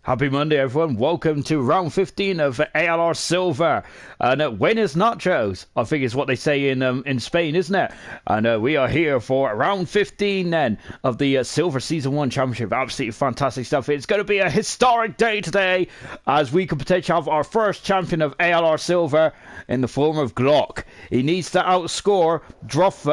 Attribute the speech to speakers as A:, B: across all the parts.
A: Happy Monday, everyone. Welcome to round 15 of ALR Silver. And winners nachos, I think is what they say in Spain, isn't it? And we are here for round 15 then of the Silver Season 1 Championship. Absolutely fantastic stuff. It's going to be a historic day today as we could potentially have our first champion of ALR Silver in the form of Glock. He needs to outscore Droffer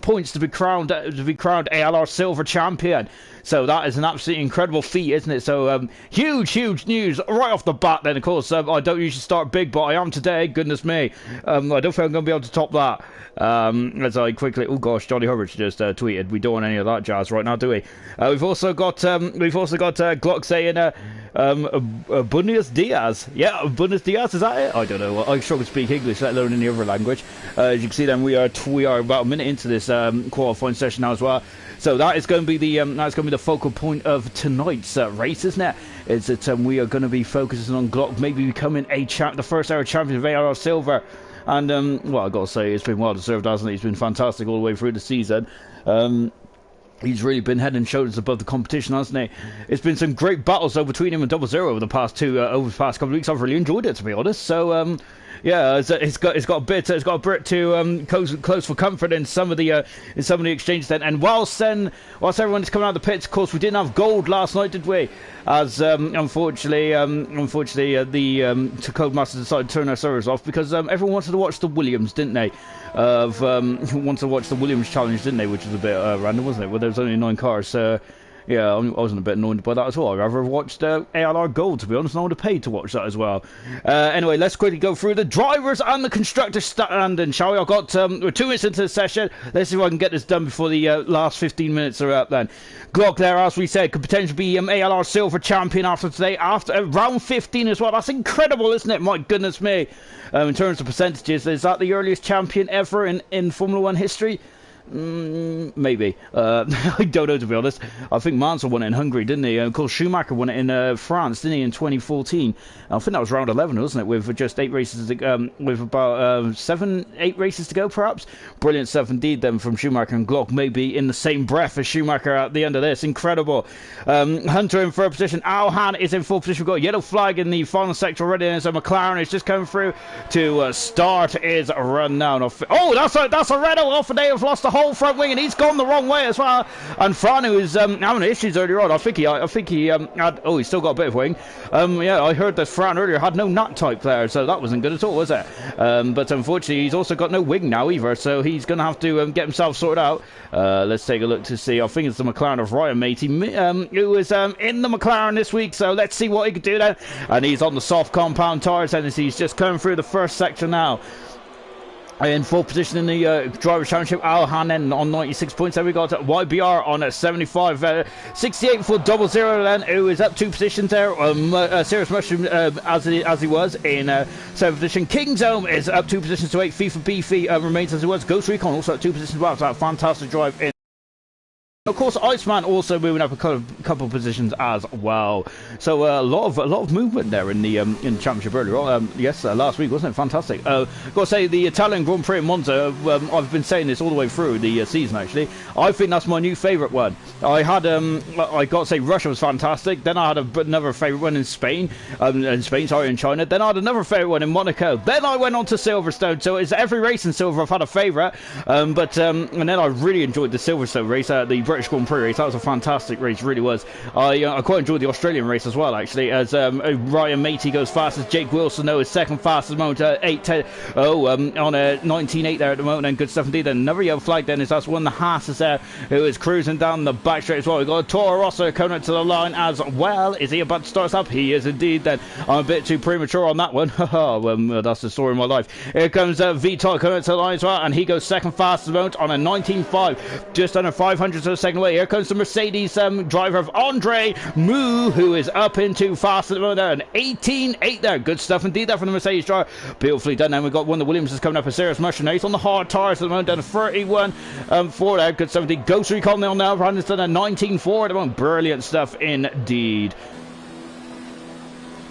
A: points to be crowned ALR Silver champion. So that is an absolutely incredible feat, isn't it? So huge news right off the bat. Then of course I don't usually start big, but I am today. Goodness me, I don't think I'm going to be able to top that. As I quickly, oh gosh, Johnny Hubbard just tweeted, we don't want any of that jazz right now, do we? We've also got Glock saying Buenos Dias. Yeah, Buenos Dias, is that it? I don't know. I struggle to speak English, let alone any other language. As you can see, then we are about a minute into this qualifying session now as well. So that is going to be the focal point of tonight's race, isn't it? Is that we are going to be focusing on Glock maybe becoming the first ever champion of ALR Silver. And well, I got to say, it's been well deserved, hasn't it? He's been fantastic all the way through the season. He's really been head and shoulders above the competition, hasn't he? It's been some great battles between him and Double Zero over the past couple of weeks. I've really enjoyed it, to be honest. So yeah, it's got a bit to close for comfort in some of the exchanges then. And whilst everyone is coming out of the pits, of course, we didn't have gold last night, did we? As unfortunately, the Codemasters decided to turn their servers off because everyone wanted to watch the Williams, didn't they? Wanted to watch the Williams challenge, didn't they? Which was a bit random, wasn't it? Well, there was only 9 cars, so yeah, I wasn't a bit annoyed by that at all. I'd rather have watched ALR Gold, to be honest, and I would have paid to watch that as well. Anyway, let's quickly go through the drivers and the constructors standing, shall we? I've got, we're 2 minutes into the session. Let's see if I can get this done before the last 15 minutes are up then. Glock there, as we said, could potentially be ALR Silver champion after today, after round 15 as well. That's incredible, isn't it? My goodness me. In terms of percentages, is that the earliest champion ever in Formula 1 history? Maybe. I don't know, to be honest. I think Mansell won it in Hungary, didn't he? Of course, Schumacher won it in France, didn't he, in 2014? I think that was round 11, wasn't it? With just 8 races, with about 7-8 races to go, perhaps. Brilliant stuff indeed, then, from Schumacher and Glock. Maybe in the same breath as Schumacher at the end of this. Incredible. Hunter in third position. Alhan is in fourth position. We've got a yellow flag in the final sector already. And so McLaren is just coming through to start his run now. Oh, that's a red off, and they have lost the whole front wing, and he's gone the wrong way as well. And Franu is having issues earlier on. I think he had. Oh, he's still got a bit of wing. Yeah, I heard that Fran earlier had no nut type there, so that wasn't good at all, was it? But unfortunately, he's also got no wing now either, so he's going to have to get himself sorted out. Let's take a look to see. I think it's the McLaren of Ryan Matey, who is in the McLaren this week. So let's see what he can do there. And he's on the soft compound tyres, and he's just coming through the first section now. In fourth position in the Drivers' Championship, Alhan on 96 points. Then we got YBR on 75, 68 for Double Zero. Then who is up 2 positions there? Serious Mushroom as he was in 7th position. King's Home is up 2 positions to 8. FIFA Beefy remains as he was. Ghost Recon also up 2 positions. Wow, it's a fantastic drive in. Of course, Iceman also moving up a couple of positions as well. So a lot of movement there in the championship earlier on. Yes, last week, wasn't it? Fantastic. Got to say, the Italian Grand Prix in Monza. I've been saying this all the way through the season. Actually, I think that's my new favourite one. I got to say, Russia was fantastic. Then I had another favourite one in Spain. In China. Then I had another favourite one in Monaco. Then I went on to Silverstone. So it's every race in Silver I've had a favourite. And then I really enjoyed the Silverstone race, the British Grand Prix race. That was a fantastic race, really was. I quite enjoyed the Australian race as well, actually, as Ryan Matey goes fastest. Jake Wilson, though, is second fastest moment, 8-10. On a 19.8 there at the moment, and good stuff indeed. And another yellow flag then is that's one of the Haas is there, who is cruising down the back straight as well. We've got a Toro Rosso coming up to the line as well. Is he about to start us up? He is indeed then. I'm a bit too premature on that one. That's the story of my life. Here comes Vitor coming up to the line as well, and he goes second fastest moment on a 19.5, just under 500 of a second away. Here comes the Mercedes driver of Andre Moo, who is up into fast at the moment there, an 18.8 there. Good stuff indeed there from the Mercedes driver. Beautifully done. Then we've got one of the Williams is coming up, a serious mushroom. He's on the hard tyres at the moment, down to 31 for there. Good stuff indeed. Ghost Recon on now, Brandon's done a 19.4 at the moment. Brilliant stuff indeed.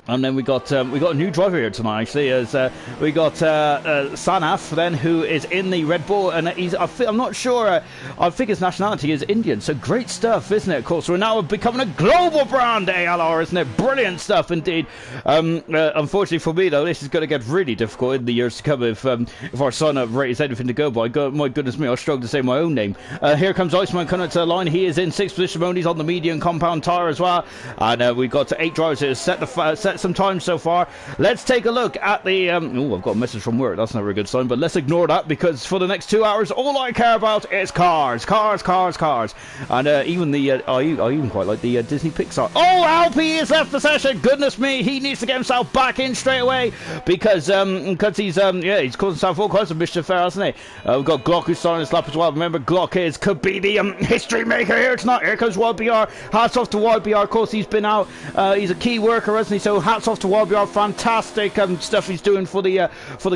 A: And then we got a new driver here tonight. Actually, as we got Sanaf then, who is in the Red Bull, and I'm not sure. I think his nationality is Indian. So great stuff, isn't it? Of course, we're now becoming a global brand, ALR, isn't it? Brilliant stuff indeed. Unfortunately for me, though, this is going to get really difficult in the years to come if our sign-up rate is anything to go by. My goodness me, I struggle to say my own name. Here comes Iceman coming to the line. He is in 6th position. He's on the medium compound tyre as well, and we've got 8 drivers here. Set some time so far. Let's take a look at the oh, I've got a message from work. That's never a good sign, but let's ignore that, because for the next 2 hours all I care about is cars. And even the I even quite like the Disney Pixar. Oh, Alpi has left the session. Goodness me, he needs to get himself back in straight away, because he's he's causing himself all kinds of mischief there, hasn't he? We've got Glock who's starting this lap as well. Remember, Glock could be the history maker here tonight. Here comes YBR. Hats off to YBR. Of course, he's been out. He's a key worker, hasn't he? So hats off to YBR. Fantastic stuff he's doing for the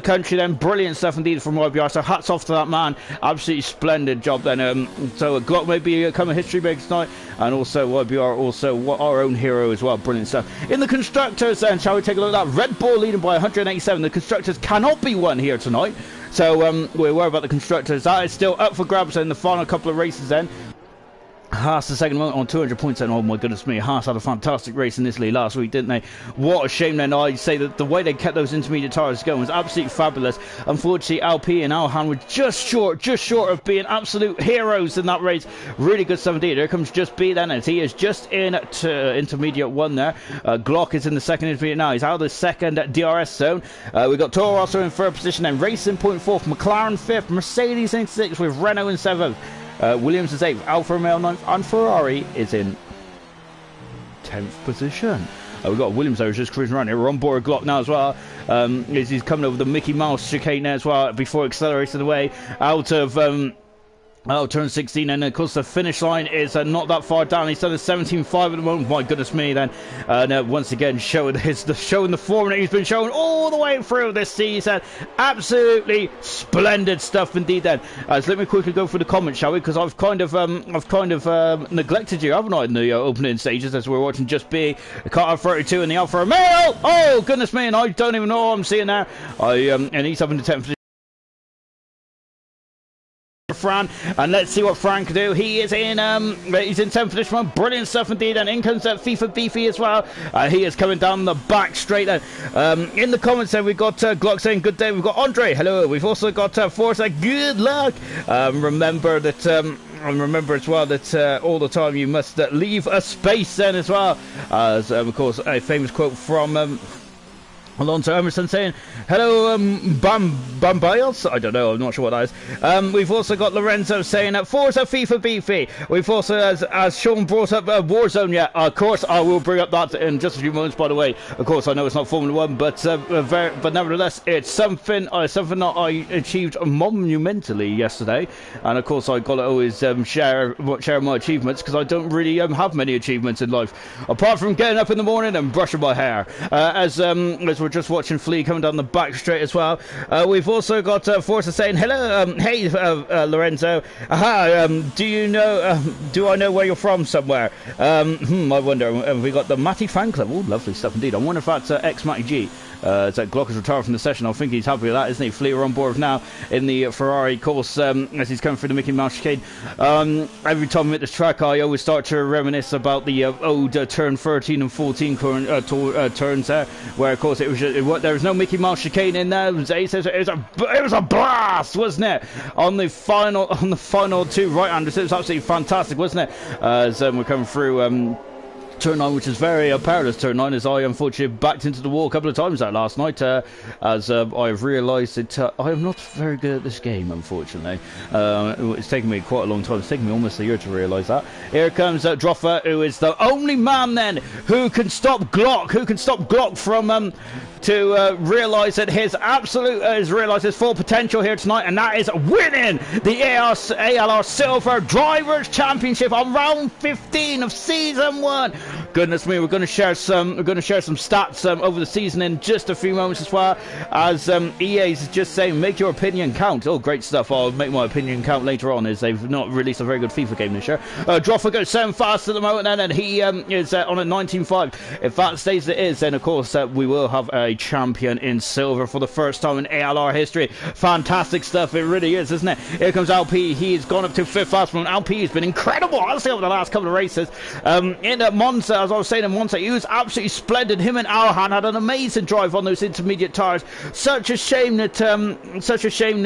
A: country. Then brilliant stuff indeed from YBR. So hats off to that man. Absolutely splendid job then. So Glock may become a history maker tonight, and also YBR, also our own hero as well. Brilliant stuff. In the constructors, then, shall we take a look at that? Red Bull leading by 187. The constructors cannot be won here tonight. So we're worried about the constructors. That is still up for grabs in the final couple of races then. Haas the second moment on 200 points, and oh my goodness me, Haas had a fantastic race in Italy last week, didn't they? What a shame then. I'd say that the way they kept those intermediate tyres going was absolutely fabulous. Unfortunately, Alpi and Alhan were just short of being absolute heroes in that race. Really good stuff indeed. Here comes Just B then, as he is just in to intermediate 1 there. Glock is in the second intermediate now. He's out of the second DRS zone. We've got Toro Rosso in 3rd position, then Racing point 4th, McLaren 5th, Mercedes in 6th, with Renault in 7th. Williams is 8th, Alfa Romeo 9th, and Ferrari is in 10th position. We've got Williams there who's just cruising around here. We're on board Glock now as well. He's coming over the Mickey Mouse chicane there as well before accelerating away out of turn 16, and of course the finish line is not that far down. He's done a 17.5 at the moment. My goodness me, then once again showing the form that he's been showing all the way through this season. Absolutely splendid stuff indeed. Then so let me quickly go through the comments, shall we? Because I've kind of neglected you, haven't I, in the opening stages as we're watching Just Be the car 32 and the Alfa Romeo. Oh goodness me, and I don't even know what I'm seeing there. And he's up in the 10th position. Fran, and let's see what Fran can do. He is in he's in 10th position. Brilliant stuff indeed, and in comes FIFA Beefy as well. He is coming down the back straight then. In the comments there we've got Glock saying good day. We've got Andre, hello. We've also got Forza, good luck. Remember that and remember as well that all the time you must leave a space then as well, as of course a famous quote from Alonso Emerson saying, hello, Bambayos? I don't know, I'm not sure what that is. We've also got Lorenzo saying, Forza FIFA Beefy. We've also, as Sean brought up Warzone yet. Of course, I will bring up that in just a few moments, by the way. Of course, I know it's not Formula 1, but nevertheless, it's something that I achieved monumentally yesterday. And of course, I got to always share my achievements, because I don't really have many achievements in life, apart from getting up in the morning and brushing my hair. As we're just watching Flea coming down the back straight as well. We've also got Forza saying, hello, hey, Lorenzo. Aha, do I know where you're from somewhere? I wonder. We got the Matty fan club. Oh, lovely stuff indeed. I wonder if that's ex-Matty G. That Glock is retired from the session. I think he's happy with that, isn't he? Fleer on board now in the Ferrari course as he's coming through the Mickey Mouse chicane. Every time I'm at this track, I always start to reminisce about the old turn 13 and 14 turns there, where of course there was no Mickey Mouse chicane in there. It was a blast, wasn't it? On the final 2 right-handers, it was absolutely fantastic, wasn't it? As we're coming through. Turn 9, which is very perilous turn 9, as I unfortunately backed into the wall a couple of times that last night, as I've realised that I am not very good at this game, unfortunately. It's taken me quite a long time. It's taken me almost a year to realise that. Here comes Droffer, who is the only man then who can stop Glock, from to realise that his realise his full potential here tonight, and that is winning the ALR Silver Drivers Championship on round 15 of season 1. Goodness me, we're going to share some stats over the season in just a few moments, as well as EA's just saying make your opinion count. Oh, great stuff. I'll make my opinion count later on, as they've not released a very good FIFA game this year. Droffer goes 7 fast at the moment, and he is on a 19.5. If that stays as it is, then of course we will have a champion in silver for the first time in ALR history. Fantastic stuff, it really is, isn't it? Here comes LP. He's gone up to 5th fast. LP has been incredible, honestly, over the last couple of races. In Monza, as I was saying, in Monza, he was absolutely splendid. Him and Alhan had an amazing drive on those intermediate tyres. Such a shame that such a shame,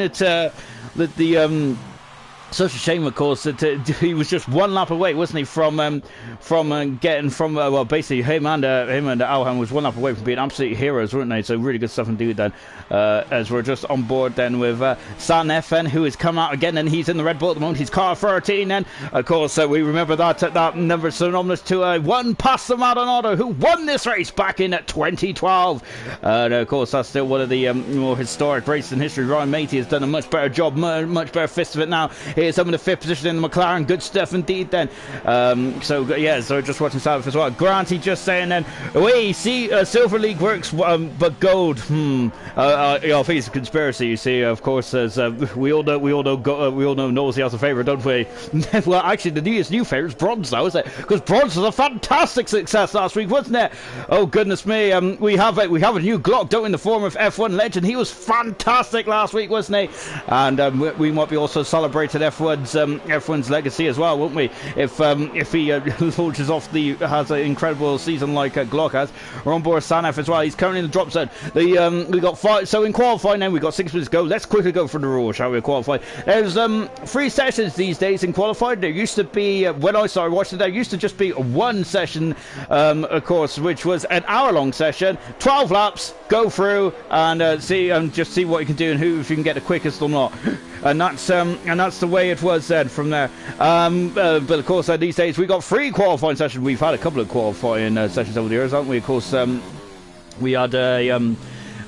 A: of course, that he was just one lap away, wasn't he, from well, basically him and Alhan was one lap away from being absolute heroes, weren't they? So really good stuff indeed then. As we're just on board then with San FN, who has come out again, and he's in the Red Bull at the moment. He's car 13 then. Of course, we remember that number synonymous to one Pastor Maldonado, who won this race back in 2012. And of course, that's still one of the more historic races in history. Ryan Matey has done a much better job, much better fist of it now. Here's some of the 5th position in the McLaren. Good stuff indeed then. So just watching South as well. Granty just saying then, we see Silver League works, but gold. I think it's a conspiracy. You see, of course, as we all know Nosey has a favourite, don't we? Well, actually, the new favourite is bronze now, isn't it? Because bronze was a fantastic success last week, wasn't it? Oh goodness me, we have a new Glock, don't we, in the form of F1 legend. He was fantastic last week, wasn't he? And we might be also celebrating F1's legacy as well, won't we? If he launches off has an incredible season like Glock has. We're on board Sanef as well. He's currently in the drop zone. We got 5. So in qualifying, then we got 6 minutes to go. Let's quickly go through the rules, shall we? Qualify. There's 3 sessions these days in qualifying. There used to be when I started watching, there used to just be 1 session, of course, which was an hour-long session, 12 laps, go through and just see what you can do and if you can get the quickest or not. And that's the way it was then from there. But of course, these days we got 3 qualifying sessions. We've had a couple of qualifying sessions over the years, haven't we? Of course, we had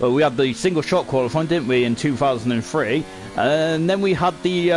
A: we had the single shot qualifying, didn't we, in 2003, and then we had the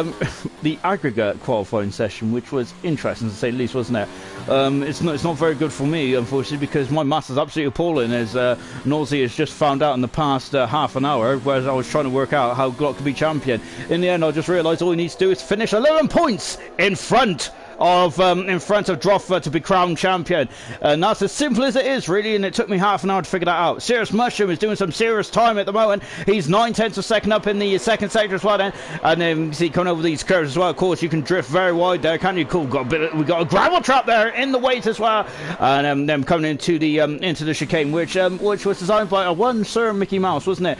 A: aggregate qualifying session, which was interesting to say the least, wasn't it? It's not very good for me, unfortunately, because my maths is absolutely appalling, as Nosey has just found out in the past half an hour, whereas I was trying to work out how Glock could be champion. In the end, I just realised all he needs to do is finish 11 points in front of Droffer to be crowned champion, and that's as simple as it is, really. And it took me half an hour to figure that out. Serious Mushroom is doing some serious time at the moment. He's 9/10 of a second up in the second sector as well then, and then you see coming over these curves as well. Of course, you can drift very wide there, can you? Cool. We got a gravel trap there in the weight as well, and then coming into the chicane, which was designed by one Sir Mickey Mouse, wasn't it?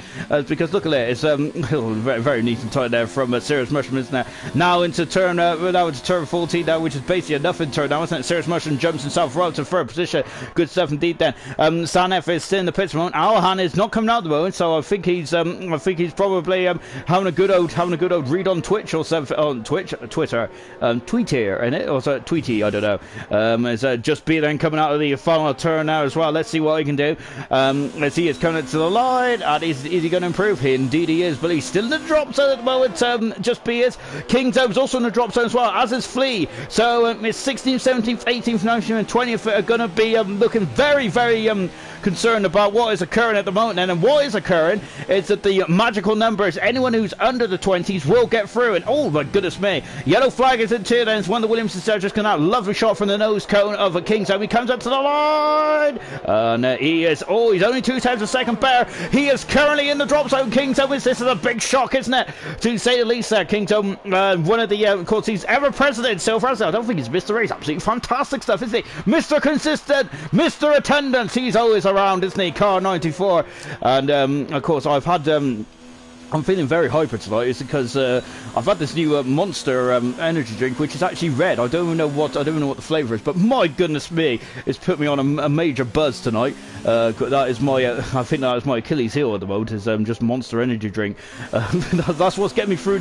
A: Because look at it, it's very, very neat and tight there from Serious Mushroom, isn't it? Now into turn 14 now, which is basically a nothing turn now, isn't it? Serious Mushroom jumps himself right to 3rd position. Good stuff indeed then. Sanef is still in the pits at the moment. Alhan is not coming out at the moment, so I think he's probably having a good old read on Twitch or something, on Twitter, Tweetier, in it, or so Tweety, I don't know. Is Just Be then coming out of the final turn now as well. Let's see what he can do. Let's see, he's coming to the line, and is he going to improve? Indeed he is, but he's still in the drop zone at the moment. Just Be is. Kingdom's also in the drop zone as well, as is Flea. So it's 16th, 17th, 18th, 19th and 20th are going to be looking very, very concerned about what is occurring at the moment. And what is occurring is that the magical numbers, anyone who's under the 20s will get through. And oh my goodness me, yellow flag is in 2, then it's one of the Williamson stairs just going out. Lovely shot from the nose cone of a Kingdom. He comes up to the line, and he's only 2/10 a second better. He is currently in the drop zone. Kingdom, this is a big shock, isn't it, to say the least? Kingdom, one of the of course, he's ever president so far. I don't think he's Mr. Race. Absolutely fantastic stuff, isn't he? Mr. Consistent, Mr. Attendance. He's always around, isn't he? Car 94. And of course, I've had I'm feeling very hyper tonight. It's because I've had this new Monster energy drink, which is actually red. I don't even know what the flavour is, but my goodness me, it's put me on a major buzz tonight. That is my I think that is my Achilles heel at the moment. Is just Monster energy drink. That's what's getting me through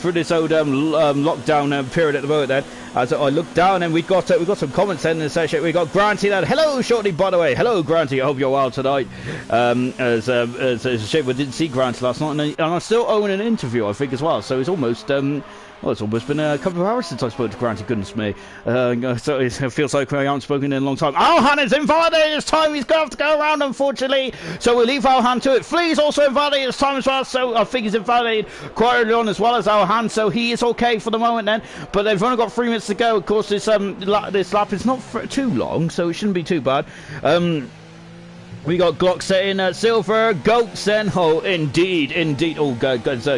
A: through this old lockdown period at the moment. Then, as I look down, and we got some comments in the session. We got Granty. That hello, shortly. By the way, hello, Granty. I hope you're well tonight. As a shame we didn't see Granty last night, and I still owe an interview, I think, as well. So it's almost well, it's almost been a couple of hours since I spoke to Granty, goodness me. So it feels like I haven't spoken in a long time. Alhan is invalidated this time. He's going to have to go around, unfortunately. So we'll leave Alhan to it. Flea's also invalidated this time as well. So I think he's invalidated quite early on as well as Alhan. So he is okay for the moment then. But they've only got 3 minutes to go. Of course, this lap is not too long, so it shouldn't be too bad. We got Glocks in silver, Goats then. Oh, indeed. Oh,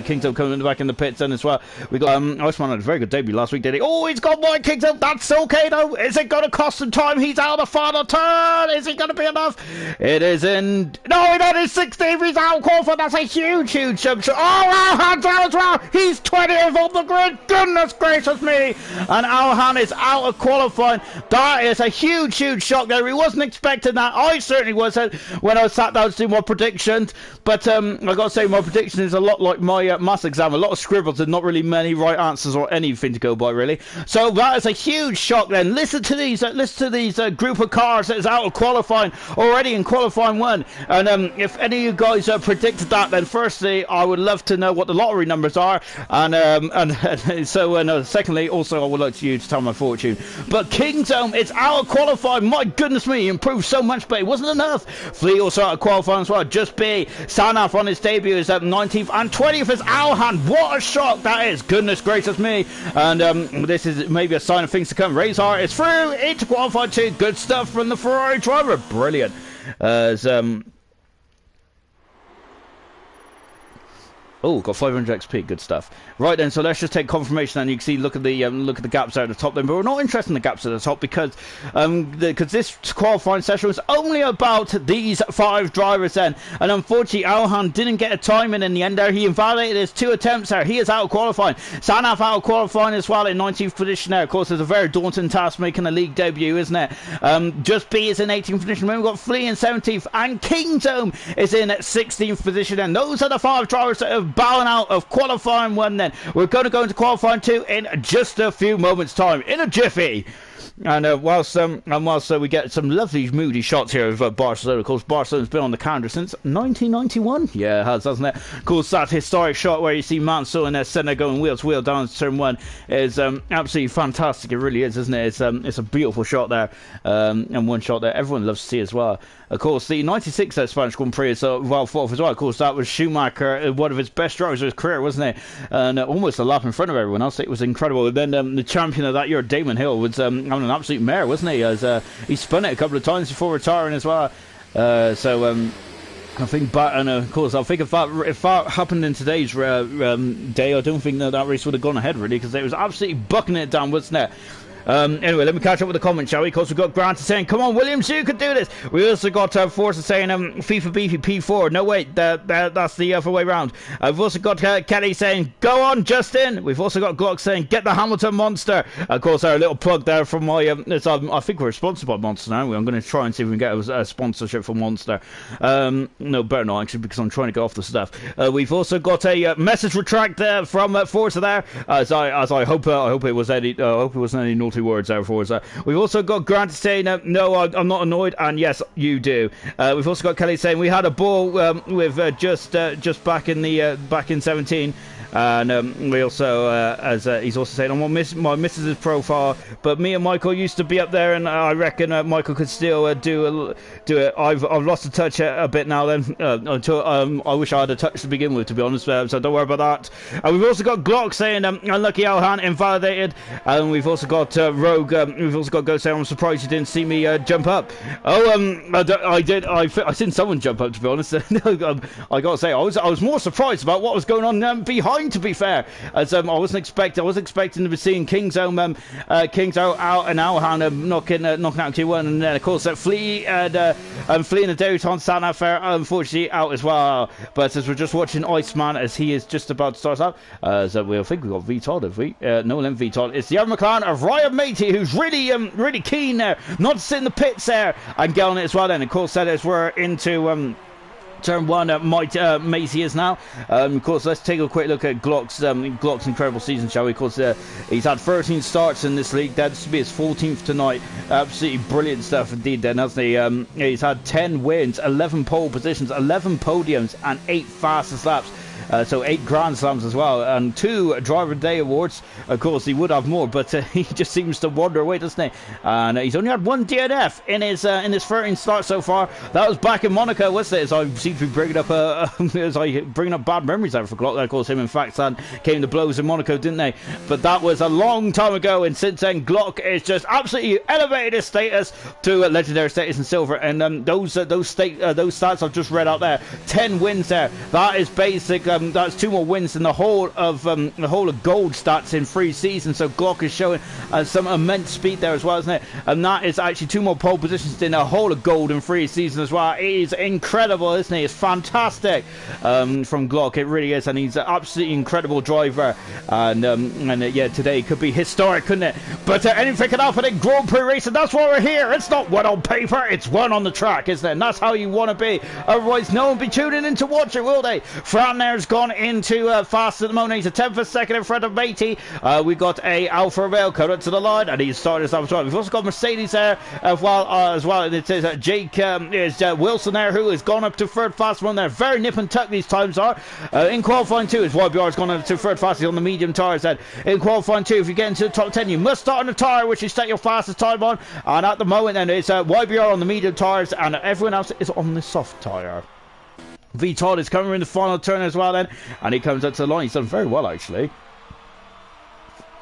A: Kingdom coming back in the pits then as well. We got Iceman had a very good debut last week, did he? Oh, he's got more Kingdom. That's okay though. Is it going to cost him time? He's out of the final turn. Is it going to be enough? It isn't. No, it is 16. He's out qualified. That's a huge jump shot. Oh, Alhan's out as well. He's 20th on the grid. Goodness gracious me. And Alhan is out of qualifying. That is a huge shock there. He wasn't expecting that. I certainly wasn't when I sat down to do my predictions, but I gotta say my prediction is a lot like my maths exam, a lot of scribbles and not really many right answers or anything to go by really. So that is a huge shock then. Listen to these group of cars that is out of qualifying already in qualifying 1, and if any of you guys predicted that, then firstly I would love to know what the lottery numbers are, and so secondly also I would like you to tell my fortune. But Kingdom, it's out of qualifying. My goodness me, he improved so much, but it wasn't enough. Fleet also out of qualifying as well. Just B. Sanaf on his debut is at 19th, and 20th is Alhan. What a shock that is. Goodness gracious me. And this is maybe a sign of things to come. Razor is through into qualifying 2. Good stuff from the Ferrari driver. Brilliant. Oh, got 500 XP, good stuff. Right then, so let's just take confirmation, and you can see look at the gaps out at the top then. But we're not interested in the gaps at the top because this qualifying session was only about these 5 drivers then, and unfortunately Alhan didn't get a time in the end there. He invalidated his 2 attempts there. He is out of qualifying. Sanaf out of qualifying as well in 19th position there. Of course, it's a very daunting task making a league debut, isn't it? Just B is in 18th position. Then we've got Flea in 17th, and Kingdom is in 16th position. And those are the 5 drivers that have bowing out of qualifying 1 then. We're going to go into qualifying 2 in just a few moments time, in a jiffy. And whilst we get some lovely moody shots here of Barcelona. Of course, Barcelona's been on the calendar since 1991. Yeah, it has, hasn't it? Of course, that historic shot where you see Mansell in their centre going wheel to wheel down to turn 1 is absolutely fantastic. It really is, isn't it? It's a beautiful shot there, and one shot that everyone loves to see as well. Of course, the 96 Spanish Grand Prix is well thought of as well. Of course, that was Schumacher, one of his best drivers of his career, wasn't it? And almost a lap in front of everyone else. It was incredible. And then the champion of that year, Damon Hill, was having an absolute mare, wasn't he? As he spun it a couple of times before retiring as well. I think, and of course, I think if that happened in today's day, I don't think that race would have gone ahead really, because it was absolutely bucking it down, wasn't it? Anyway, let me catch up with the comments, shall we? Because we've got Grant saying, come on, Williams, you could do this. We also got Forza saying, FIFA Beefy P4. No, wait, that's the other way round. We've also got Kelly saying, go on, Justin. We've also got Glock saying, get the Hamilton Monster. Of course, our little plug there from my, I think we're sponsored by Monster now. I'm going to try and see if we can get a sponsorship for Monster. No, better not, actually, because I'm trying to get off the stuff. We've also got a message retract there from Forza there, as I hope it was any naughty words there for us. We've also got Grant saying, no, I'm not annoyed, and yes, you do. We've also got Kelly saying, we had a ball with just back in 17. And we also, as he's also saying, I'm on my missus's profile, but me and Michael used to be up there, and I reckon Michael could still do it. I've lost the touch a bit now. Then until I wish I had a touch to begin with, to be honest. So don't worry about that. We've also got Glock saying, unlucky Alhan invalidated, and we've also got Rogue. We've also got Ghost saying, I'm surprised you didn't see me jump up. Oh, I did. I seen someone jump up, to be honest. I gotta say, I was more surprised about what was going on behind. To be fair, as I wasn't expecting to be seeing Kingzone out and Alhan knocking out Q1, and then of course Flea and Flea and the Dayton Santa Fair unfortunately out as well. But as we're just watching Iceman as he is just about to start up, so we'll think we got VTOD, have we? No, then VTOD. It's the other McLaren of Ryan Matey, who's really keen there, not to sit in the pits there and get on it as well. Then of course that is we're into Turn 1, Macy is now. Of course, let's take a quick look at Glock's incredible season, shall we? Of course, he's had 13 starts in this league. That's to be his 14th tonight. Absolutely brilliant stuff indeed, then, hasn't he? He's had 10 wins, 11 pole positions, 11 podiums, and 8 fastest laps. So 8 Grand Slams as well, and 2 Driver of the Day awards. Of course, he would have more, but he just seems to wander away, doesn't he? And he's only had 1 DNF in his 13 starts so far. That was back in Monaco, wasn't it? As I seem to be bringing up bad memories out for Glock. Of course, him and Faxan came to blows in Monaco, didn't they? But that was a long time ago, and since then, Glock is just absolutely elevated his status to legendary status in silver. And those stats I've just read out there, 10 wins there. That is basic. That's 2 more wins than the whole of gold stats in 3 seasons. So Glock is showing some immense speed there as well, isn't it? And that is actually 2 more pole positions than the whole of gold in 3 seasons as well. It is incredible, isn't he? It's fantastic from Glock. It really is, and he's an absolutely incredible driver. And yeah, today could be historic, couldn't it? But anything can happen in Grand Prix racing. That's why we're here. It's not one on paper, it's one on the track, isn't it? And that's how you want to be. Otherwise, no one will be tuning in to watch it, will they? Fran there's gone into fast at the moment. He's a 10th second in front of Matey. We've got a Alfa Romeo coming up to the line, and he's started us up as well. We've also got Mercedes there as well. It is Jake is Wilson there, who has gone up to third fast one there. Very nip and tuck these times are. In qualifying 2, is YBR has gone up to third fastest on the medium tyres then. In qualifying 2, if you get into the top 10, you must start on the tyre which you set your fastest time on. And at the moment then, it's YBR on the medium tyres, and everyone else is on the soft tyre. V Todd is coming in the final turn as well then, and he comes up to the line. He's done very well actually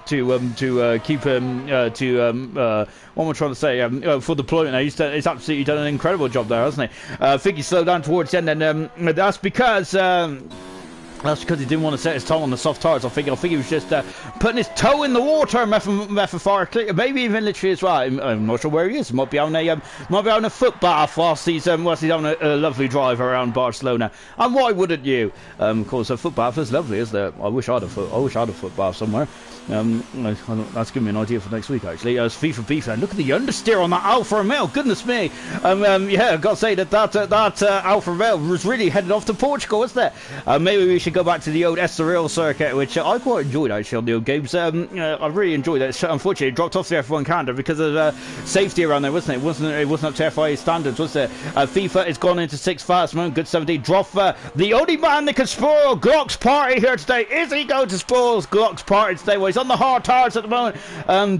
A: to keep him what am I trying to say, for deployment. He's absolutely done an incredible job there, hasn't he? I think he slowed down towards the end, and that's because he didn't want to set his toe on the soft tyres. I think he was just putting his toe in the water, metaphorically, maybe even literally as well. I'm not sure where he is. Might be having a foot bath whilst he's having a lovely drive around Barcelona. And why wouldn't you? Of course, a foot bath is lovely, isn't it? I wish I had a foot bath somewhere. That's giving me an idea for next week actually. As FIFA beef, and look at the understeer on that Alfa Romeo. Goodness me. Yeah, I've got to say that Alfa Romeo was really headed off to Portugal, wasn't it? Maybe we should go back to the old Estoril circuit, which I quite enjoyed actually on the old games. I really enjoyed it. Unfortunately, it dropped off the F1 calendar because of safety around there, wasn't it? It wasn't up to FIA standards, was it? FIFA has gone into 6 fast moment. Good 17. Droffer, the only man that can spoil Glock's party here today. Is he going to spoil Glock's party today? Well, he's on the hard tires at the moment.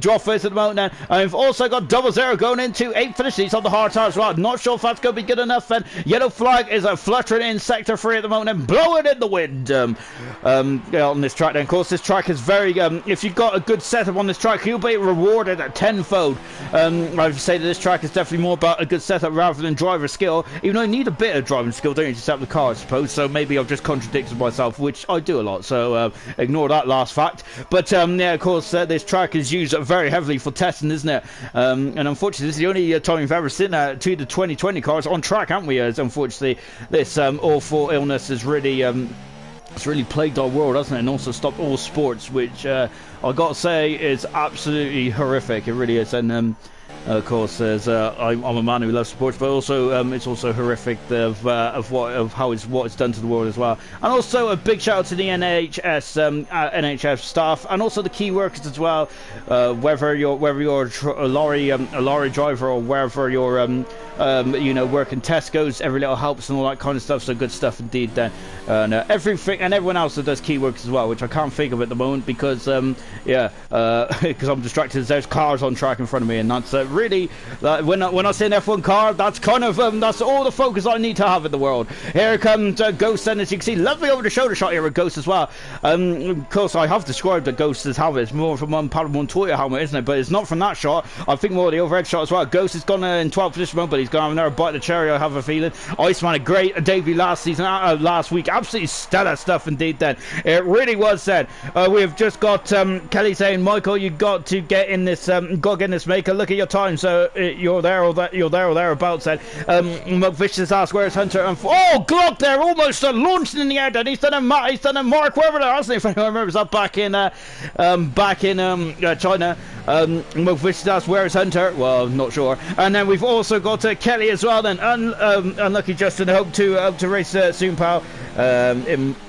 A: Droffer is at the moment now. And we've also got 00 going into 8th finish. He's on the hard tires as well. Not sure if that's going to be good enough. And yellow flag is fluttering in sector 3 at the moment and blowing in the wind. On this track then. Of course, this track is very if you've got a good setup on this track, you'll be rewarded at tenfold. I would say that this track is definitely more about a good setup rather than driver skill, even though you need a bit of driving skill, don't you, to set up the car, I suppose. So maybe I've just contradicted myself, which I do a lot, so ignore that last fact. But yeah, of course, this track is used very heavily for testing, isn't it? And unfortunately, this is the only time we've ever seen to the 2020 cars on track, haven't we? As unfortunately, this awful illness has really it's really plagued our world, hasn't it? And also stopped all sports, which I got to say is absolutely horrific. It really is. And of course, I'm a man who loves sports, but also it's also horrific of how what it's done to the world as well. And also a big shout out to the NHS staff and also the key workers as well. Whether you're a lorry driver or wherever you're working Tesco's, every little helps and all that kind of stuff. So good stuff indeed there. And everything and everyone else that does key work as well, which I can't think of at the moment because because I'm distracted. There's cars on track in front of me, and that's really when I see an F1 car, that's kind of that's all the focus I need to have in the world. Here comes Ghost, and as you can see, lovely over the shoulder shot here with Ghost as well. Of course, I have described the Ghost's helmet. It's more from one Padawan Montoya helmet, isn't it? But it's not from that shot. I think more of the overhead shot as well. Ghost has gone in 12th position, but he's going to have another bite of the cherry, I have a feeling. Iceman, a great debut last week. Absolutely stellar stuff indeed then. It really was then. We've just got Kelly saying, Michael, you got to get in this maker. Look at your tires. time, so you're there or thereabouts. Then McVicious asks where's Hunter, and oh, Glock there almost launched in the air. Then he's done a Mark Webber there, hasn't he? If anyone remembers that back in China. McVicious asks where's Hunter. Well, not sure. And then we've also got Kelly as well. Then unlucky Justin, hope to race soon, pal.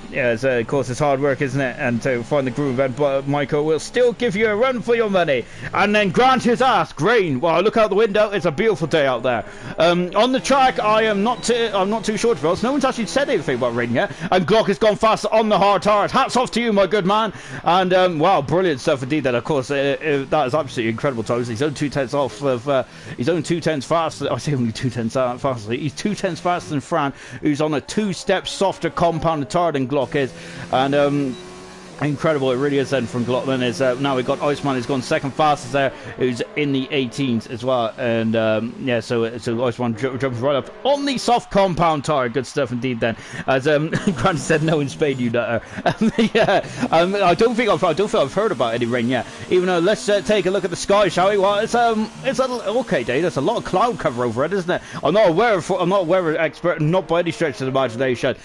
A: Yeah, of course it's hard work, isn't it? And to find the groove, but Michael will still give you a run for your money. And then Grant has asked, rain. Well, look out the window. It's a beautiful day out there. On the track, I'm not too sure to be honest. No one's actually said anything about rain yet. And Glock has gone fast on the hard tires. Hats off to you, my good man. And wow, brilliant stuff indeed. Then of course that is absolutely incredible times. He's only 2/10 off of. He's only 2/10 faster. I say only 2/10 faster. He's 2/10 faster than Fran, who's on a 2-step softer compounded tire than Glock is. And incredible it really is then from Glock. Then is now we've got Iceman who's gone second fastest there, who's in the 18s as well. And yeah, so Iceman jumps right up on the soft compound tire. Good stuff indeed then. As Grant said, no in Spain, you nutter. Yeah, I don't think I've heard about any rain yet. Even though let's take a look at the sky, shall we? Well, it's okay day. There's a lot of cloud cover over it, isn't it? I'm not a weather expert, not by any stretch of the imagination.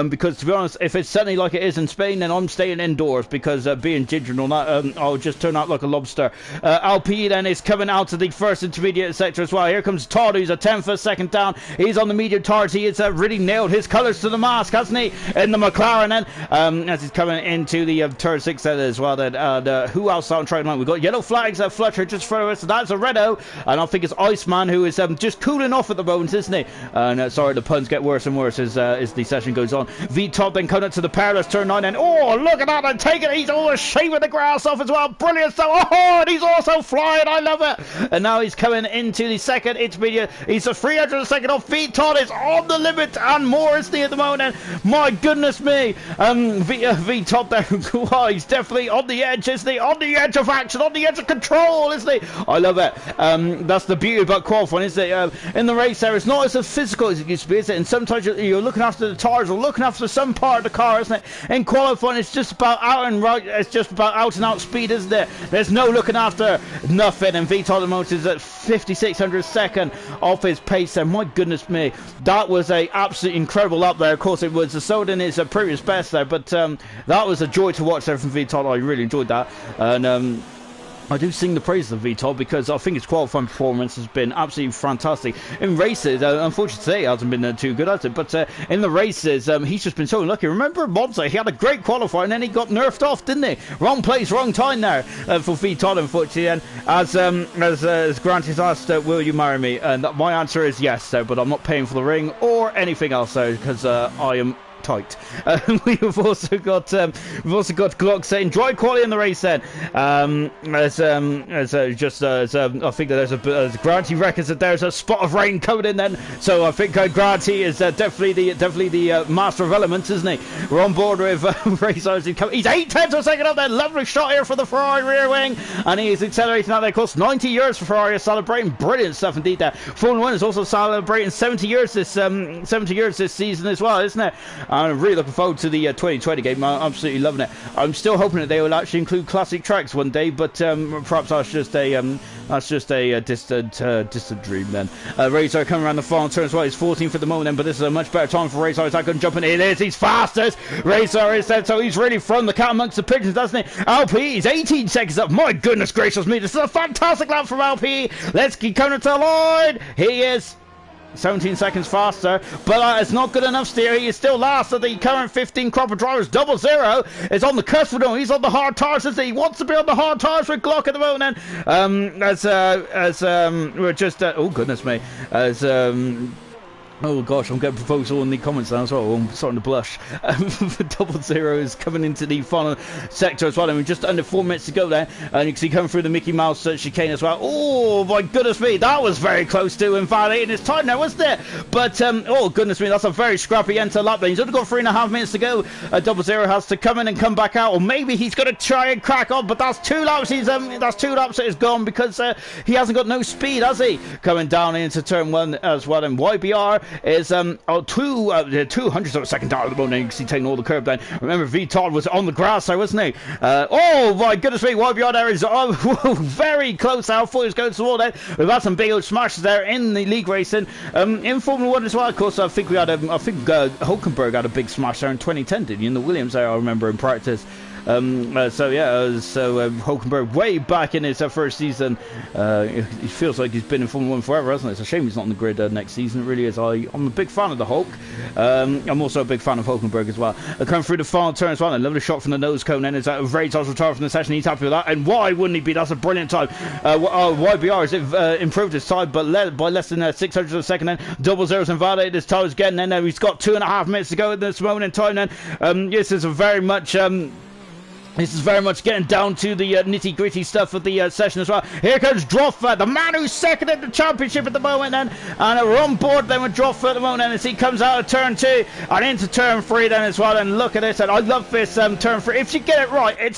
A: Because to be honest, if it's sunny like it is in Spain, then I'm staying indoors. Because being ginger and all that, I'll just turn out like a lobster. LP then is coming out of the first intermediate sector as well. Here comes Todd, who's a 10 for a second down. He's on the medium tires. He has really nailed his colours to the mask, hasn't he? In the McLaren then, as he's coming into the turn 6 then as well. Then who else on track line? We've got yellow flags at Fletcher just for us. So that's a Redo, and I think it's Iceman who is just cooling off at the moment, isn't he? And sorry, the puns get worse and worse as the session goes on. V-Top then coming up to the perilous turn 9, and oh, look at that! Taking it, he's almost shaving the grass off as well. Brilliant stuff. Oh, and he's also flying. I love it. And now he's coming into the second intermediate. He's a 302nd off feet. Todd is on the limit and more, isn't he, at the moment? My goodness me. V-Top there. Oh, he's definitely on the edge, isn't he? On the edge of action, on the edge of control, isn't he? I love it. That's the beauty about qualifying, isn't it? In the race there, it's not as physical as it used to be, is it? And sometimes you're looking after the tires or looking after some part of the car, isn't it? In qualifying, it's just about out and out speed, isn't it? There's no looking after nothing. And Vitor the most is at 5600 second off his pace there. My goodness me, that was a absolutely incredible up there. Of course it was sold in his previous best there, but that was a joy to watch there from Vitor. I really enjoyed that. And I do sing the praises of Vitor because I think his qualifying performance has been absolutely fantastic. In races, unfortunately today it hasn't been too good at it, but in the races he's just been so unlucky. Remember Monza, he had a great qualifying and then he got nerfed off, didn't he? Wrong place, wrong time there for Vitor, unfortunately. And as Grant has asked, will you marry me? And my answer is yes, but I'm not paying for the ring or anything else though, because I am tight. We've also got Glock saying dry quality in the race then. I think that there's Granty reckons that there's a spot of rain coming in then, so I think Granty is definitely the master of elements, isn't he? We're on board with race. He's 8/10 of a second up there. Lovely shot here for the Ferrari rear wing, and he is accelerating out there. Of course, 90 years for Ferrari, celebrating brilliant stuff indeed there. Formula 1 is also celebrating 70 years this season as well, isn't it? I'm really looking forward to the 2020 game. I'm absolutely loving it. I'm still hoping that they will actually include classic tracks one day, but perhaps that's just a distant dream then. Razor coming around the final turn as well. He's 14th at the moment then, but this is a much better time for Razor. Is that going to jump in? It is. He's fastest. Razor is there, so he's really thrown the cat amongst the pigeons, doesn't he? LP, he's 18 seconds up. My goodness gracious me. This is a fantastic lap from LP. Let's keep coming to the line. He is 17 seconds faster, but it's not good enough still. He is still last of the current 15 crop of drivers. 00 is on the cusp of him. He's on the hard tires, isn't he? He wants to be on the hard tires with Glock at the moment. We're just oh goodness me, oh gosh, I'm getting proposal in the comments now as well. I'm starting to blush. 00 is coming into the final sector as well. I mean, just under 4 minutes to go there. And you can see coming through the Mickey Mouse chicane as well. Oh, my goodness me. That was very close to invalidating his time there, wasn't it? But, oh, goodness me. That's a very scrappy end to lap there. He's only got 3.5 minutes to go. 00 has to come in and come back out. Or maybe he's going to try and crack on. But that's 2 laps. That's 2 laps that he's gone because he hasn't got no speed, has he? Coming down into turn 1 as well. And YBR is 200th of a second down at the moment. You can see taking all the curb down. Remember, VTOD was on the grass there, wasn't he? Oh my goodness me, YBR there is very close now. Thought he was going to the wall there. We've had some big old smashes there in the league racing. In Formula 1 as well, of course. I think Hulkenberg had a big smash there in 2010, did you? In the Williams there, I remember in practice. Hulkenberg way back in his first season. He feels like he's been in Formula 1 forever, hasn't it? It's a shame he's not on the grid next season. It really is. I'm a big fan of the Hulk. I'm also a big fan of Hulkenberg as well. Coming through the final turn as well. A lovely shot from the nose cone. Then is that Raytos retired from the session. He's happy with that. And why wouldn't he be? That's a brilliant time. YBR has improved his time, but by less than 600 of a second. Then double zeros invalidated his times again. Then he's got 2.5 minutes to go at this moment in time. Then this is very much. This is very much getting down to the nitty-gritty stuff of the session as well. Here comes Droffer, the man who's second in the championship at the moment then. And we're on board then with Droffer at the moment then as he comes out of turn 2 and into turn 3 then as well. And look at this, and I love this turn 3. If you get it right, it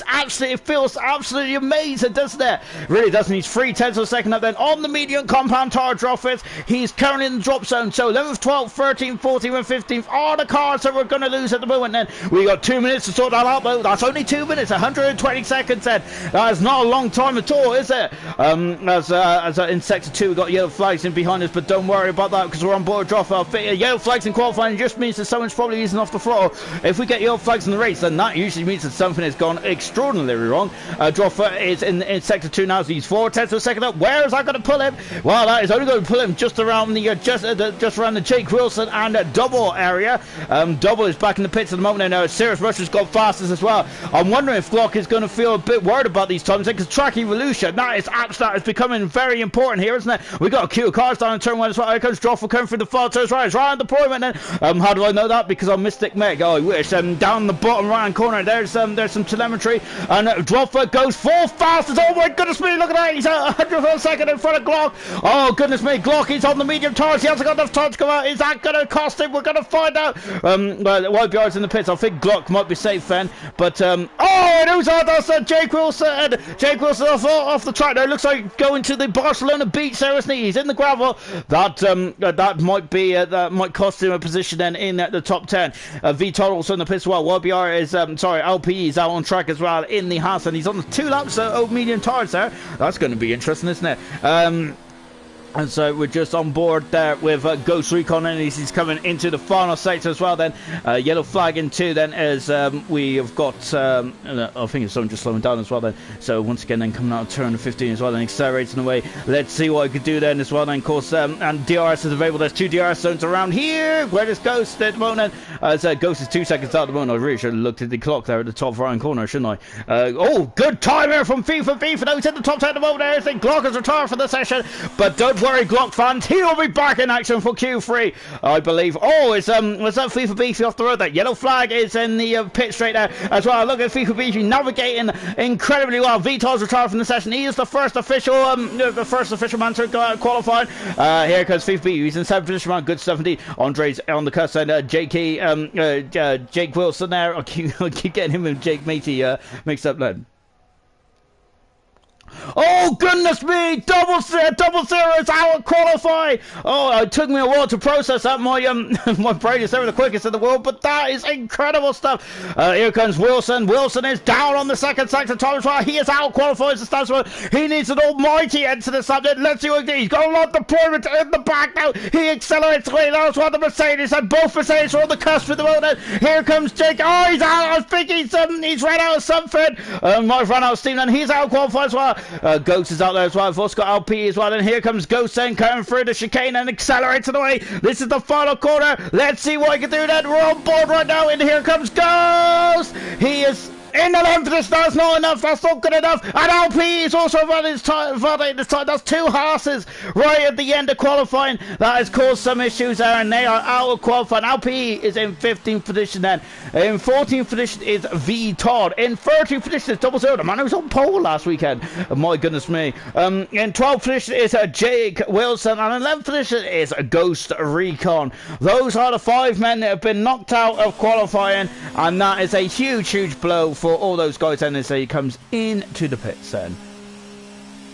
A: feels absolutely amazing, doesn't it? Really doesn't. He's 3/10 of a second up then on the medium compound tire Droffer. He's currently in the drop zone. So 11th, 12th, 13th, 14th and 15th are the cars that we're going to lose at the moment then. We got 2 minutes to sort that out though. That's only 2 minutes. 120 seconds then. That is not a long time at all, is it? As in sector 2 we've got yellow flags in behind us, but don't worry about that because we're on board drop off. Yellow flags in qualifying just means that someone's probably easing off the throttle. If we get yellow flags in the race, then that usually means that something has gone extraordinarily wrong. Droffer is in sector 2 now, so he's 4/10 of a second up. Where is that going to pull him? Well, that is only going to pull him just around the just around the Jake Wilson and Double area. Double is back in the pits at the moment, and Sirius Rush has got fastest as well. I'm wondering if Glock is going to feel a bit worried about these times because track evolution that is becoming very important here, isn't it? We got a queue of cars down in turn 1 as well. Here comes Droffer coming through the far turns right on deployment then. How do I know that? Because I'm Mystic Meg. Oh, I wish. Down the bottom right hand corner there's some telemetry, and Droffer goes 4th fastest. Oh my goodness me, look at that, he's 100th of a second in front of Glock. Oh goodness me, Glock is on the medium tires. He hasn't got enough time to come out. Is that going to cost him? We're going to find out. Well, YBR's in the pits. I think Glock might be safe then, but and who's that? That's Jake Wilson. Jake Wilson off the track there. Looks like going to the Barcelona beach there, isn't he? He's in the gravel. That might be that might cost him a position then in the top 10. VTOL also in the pits as well. YBR is LPE is out on track as well in the Haas, and he's on the 2 laps of medium tires there. That's going to be interesting, isn't it? And so we're just on board there with Ghost Recon, and he's coming into the final sector as well then. Yellow flag in 2 then as we have got, I think it's someone just slowing down as well then. So once again then coming out of turn 15 as well, then accelerating away. Let's see what I could do then as well then, of course. And DRS is available. There's 2 DRS zones around here. Where is Ghost at the moment? Ghost is 2 seconds out at the moment. I really should have looked at the clock there at the top right corner, shouldn't I? Oh, good time here from FIFA Beef. And he's in the top 10 at the moment. There's the Glock is retired for the session, but don't worry, Glock fans, he'll be back in action for Q3, I believe. Oh, was that FIFA Beefy off the road? That yellow flag is in the pit straight there as well. Look at FIFA Beefy navigating incredibly well. Vito's retired from the session. He is the first official man to go out of qualifying. Here comes FIFA Beefy. He's in 7th position around. Good stuff indeed. Andre's on the cusp, and Jake Wilson there. I keep getting him and Jake Matey mixed up then. Oh goodness me! Double zero is out qualifying. Oh, it took me a while to process that. My my brain is never the quickest in the world, but that is incredible stuff. Here comes Wilson. Wilson is down on the 2nd sector time as well. He is out qualifies the stats. He needs an almighty end to the subject. Let's see what he does. He's got a lot of deployment in the back now. He accelerates away. That's what the Mercedes, and both Mercedes are on the cusp at the moment. Here comes Jake. Oh, he's out. I think he's ran out of something. Might have run out of steam, and he's out qualified as well. Ghost is out there as well. We've also got LP as well. And here comes Ghost then coming through the chicane and accelerating away. This is the final corner. Let's see what he can do then. We're on board right now. And here comes Ghost. He is in the line for this. That's not enough. That's not good enough. And LP is also running his time. That's 2 Haas's right at the end of qualifying. That has caused some issues there, and they are out of qualifying. LP is in 15th position then. In 14th position is V Todd. In 13th position is Double Zero, the man who was on pole last weekend. My goodness me. In 12th position is Jake Wilson, and in 11th position is Ghost Recon. Those are the 5 men that have been knocked out of qualifying, and that is a huge blow for all those guys then as he comes into the pits then.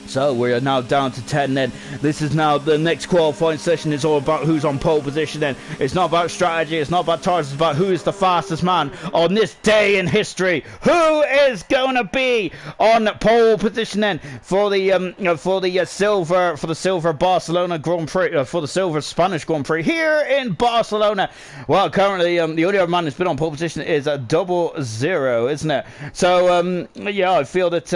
A: So we are now down to 10 then. This is now the next qualifying session. It's all about who's on pole position then. It's not about strategy, it's not about targets, it's about who is the fastest man on this day in history. Who is going to be on pole position then for the silver Barcelona Grand Prix, for the silver Spanish Grand Prix here in Barcelona? Well, currently the only other man who's been on pole position is a 00, isn't it? So yeah, I feel that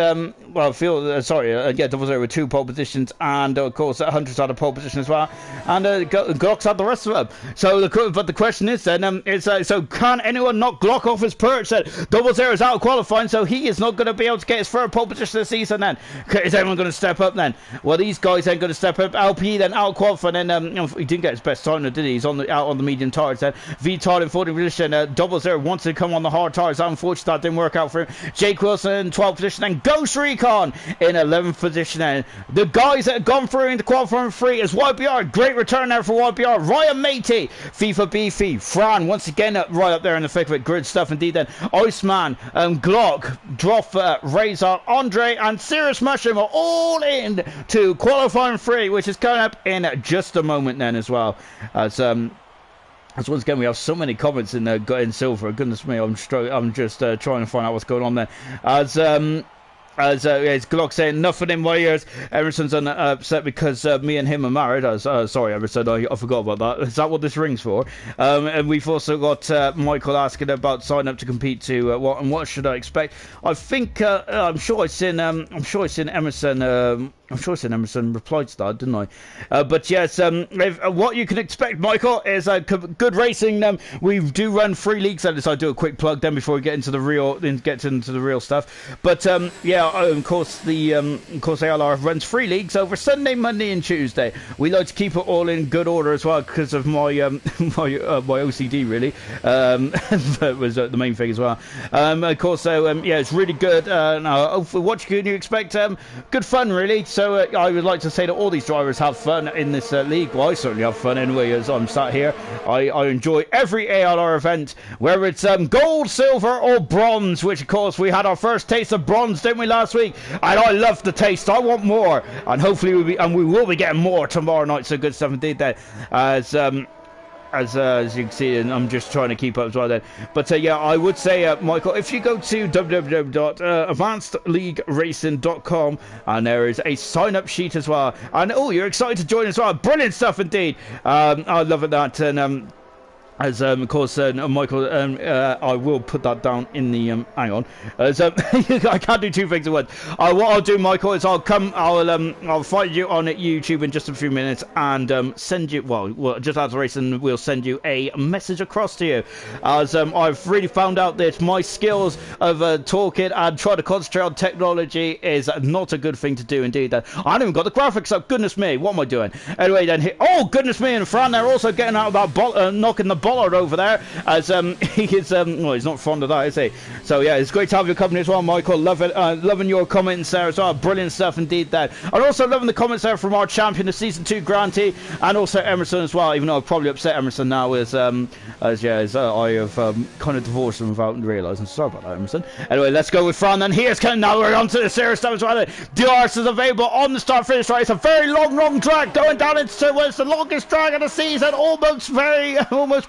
A: Double Zero with 2 pole positions, and of course Hunter's had a pole position as well, and Glock's had the rest of them. So but the question is then, so can anyone knock Glock off his perch? Then Double Zero is out of qualifying, so he is not going to be able to get his third pole position this season. Then is anyone going to step up? Then well, these guys ain't going to step up. LP then out of qualifying, then he didn't get his best time, did he? He's out on the medium tires. Then VTAR in 14th position. Double Zero wants to come on the hard tires. Unfortunately, that didn't work out for him. Jake Wilson in 12th position, and Ghost Recon in 11th position. And the guys that have gone through into qualifying 3 is YBR. Great return there for YBR. Ryan Matey, FIFA Beefy, Fran once again right up there in the thick of it. Good stuff indeed. Then Iceman, Glock, Droffer, Razor, Andre, and Serious Mushroom are all in to qualifying 3, which is coming up in just a moment then as well. As once again we have so many comments in silver. Goodness me, I'm just trying to find out what's going on there. As Glock saying, enough of them warriors. Emerson's upset because me and him are married. Sorry, Emerson, I forgot about that. Is that what this ring's for? And we've also got Michael asking about signing up to compete to what should I expect? I think I'm sure I seen Emerson. I'm sure it's an Emerson replied to that, didn't I? But yes, what you can expect, Michael, is good racing. We do run 3 leagues, and so I do a quick plug then before we get into the real stuff. But yeah, of course ALR runs 3 leagues over Sunday, Monday, and Tuesday. We like to keep it all in good order as well because of my my OCD really. That was the main thing as well. Of course, so yeah, it's really good. Now, what can you expect? Good fun, really. So I would like to say that all these drivers have fun in this league. Well, I certainly have fun anyway as I'm sat here. I enjoy every ALR event, whether it's gold, silver or bronze, which of course we had our first taste of bronze, didn't we, last week? And I love the taste. I want more, and hopefully we will be getting more tomorrow night. So good stuff indeed there. As you can see, and I'm just trying to keep up as well then. But yeah, I would say, Michael, if you go to www.advancedleagueracing.com, and there is a sign-up sheet as well. And oh, you're excited to join as well. Brilliant stuff indeed. I love it that. And as of course, Michael, I will put that down in the hang on. I can't do 2 things at once. What I'll do, Michael, is I'll find you on YouTube in just a few minutes and send you. Well, just after the race, and we'll send you a message across to you. As I've really found out that my skills of talking and trying to concentrate on technology is not a good thing to do indeed. I haven't even got the graphics up. Goodness me, what am I doing? Anyway, then oh goodness me, and Fran, they're also getting out of that knocking the Bollard over there, as he is well, he's not fond of that, is he? So yeah, it's great to have your company as well, Michael. Loving your comments there as well. Brilliant stuff indeed there. And also loving the comments there from our champion, the season 2 grantee, and also Emerson as well, even though I've probably upset Emerson now as I have kind of divorced him without realising. Sorry about that, Emerson. Anyway, let's go with Fran, and here's kind of now we're on to the serious stuff as well. DRS is available on the start finish right. It's a very long drag going down into it's the longest drag of the season, almost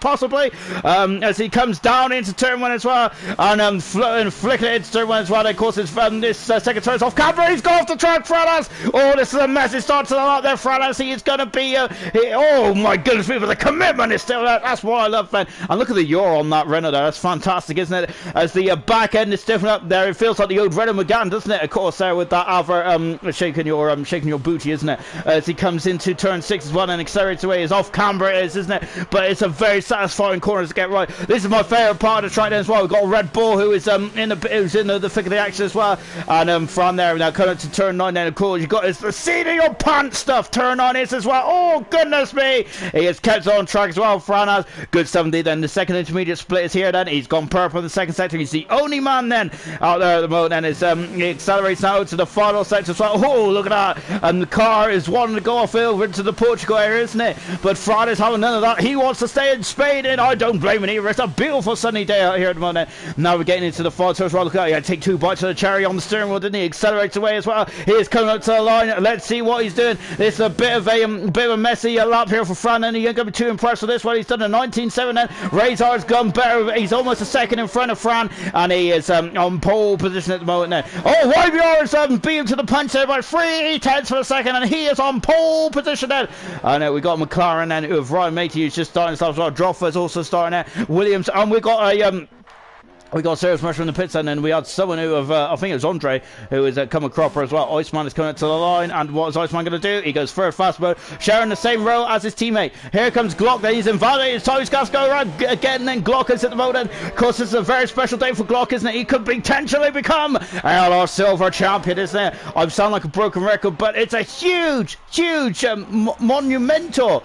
A: possibly, as he comes down into turn 1 as well, and flicking it into turn 1 as well. Of course, it's this second turn off camera. He's gone off the track, Franas. Oh, this is a massive start to the lot there, Franas. He is going to be oh my goodness me, but the commitment is still there. That's what I love, man. And look at the yaw on that Renault there. That's fantastic, isn't it? As the back end is stiffening up there, it feels like the old Renault Megane, doesn't it? Of course, there with that other shaking your booty, isn't it? As he comes into turn 6 as well and accelerates away. Is off camber, it is, isn't it? But it's a very satisfying corners to get right. This is my favourite part of the track then as well. We've got Red Bull who is in the thick of the action as well, and from there now coming to turn 9 then of course you've got the seat of your pants stuff. Turn 9 is as well. Oh goodness me, he has kept on track as well. Fran has good stuff indeed. Then the second intermediate split is here then. He's gone purple in the second sector. He's the only man then out there at the moment, and it's he accelerates now to the final sector as well. Oh look at that, and the car is wanting to go off over into the Portugal area, isn't it? But Fran is having none of that. He wants to stay in Spain. raining. I don't blame it either. It's a beautiful sunny day out here at the moment. Now we're getting into the final turn as well. Look at that. He had to take 2 bites of the cherry on the steering wheel, didn't he? Accelerates away as well. He is coming up to the line. Let's see what he's doing. It's a bit of a messy lap here for Fran, and he ain't going to be too impressed with this one. He's done a 19.7 then. Razor's gone better. He's almost a second in front of Fran, and he is on pole position at the moment now. Oh, YBR is beat him to the punch there by 3/10 for a second, and he is on pole position then. And we got McLaren then, who have Ryan Matey, who's just starting stuff as well. Droffer's also starting there. Williams, and we got a we got Serious Mushroom in the pits, and then we had someone who I think it was Andre, who is coming cropper as well. Iceman is coming up to the line, and what is Iceman going to do? He goes third fast mode, sharing the same row as his teammate. Here comes Glock, then he's invalidated. Toby's gas go around again, then Glock is at the moment. Of course, this is a very special day for Glock, isn't it? He could potentially become ALR Silver Champion, isn't it? I sound like a broken record, but it's a huge monumental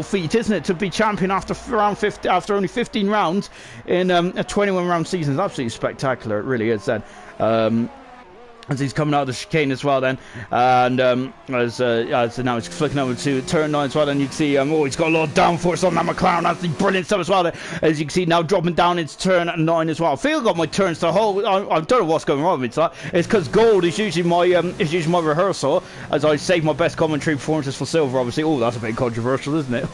A: feat, isn't it, to be champion after round 50, after only 15 rounds in a 21 round season. Is absolutely spectacular. It really is then. As he's coming out of the chicane as well then, and as now he's flicking over to turn 9 as well, and you can see he's got a lot of downforce on that McLaren. That's the brilliant stuff as well there. As you can see now dropping down into turn 9 as well. I feel I got my turns to hold. I don't know what's going wrong with me. It's because gold is usually my rehearsal, as I save my best commentary performances for silver, obviously. Oh, that's a bit controversial, isn't it?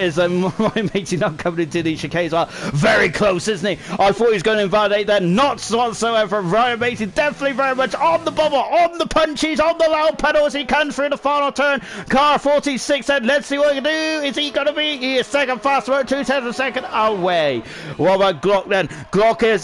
A: Is my matey now coming into the chicane as well. Very close, isn't he? I thought he was going to invalidate that. Not whatsoever. Ryan Matey definitely very much on the bubble, on the punches, on the loud pedal as he comes through the final turn. Car 46 then. Let's see what he can do. Is he going to be? He is second fast mode, 2/10 a second away. What about Glock then? Glock is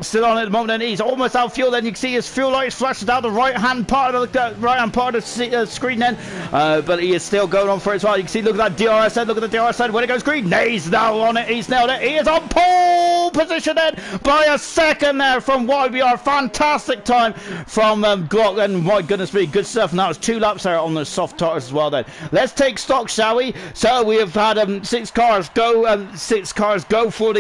A: still on at the moment, and he's almost out of fuel. Then you can see his fuel lights flashing down the right hand part of the screen then, but he is still going on for it as well. You can see, look at that DRS then. Look at the DRS then. When it goes green, he's now on it. He's nailed it. He is on pole position then by a second there from YBR. Fantastic time from Glock, and my goodness me, good stuff. And that was 2 laps there on the soft tires as well then. Let's take stock, shall we? So we have had 6 cars go for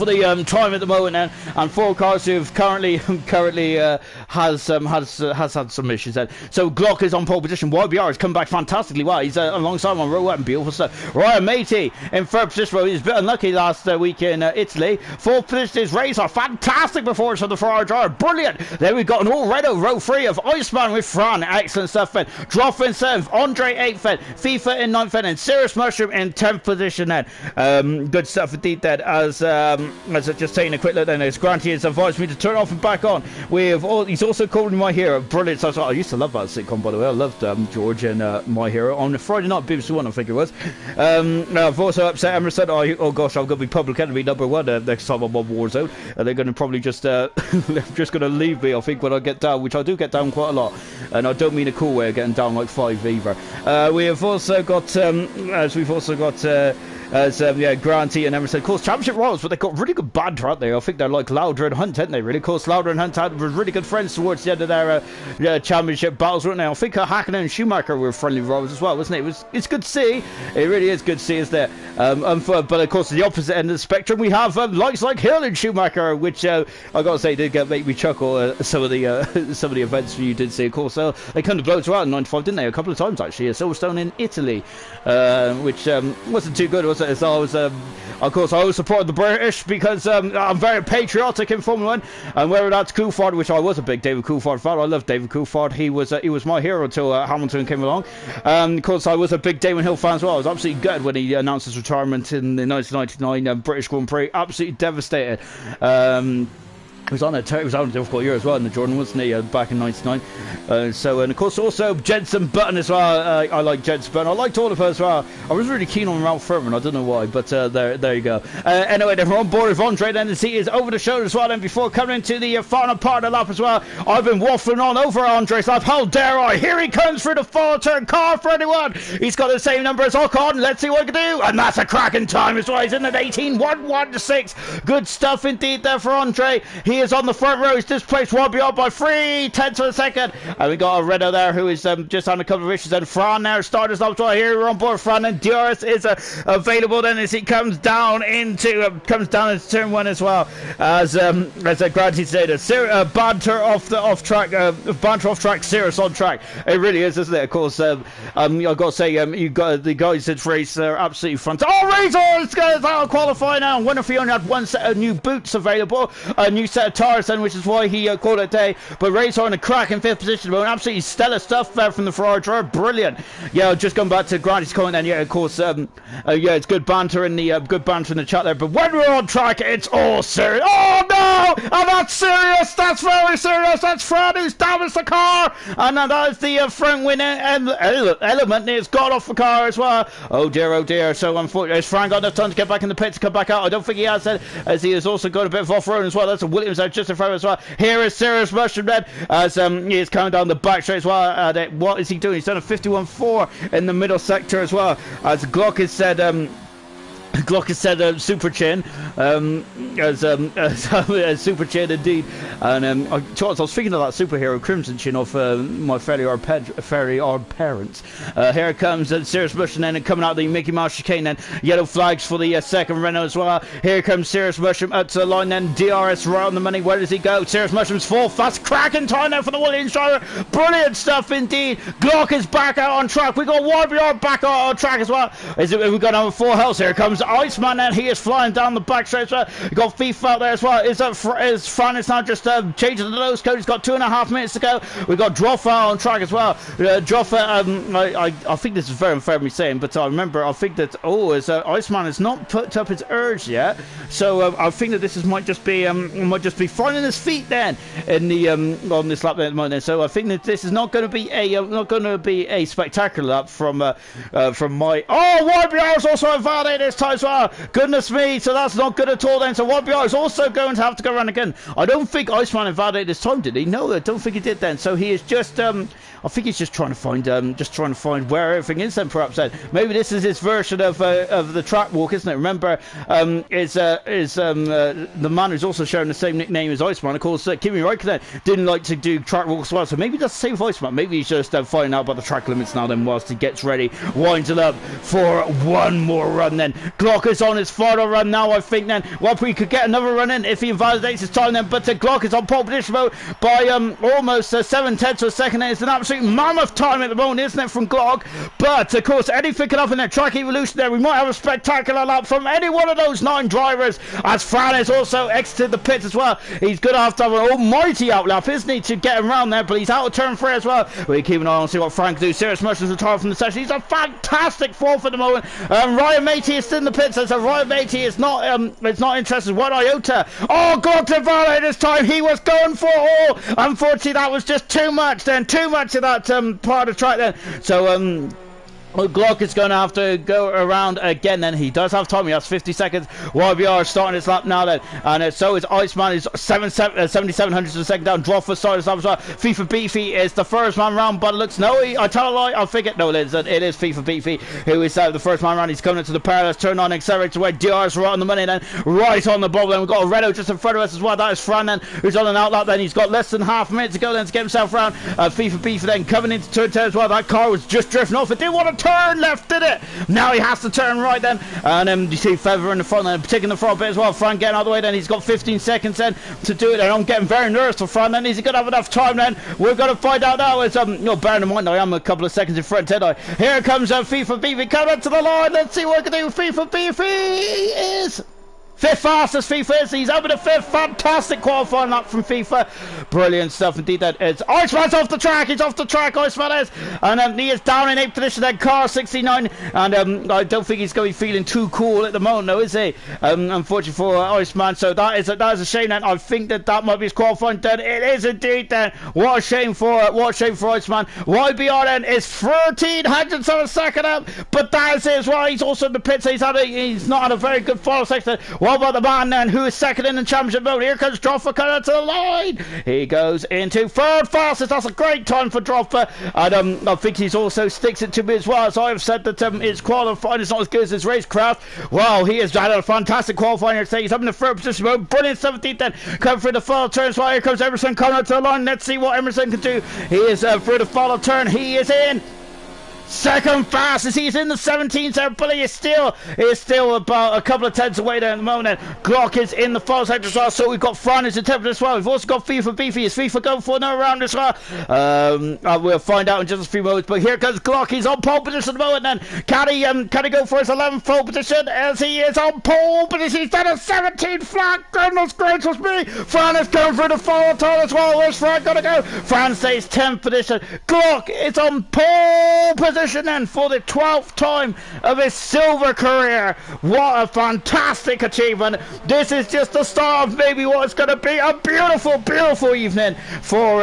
A: the time at the moment then, and 4 cars who've currently has had some issues then. So Glock is on pole position. YBR has come back fantastically well. He's alongside on row and beautiful stuff. Ryan Matey in 3rd position. Well, he was a bit unlucky last week in Italy. 4th position is Razor. Fantastic performance from the Ferrari driver. Brilliant. Then we've got an already row 3 of Iceman with Fran. Excellent stuff then. Droff in 7th. Andre 8th then. FIFA in 9th then. And Serious Mushroom in 10th position then. Good stuff indeed then. As I've just taken a quick look then, as Granty has advised me to turn off and back on. He's also called me My Hero. Brilliant. So I used to love that sitcom, by the way. I loved George and My Hero on Friday night, BBC One, I think it was. I've also upset Emerson. Oh gosh, I'm going to be public enemy number 1 next time I'm on Warzone. And they're going to probably just going to leave me, I think, when I get down, which I do get down quite a lot. And I don't mean a cool way of getting down like 5 either. We have also got, Granty and Emerson. Of course, Championship Royals, but they've got really good banter, aren't they? I think they're like Lauder and Hunt, aren't they? Really? Of course, Lauder and Hunt were really good friends towards the end of their championship battles, weren't they? I think Hakkinen and Schumacher were friendly rivals as well, wasn't it? It's good to see. It really is good to see, isn't it? But of course, at the opposite end of the spectrum, we have likes like Hill and Schumacher, which I got to say did make me chuckle. Some of the events you did see, of course. They kind of blown throughout in '95, didn't they? A couple of times actually. At Silverstone in Italy, which wasn't too good, was it? So I was, of course, I always supported the British because I'm very patriotic in Formula 1, and whether that's Coulthard, which I was a big David Coulthard fan. I love David Coulthard. He was my hero until Hamilton came along. Of course, I was a big Damon Hill fan as well. I was absolutely gutted when he announced his retirement in the 1999 British Grand Prix. Absolutely devastated. He was on a difficult year as well in the Jordan, wasn't he, back in '99? And of course also Jenson Button as well. I like Jenson Button. I liked all of her as well. I was really keen on Ralph Furman. I don't know why, but there you go. Anyway, then we're on board with Andre then, and he is over the shoulder as well. And before coming into the final part of the lap as well, I've been waffling on over Andre's lap. How dare I? Here he comes through the final turn. Car for anyone. He's got the same number as Ocon. Let's see what he can do. And that's a cracking time as well. He's in at 18.116. Good stuff indeed there for Andre. He is on the front row. He's displaced YBR by 3/10 of a second. And we got a Renault there who is just on a couple of issues. And Fran now started us up to here. We're on board Fran, and DRS is available then as he comes down into turn one as well. As Granty said, banter off track, serious on track. It really is, isn't it? Of course, I've got to say, you got the guys in race are absolutely fantastic. Oh, Razor is going to qualify now. Wonder if he only had one set of new boots available, a new set of tires then, which is why he called it a day. But Razor in a crack in 5th position, but absolutely stellar stuff there from the Ferrari driver. Brilliant. Yeah, just going back to Granty's comment then. Yeah, of course, yeah, it's good banter in the chat there. But when we're on track, it's all serious. Oh no! And that's serious. That's very serious. That's Fran who's damaged the car, and that is the front winner element. He's got off the car as well. Oh dear, oh dear. So unfortunately, has Fran got enough time to get back in the pit to come back out? I don't think he has, as he has also got a bit of off-road as well. That's a Williams out just in front as well. Here is Serious Mushroom then, as he is coming down the back straight as well. What is he doing? He's done a 51.4 in the middle sector as well. As Glock has said, super chin, as super chin indeed. And I was thinking of that superhero Crimson Chin off my fairly odd parents. Here comes Serious Mushroom then, and coming out the Mickey Mouse chicane then. Yellow flags for the second Renault as well. Here comes Serious Mushroom up to the line then. DRS right on the money. Where does he go? Serious Mushroom's full fast cracking time now for the Williams driver. Brilliant stuff indeed. Glock is back out on track. We got YBR back out on track as well. We've got number 4 Hells. Here comes Iceman and he is flying down the back straight as well. You got FIFA out there as well. Is Fran is now just changing the nose code. He's got 2.5 minutes to go. We've got Droffa on track as well. Droffa, I think this is very unfair of me saying, but I think that Iceman has not put up his urge yet, so I think that this might just be finding his feet then in the on this lap at the moment. So I think that this is not going to be a spectacular lap from my YBR is also invalidated this time as well. Goodness me, so that's not good at all then. So YBR is also going to have to go around again. I don't think Iceman invalidated this time, did he? No, I don't think he did then. So he is just I think he's just trying to find where everything is then, perhaps then. Maybe this is his version of the track walk, isn't it? Remember, the man who's also sharing the same nickname as Iceman, of course, Kimi Räikkönen didn't like to do track walks as well, so maybe that's the same with Iceman. Maybe he's just finding out about the track limits now then whilst he gets ready, winds it up for one more run then. Glock is on his final run now, I think then. Well, we could get another run in if he invalidates his time then, but Glock is on pole position mode by almost 7/10 of a second. It's an absolute mammoth time at the moment, isn't it, from Glock? But of course, anything can happen in that track evolution there. We might have a spectacular lap from any one of those 9 drivers, as Fran has also exited the pits as well. He's going to have an almighty outlap, isn't he, to get him around there, but he's out of turn 3 as well. We're keeping an eye on see what Fran can do. Serious Mushroom's retired from the session. He's a fantastic 4th at the moment. Ryan Matey is still in the pits, so Ryan Matey is not interested. One iota. Oh, Glock invalidated this time. He was going for all. Unfortunately, that was just too much then. Too much of that part of the track then. So Glock is going to have to go around again then. He does have time. He has 50 seconds. YBR is starting his lap now then. And so is Iceman. He's 7,700 of a second down. Droffa started his lap as well. FIFA Beefy is the first man round, but it looks... No, I tell a lie. I think it... No, it is FIFA Beefy who is the first man round. He's coming into the perilous turn on, accelerates away. DR's right on the money then. Right on the ball then. We've got a Renault just in front of us as well. That is Fran then, who's on an outlap then. He's got less than half a minute to go then to get himself round. FIFA Beefy then coming into turn 10 as well. That car was just drifting off. It didn't want to turn left, did it? Now he has to turn right then, and you see Feather in the front then, taking the front bit as well. Fran getting out of the way then. He's got 15 seconds then to do it, and I'm getting very nervous for Fran then. Is he going to have enough time then? We're going to find out now. It's bearing in mind I am a couple of seconds in front, did I? Here comes FIFA Beefy coming to the line. Let's see what I can do. FIFA Beefy is 5th fastest FIFA is. He's over the 5th. Fantastic qualifying lap from FIFA. Brilliant stuff indeed. That is. Iceman's off the track. He's off the track. Iceman is. And he is down in 8th position then. Car 69. And I don't think he's going to be feeling too cool at the moment, though, is he? Unfortunately for Iceman. So that is a shame then. I think that might be his qualifying done. It is indeed then. What a shame for Iceman. YBR then is 1,300 of a second up. But that is it as well. He's also in the pit. So he's not had a very good final section. What about the man then who is second in the championship mode? Here comes Droffa coming to the line. He goes into third fastest. That's a great time for Droffa. And I think he's also sticks it to me as well. As I have said that his qualifying is not as good as his racecraft. Well, he has had a fantastic qualifying here today. He's up in the third position mode. Brilliant 17th then. Coming through the final turn. So here comes Emerson coming to the line. Let's see what Emerson can do. He is through the final turn. He is in. Second fastest, he's in the 17th there, but he is still about a couple of tenths away there at the moment. Glock is in the final sector as well, so we've got Fran as a temper as well. We've also got FIFA Beefy. Is FIFA going for another round as well? We'll find out in just a few moments, but here comes Glock. He's on pole position at the moment then. Can he go for his 11th pole position as he is on pole position? He's done a 17th flat. Goodness gracious me. Fran is going for the final turn as well. Where's Fran going to go? Fran stays 10th position. Glock is on pole position then for the 12th time of his silver career. What a fantastic achievement. This is just the start of maybe what's going to be a beautiful evening for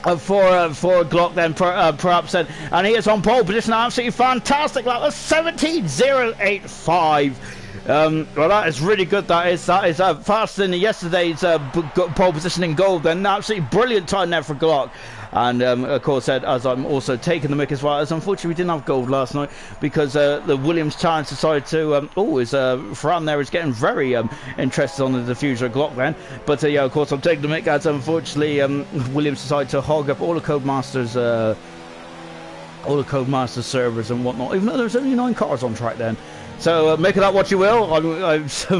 A: Glock then, perhaps then. And he is on pole position. Absolutely fantastic. That was 17.085. Well, that is really good. That is faster than yesterday's pole position in gold. Then absolutely brilliant time there for Glock. And of course, as I'm also taking the mic as well, as unfortunately we didn't have gold last night because the Williams challenge decided to. Fran there is getting very interested on the future of Glock then. But yeah, of course, I'm taking the mic as unfortunately Williams decided to hog up all the Codemasters. All the Codemasters servers and whatnot, even though there's only 9 cars on track then. So make of that what you will.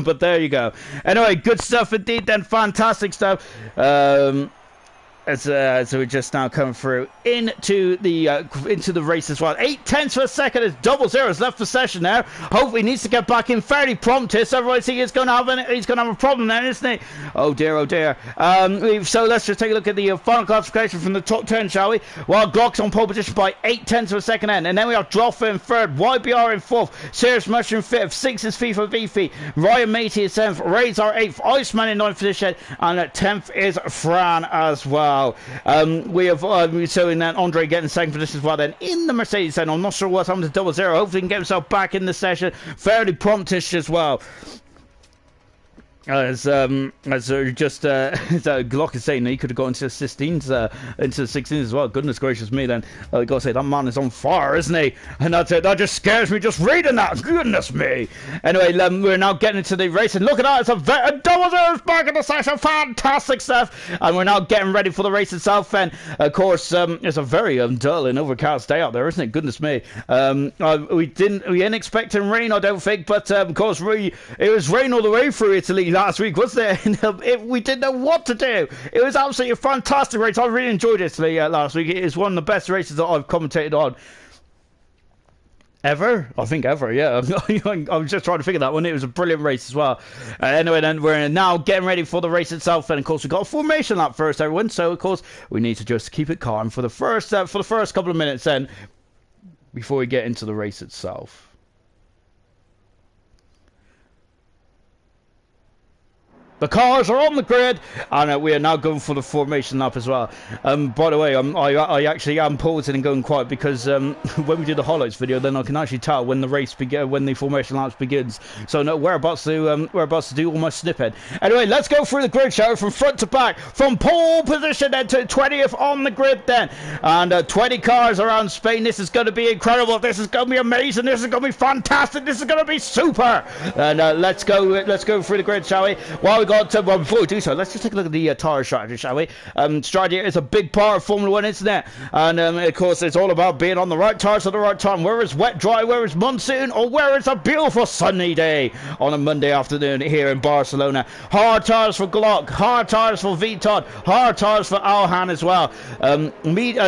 A: But there you go. Anyway, good stuff indeed then. Fantastic stuff. So we're just now coming through into the race as well. 8/10 of a second as 00 is left for session now. Hopefully he needs to get back in fairly promptest. Otherwise he's going to have a problem then, isn't he? Oh dear, oh dear. So let's just take a look at the final classification from the top 10, shall we? Well, Glock's on pole position by 8/10 of a second end, and then we have Droffa in third, YBR in fourth, Serious Mushroom fifth, 6th is FIFA Beefy, Ryan Matey is 7th, Razor 8th, Iceman in 9th position, and at 10th is Fran as well. We have so in that Andre getting 2nd position as well then in the Mercedes then. I'm not sure what's happened to 00. Hopefully he can get himself back in the session fairly promptish as well. As Glock is saying, he could have got into the 16s, into the 16s as well. Goodness gracious me, then I gotta say that man is on fire, isn't he? And that just scares me just reading that. Goodness me. Anyway, we're now getting into the race, and look at that, it's a 00's back in the session. Fantastic stuff, and we're now getting ready for the race itself. And of course, it's a very dull and overcast day out there, isn't it? Goodness me. We didn't expecting rain, I don't think, but of course it was rain all the way through Italy last week, wasn't it? We didn't know what to do. It was absolutely a fantastic race. I really enjoyed Italy last week. It is one of the best races that I've commentated on ever. I think ever, yeah. I was just trying to figure that one. It was a brilliant race as well. Anyway, then we're now getting ready for the race itself. And of course, we've got a formation lap first, everyone. So of course, we need to just keep it calm for the first couple of minutes then before we get into the race itself. The cars are on the grid, and we are now going for the formation lap as well. By the way, I actually am pausing and going quiet because when we do the highlights video, then I can actually tell when the race when the formation laps begins. So no, we're about to do all my snippet. Anyway, let's go through the grid, shall we? From front to back, from pole position then to 20th on the grid then, and 20 cars around Spain. This is going to be incredible. This is going to be amazing. This is going to be fantastic. This is going to be super. And let's go through the grid, shall we? While we well, before we do so, let's just take a look at the tyre strategy, shall we? Strategy is a big part of Formula 1, isn't it? And of course, it's all about being on the right tyres at the right time. Where it's wet, dry, where it's monsoon, or where it's a beautiful sunny day on a Monday afternoon here in Barcelona. Hard tyres for Glock, hard tyres for Viton, hard tyres for Alhan as well.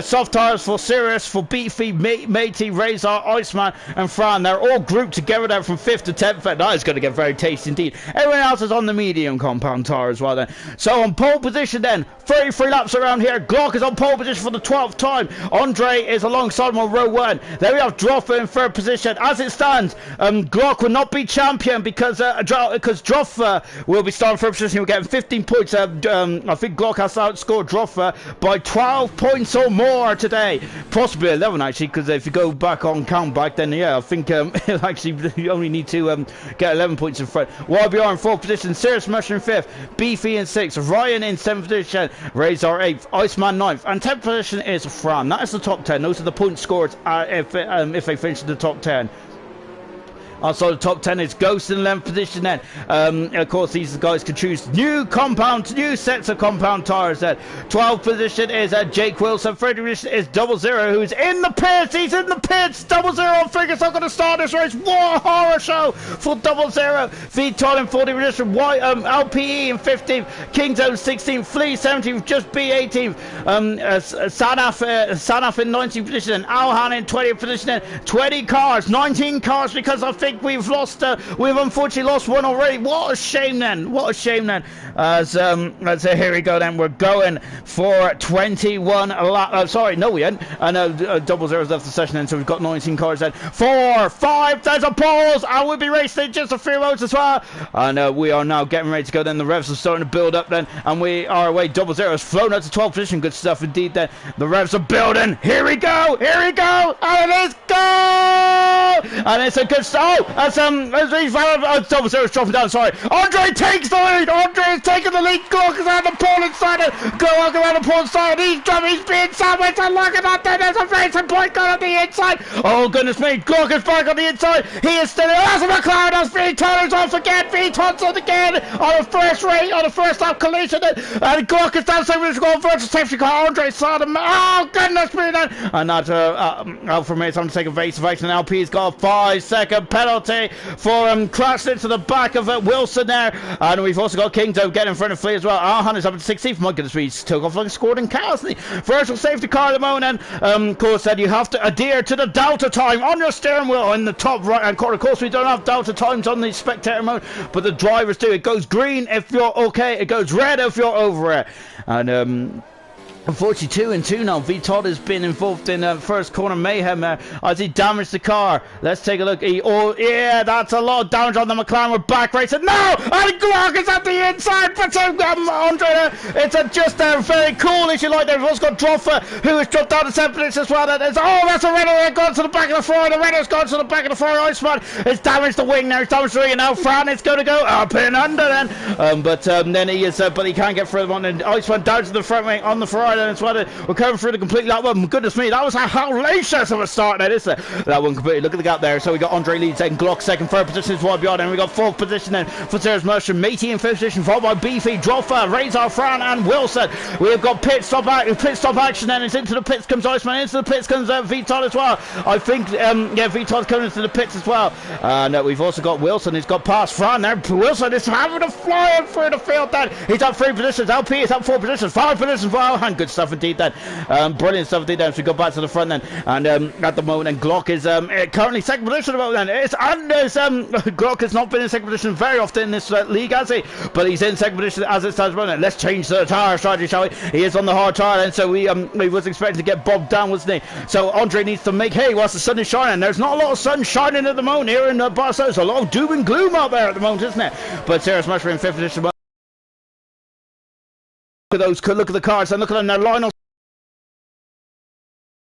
A: Soft tyres for Sirius, for Beefy, Matey, Razor, Iceman, and Fran. They're all grouped together there from 5th to 10th. That is going to get very tasty indeed. Everyone else is on the medium comp. compound tire as well then. So on pole position then, 33 laps around here. Glock is on pole position for the 12th time. Andre is alongside him on row 1. Then we have Droffer in 3rd position. As it stands, Glock will not be champion because Droffer will be starting 3rd position. We're getting 15 points. I think Glock has outscored Droffer by 12 points or more today. Possibly 11 actually, because if you go back on count back, then yeah, I think actually you only need to get 11 points in front. YBR in 4th position, Serious Mushroom 5th, Beefy in 6th, Ryan in 7th position, Razor 8th, Iceman 9th, and 10th position is Fran. That is the top 10. Those are the point scores if they finish in the top 10. Also, the top 10 is Ghost in 11th position then. Of course, these guys can choose new sets of compound tires then. 12th position is Jake Wilson. 13th position is 00, who's in the pits. He's in the pits. 00 on figures not going to start this race. What a horror show for 00. Vital in 14th position. LPE in 15th. Kingzone 16th. Flea 17th. Just B 18th. Sanaf in 19th position. And Alhan in 20th position. Then 20 cars, 19 cars, because I think we've unfortunately lost one already. What a shame then. As here we go then. We're going for 21 laps. Sorry, no we ain't. And 00's left the session then, so we've got 19 cars then. 4, 5, there's a pause, and we'll be racing just a few modes as well. And we are now getting ready to go then. The revs are starting to build up then, and we are away. 00 has flown out to 12th position. Good stuff indeed then. The revs are building. Here we go, and it is go! And it's a good start. As 00's dropping down, sorry. Andre takes the lead. Andre is taking the lead. Glock is on the pole inside it. Glock around the pole inside. He's being sandwiched. And look at that. There's a racing point going on the inside. Oh, goodness me. Glock is back on the inside. He is still in. That's a McLaren. That's Viton is off again. Viton's on again on the first lap collision. And Glock is down. So we're going versus safety car. Andre saw them. Oh, goodness me then. And that Alfa Romeo's having to take a race of action. LP's got a 5-second penalty for crashed into the back of Wilson there. And we've also got Kingdom getting in front of Flea as well. Arhan is up to 16th. My goodness, he took off like a scored in chaos. Virtual safety car at the moment. And of course, then you have to adhere to the delta time on your steering wheel in the top right hand corner. Of course, we don't have delta times on the spectator mode, but the drivers do. It goes green if you're okay, it goes red if you're over it. And unfortunately, 2 and 2 now. Vital has been involved in first corner mayhem as he damaged the car. Let's take a look. Yeah, that's a lot of damage on the McLaren. We're back racing. No! And Glock is at the inside. But Andre, it's just very cool, if you like. There. We've also got Droffer, who has dropped down to 7th position as well. That's a Renault gone to the back of the floor. The Renault's gone to the back of the floor. Iceman has damaged the wing now. He's damaged the wing. And now Fran is going to go up and under then. But then he is, but he can't get through the one. And Iceman down to the front wing on the Ferrari. And we're coming through the complete lap. Well, goodness me, that was a hellacious of a start there, isn't it? That one completely. Look at the gap there. So we got Andre lead second, Glock second, 3rd position is YBR, and we got 4th position then for Serious Mushroom, Matey in 5th position, followed by Beefy, Droffer, Razor, Fran, and Wilson. We've got pit stop action then. It's into the pits comes Iceman, into the pits comes Vital as well. I think Vital's coming into the pits as well. And we've also got Wilson, who's got past Fran there. Wilson is having a flying through the field then. He's up 3 positions. LP is up 4 positions, 5 positions for Alhan. Good stuff indeed then. Brilliant stuff indeed then. So we go back to the front then. And at the moment, and Glock is currently 2nd position at the moment then. Glock has not been in 2nd position very often in this league, has he? But he's in 2nd position as it stands running. Let's change the tyre strategy, shall we? He is on the hard tyre then, so we was expecting to get bogged down, wasn't he? So Andre needs to make hay whilst the sun is shining. There's not a lot of sun shining at the moment here in Barcelona. There's a lot of doom and gloom out there at the moment, isn't it? But Serious Mushroom in 5th position. Look at the cars and look at them. They're Lionel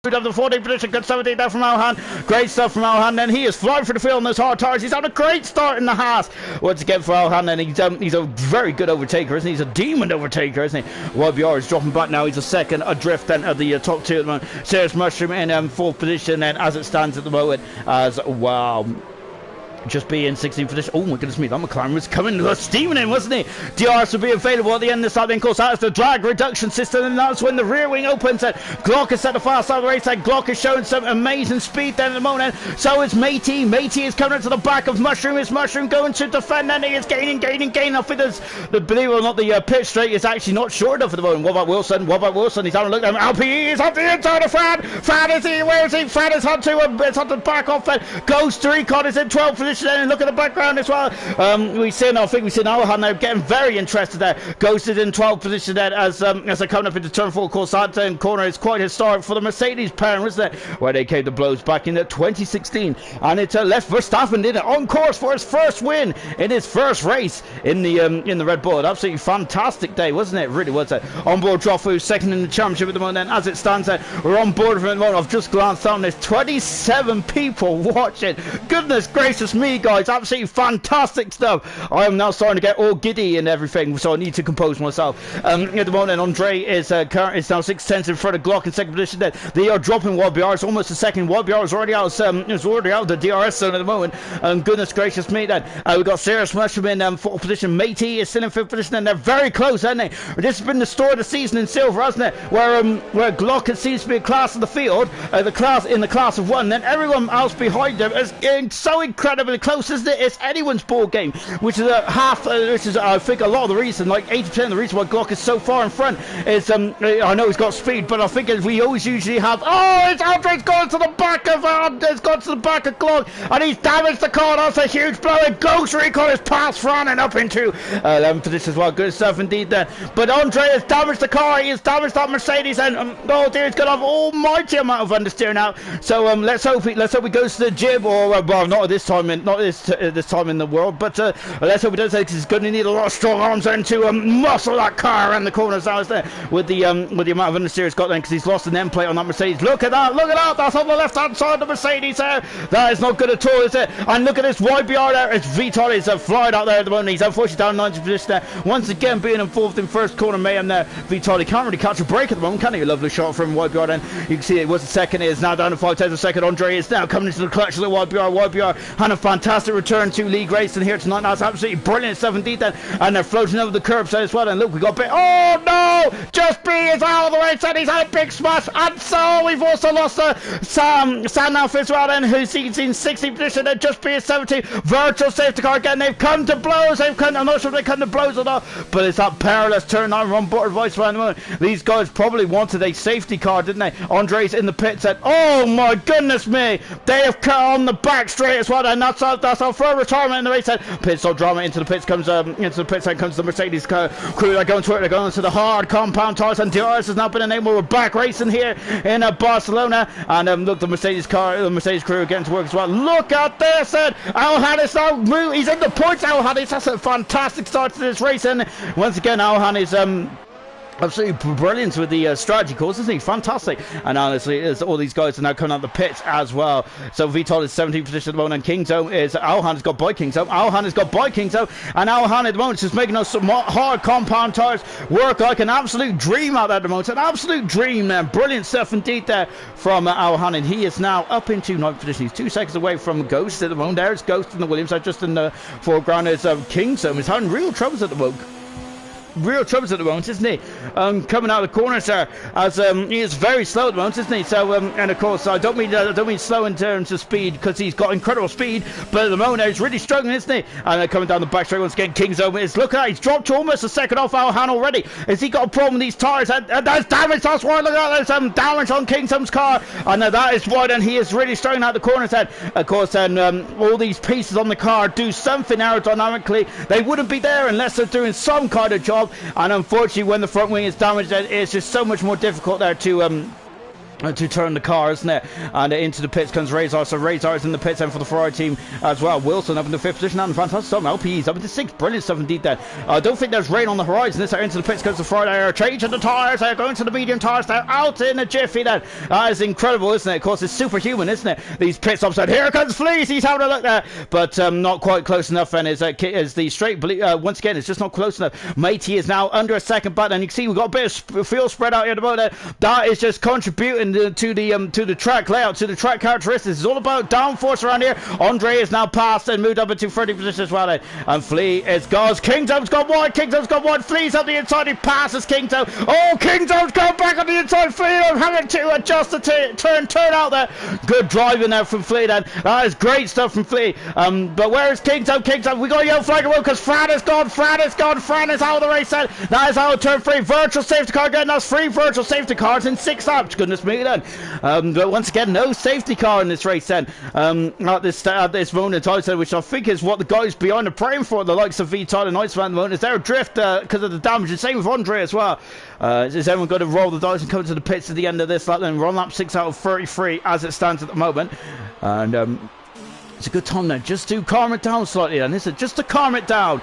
A: of the 14th position, good 17 there from Alhan. Great stuff from Alhan. Then he is flying for the field on those hard tires. He's had a great start in the Haas. Once again for Alhan, and he's a very good overtaker, isn't he? He's a demon overtaker, isn't he? YBR is dropping back now. He's a second adrift then of the top 2 at the moment. Serious Mushroom in 4th position then as it stands at the moment as wow. Just be in 16th position. Oh my goodness me, that McLaren was coming steaming in, wasn't he? DRS will be available at the end of this lap. Of course, that's the drag reduction system, and that's when the rear wing opens. And Glock has set the fast side of the race. And Glock is showing some amazing speed then at the moment. So is Matey. Matey is coming into the back of Mushroom. Is Mushroom going to defend? And he is gaining. I think there's, believe it or not, the pit straight is actually not short enough at the moment. What about Wilson? He's having a look at him. LPE is up the inside of Fran. Fran is he? Where is he? Fran is had to back off. Ghost Recon is in 12th position. position there, and look at the background as well. I think we've seen Alhan now getting very interested there. Ghosted in 12th position there as they're coming up into turn 4. Of course, that corner is quite historic for the Mercedes pair, isn't it? Where they came to blows back in 2016, and it left Verstappen, did it, on course for his first win in his first race in the Red Bull. An absolutely fantastic day, wasn't it? Really was it. On board Drofu, second in the championship at the moment. And as it stands there, we're on board for the moment. I've just glanced down. There's 27 people watching. Goodness gracious me, guys! Absolutely fantastic stuff. I am now starting to get all giddy and everything, so I need to compose myself. At the moment, Andre is now 6/10 in front of Glock in second position. There, they are dropping YBR. It's almost a second. YBR is already out. It's already out of the DRS zone at the moment. Goodness gracious me, then we've got Sarah Smusham in 4th position. Matey is still in 5th position, and they're very close, haven't they? This has been the story of the season in silver, hasn't it? Where Glock seems to be a class of the field, the class of one. Then everyone else behind them is so incredibly close, isn't it? It's anyone's ball game, which is which is I think a lot of the reason, like 80% of the reason why Glock is so far in front is I know he's got speed, but I think we always usually have. Oh, it's Andre's gone to the back of Glock, and he's damaged the car. That's a huge blow. And Ghost Recon is past Fran and up into 11th position as well. Good stuff indeed there. But Andre has damaged the car. He has damaged that Mercedes, and oh dear, he's got an almighty amount of understeer now. So let's hope he goes to the gym, or well, not this time in the world, but let's hope he does, because he's going to need a lot of strong arms and to muscle that car around the corners. That was there with the amount of understeer he's got then, because he's lost an end plate on that Mercedes. Look at that! That's on the left hand side of the Mercedes there. That is not good at all, is it? And look at this YBR there. It's Vital is flying out there at the moment. He's unfortunately down 90th position there. Once again being involved in first corner mayhem there. Vital, he can't really catch a break at the moment, can he? A lovely shot from YBR then. You can see it was the second. It is now down to 5/10 of second. Andre is now coming into the clutch of the YBR had a fantastic return to league racing here tonight. That's absolutely brilliant stuff indeed then. And they're floating over the curbside as well. And look, we got a bit. Oh no! Just B is out of the race, and he's had a big smash. And so we've also lost Sam now as well then, who's in 60th position, and Just B is 70. Virtual safety car again. They've come to blows. I'm not sure if they come to blows or not, but it's that perilous turn on board voice around the moment. These guys probably wanted a safety car, didn't they? Andre's in the pits, and oh my goodness me, they have cut on the back straight as well, and that's our first retirement in the race. Pit stop drama into the pits comes the Mercedes crew. They're going to it. They're going to the hard compound tires, and DRS has now been enabled. We're back racing here in Barcelona, and look, the Mercedes crew getting to work as well. Look at this, and Alhan is now he's in the points. Alhan, that's a fantastic start to this race, and once again Alhan is absolutely brilliant with the strategy course, isn't he? Fantastic. And honestly, all these guys are now coming out the pits as well. So Vital is 17th position at the moment, and Kingzone is Alhan has got by Kingzone. And Alhan at the moment is just making us some hard compound tires work like an absolute dream out there at the moment. An absolute dream, man. Brilliant stuff indeed there from Alhan, and he is now up into 9th position. He's 2 seconds away from Ghost at the moment. There's Ghost in the Williams. Just in the foreground is Kingzone. He's having real troubles at the moment. Isn't he? Coming out of the corner, sir, as he is very slow at the moment, isn't he? So, and of course, I don't mean slow in terms of speed, because he's got incredible speed, but at the moment he's really struggling, isn't he? And coming down the back straight once again, Kingzone is look at that, he's dropped to almost a second off Alhan already. Has he got a problem with these tires? And there's damage. That's why. Look at that. There's damage on Kingzone's car, and that is why. And he is really struggling out the corners. And of course, then all these pieces on the car do something aerodynamically. They wouldn't be there unless they're doing some kind of job. And unfortunately, when the front wing is damaged, it's just so much more difficult there to turn the car, isn't it? And into the pits comes Razor. So Razor is in the pits and for the Ferrari team as well. Wilson up in the 5th position, and fantastic stuff. LPE's up into 6th. Brilliant stuff indeed there. I don't think there's rain on the horizon. This into the pits comes the Ferrari. They're changing the tyres. They're going to the medium tyres. They're out in a jiffy then. That is incredible, isn't it? Of course, it's superhuman, isn't it? These pit stops. And here comes Fleece. He's having a look there, but not quite close enough. And is the straight once again, it's just not close enough. Matey is now under a second back, and you can see we've got a bit of fuel spread out here at the moment. That is just contributing to the track layout, to the track characteristics. It's all about downforce around here. Andre is now passed and moved up into 30th position as well. And Flea is goes. Kingzone's got wide. Flea's up the inside. He passes Kingzone. Oh, Kingzone's going back on the inside. Flea having to adjust the turn out there. Good driving there from Flea then. That is great stuff from Flea. But where is Kingzone? We got a yellow flag away because Fran is gone. Fran is out of the race then. That is out of turn 3. Virtual safety car again. That's 3 virtual safety cars in 6 laps. Goodness me. then. But once again, no safety car in this race then. At this moment in time, which I think is what the guys behind are praying for, the likes of V-Tide and Iceman at the moment. Is there a drift because of the damage? And same with Andre as well. Is everyone going to roll the dice and come to the pits at the end of this lap? Then we're on lap 6 out of 33 as it stands at the moment. And it's a good time now just to calm it down slightly, and this is just to calm it down